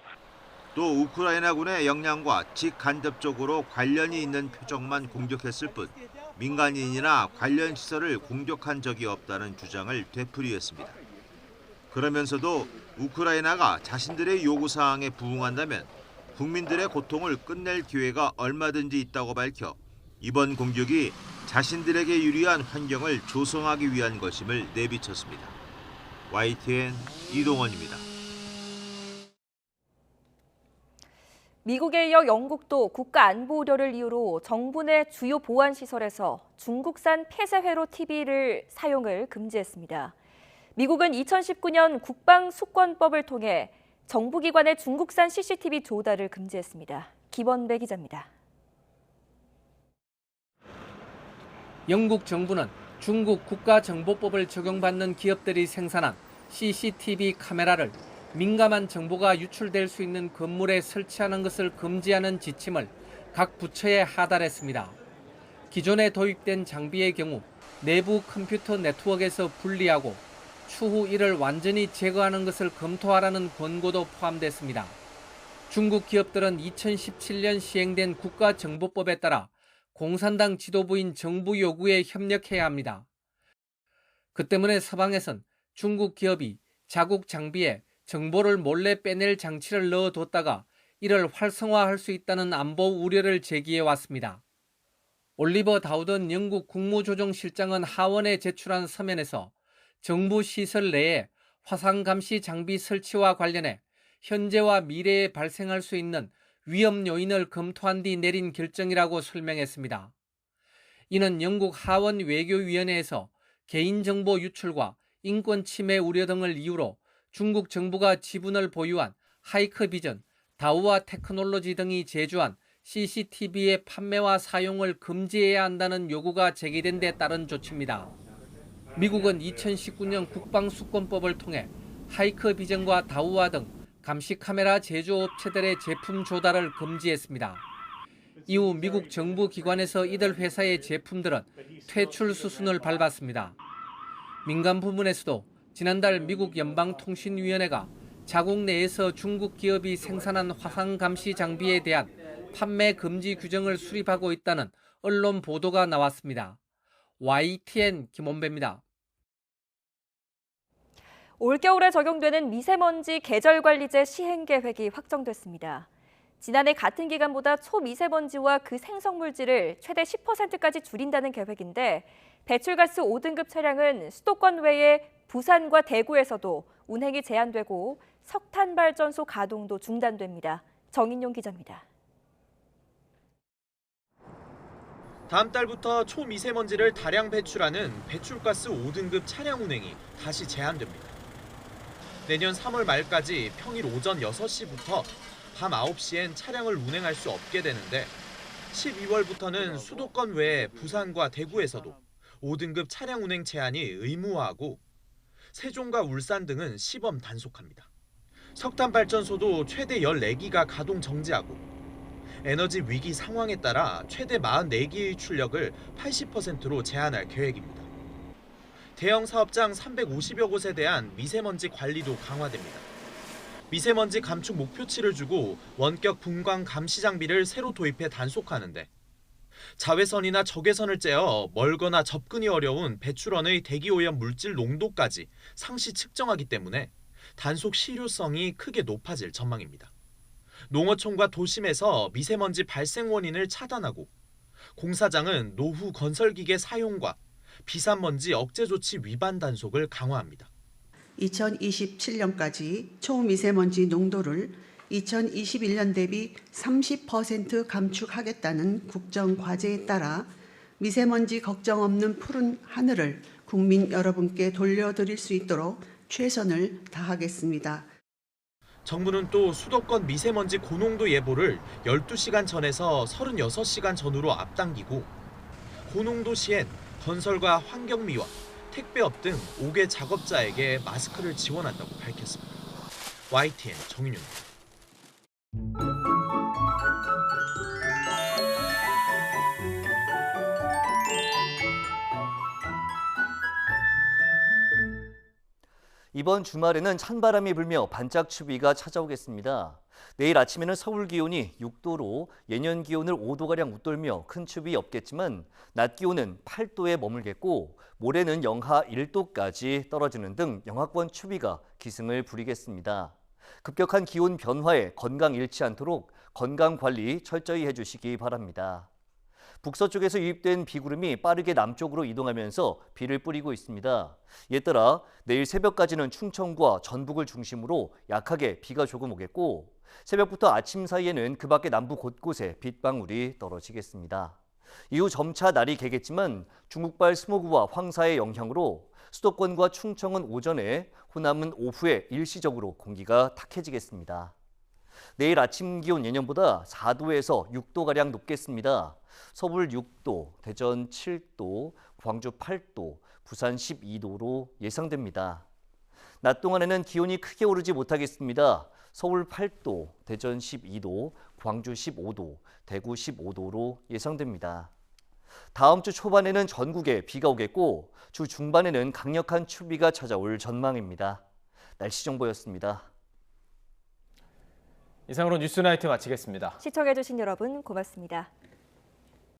또 우크라이나군의 역량과 직간접적으로 관련이 있는 표적만 공격했을 뿐 민간인이나 관련 시설을 공격한 적이 없다는 주장을 되풀이했습니다. 그러면서도 우크라이나가 자신들의 요구사항에 부응한다면 국민들의 고통을 끝낼 기회가 얼마든지 있다고 밝혀 이번 공격이 자신들에게 유리한 환경을 조성하기 위한 것임을 내비쳤습니다. YTN 이동원입니다. 미국에 이어 영국도 국가안보 우려를 이유로 정부 내 주요 보안시설에서 중국산 폐쇄회로 TV를 사용을 금지했습니다. 미국은 2019년 국방수권법을 통해 정부기관의 중국산 CCTV 조달을 금지했습니다. 김원배 기자입니다. 영국 정부는 중국 국가정보법을 적용받는 기업들이 생산한 CCTV 카메라를 민감한 정보가 유출될 수 있는 건물에 설치하는 것을 금지하는 지침을 각 부처에 하달했습니다. 기존에 도입된 장비의 경우 내부 컴퓨터 네트워크에서 분리하고 추후 이를 완전히 제거하는 것을 검토하라는 권고도 포함됐습니다. 중국 기업들은 2017년 시행된 국가정보법에 따라 공산당 지도부인 정부 요구에 협력해야 합니다. 그 때문에 서방에선 중국 기업이 자국 장비에 정보를 몰래 빼낼 장치를 넣어뒀다가 이를 활성화할 수 있다는 안보 우려를 제기해 왔습니다. 올리버 다우든 영국 국무조정실장은 하원에 제출한 서면에서 정부 시설 내에 화상 감시 장비 설치와 관련해 현재와 미래에 발생할 수 있는 위험 요인을 검토한 뒤 내린 결정이라고 설명했습니다. 이는 영국 하원 외교위원회에서 개인정보 유출과 인권 침해 우려 등을 이유로 중국 정부가 지분을 보유한 하이크비전, 다우아 테크놀로지 등이 제조한 CCTV의 판매와 사용을 금지해야 한다는 요구가 제기된 데 따른 조치입니다. 미국은 2019년 국방수권법을 통해 하이크비전과 다우아 등 감시 카메라 제조업체들의 제품 조달을 금지했습니다. 이후 미국 정부 기관에서 이들 회사의 제품들은 퇴출 수순을 밟았습니다. 민간 부문에서도 지난달 미국 연방통신위원회가 자국 내에서 중국 기업이 생산한 화상 감시 장비에 대한 판매 금지 규정을 수립하고 있다는 언론 보도가 나왔습니다. YTN 김원배입니다. 올겨울에 적용되는 미세먼지 계절관리제 시행 계획이 확정됐습니다. 지난해 같은 기간보다 초미세먼지와 그 생성물질을 최대 10%까지 줄인다는 계획인데 배출가스 5등급 차량은 수도권 외에 부산과 대구에서도 운행이 제한되고 석탄발전소 가동도 중단됩니다. 정인용 기자입니다. 다음 달부터 초미세먼지를 다량 배출하는 배출가스 5등급 차량 운행이 다시 제한됩니다. 내년 3월 말까지 평일 오전 6시부터 밤 9시엔 차량을 운행할 수 없게 되는데 12월부터는 수도권 외에 부산과 대구에서도 5등급 차량 운행 제한이 의무화하고 세종과 울산 등은 시범 단속합니다. 석탄발전소도 최대 14기가 가동 정지하고 에너지 위기 상황에 따라 최대 44기의 출력을 80%로 제한할 계획입니다. 대형 사업장 350여 곳에 대한 미세먼지 관리도 강화됩니다. 미세먼지 감축 목표치를 주고 원격 분광 감시 장비를 새로 도입해 단속하는데 자외선이나 적외선을 쬐어 멀거나 접근이 어려운 배출원의 대기오염 물질 농도까지 상시 측정하기 때문에 단속 실효성이 크게 높아질 전망입니다. 농어촌과 도심에서 미세먼지 발생 원인을 차단하고 공사장은 노후 건설기계 사용과 비산먼지 억제 조치 위반 단속을 강화합니다. 2027년까지 초미세먼지 농도를 2021년 대비 30% 감축하겠다는 국정 과제에 따라 미세먼지 걱정 없는 푸른 하늘을 국민 여러분께 돌려드릴 수 있도록 최선을 다하겠습니다. 정부는 또 수도권 미세먼지 고농도 예보를 12시간 전에서 36시간 전으로 앞당기고 고농도 시엔 건설과 환경미화, 택배업 등 5개 작업자에게 마스크를 지원한다고 밝혔습니다. YTN 정인용입니다. 이번 주말에는 찬바람이 불며 반짝 추위가 찾아오겠습니다. 내일 아침에는 서울 기온이 6도로 예년 기온을 5도가량 웃돌며 큰 추위 없겠지만 낮 기온은 8도에 머물겠고 모레는 영하 1도까지 떨어지는 등 영하권 추위가 기승을 부리겠습니다. 급격한 기온 변화에 건강 잃지 않도록 건강 관리 철저히 해주시기 바랍니다. 북서쪽에서 유입된 비구름이 빠르게 남쪽으로 이동하면서 비를 뿌리고 있습니다. 이에 따라 내일 새벽까지는 충청과 전북을 중심으로 약하게 비가 조금 오겠고 새벽부터 아침 사이에는 그 밖의 남부 곳곳에 빗방울이 떨어지겠습니다. 이후 점차 날이 개겠지만 중국발 스모그와 황사의 영향으로 수도권과 충청은 오전에, 호남은 오후에 일시적으로 공기가 탁해지겠습니다. 내일 아침 기온 예년보다 4도에서 6도가량 높겠습니다. 서울 6도, 대전 7도, 광주 8도, 부산 12도로 예상됩니다. 낮 동안에는 기온이 크게 오르지 못하겠습니다. 서울 8도, 대전 12도, 광주 15도, 대구 15도로 예상됩니다. 다음 주 초반에는 전국에 비가 오겠고 주 중반에는 강력한 추위가 찾아올 전망입니다. 날씨 정보였습니다. 이상으로 뉴스나이트 마치겠습니다. 시청해주신 여러분 고맙습니다.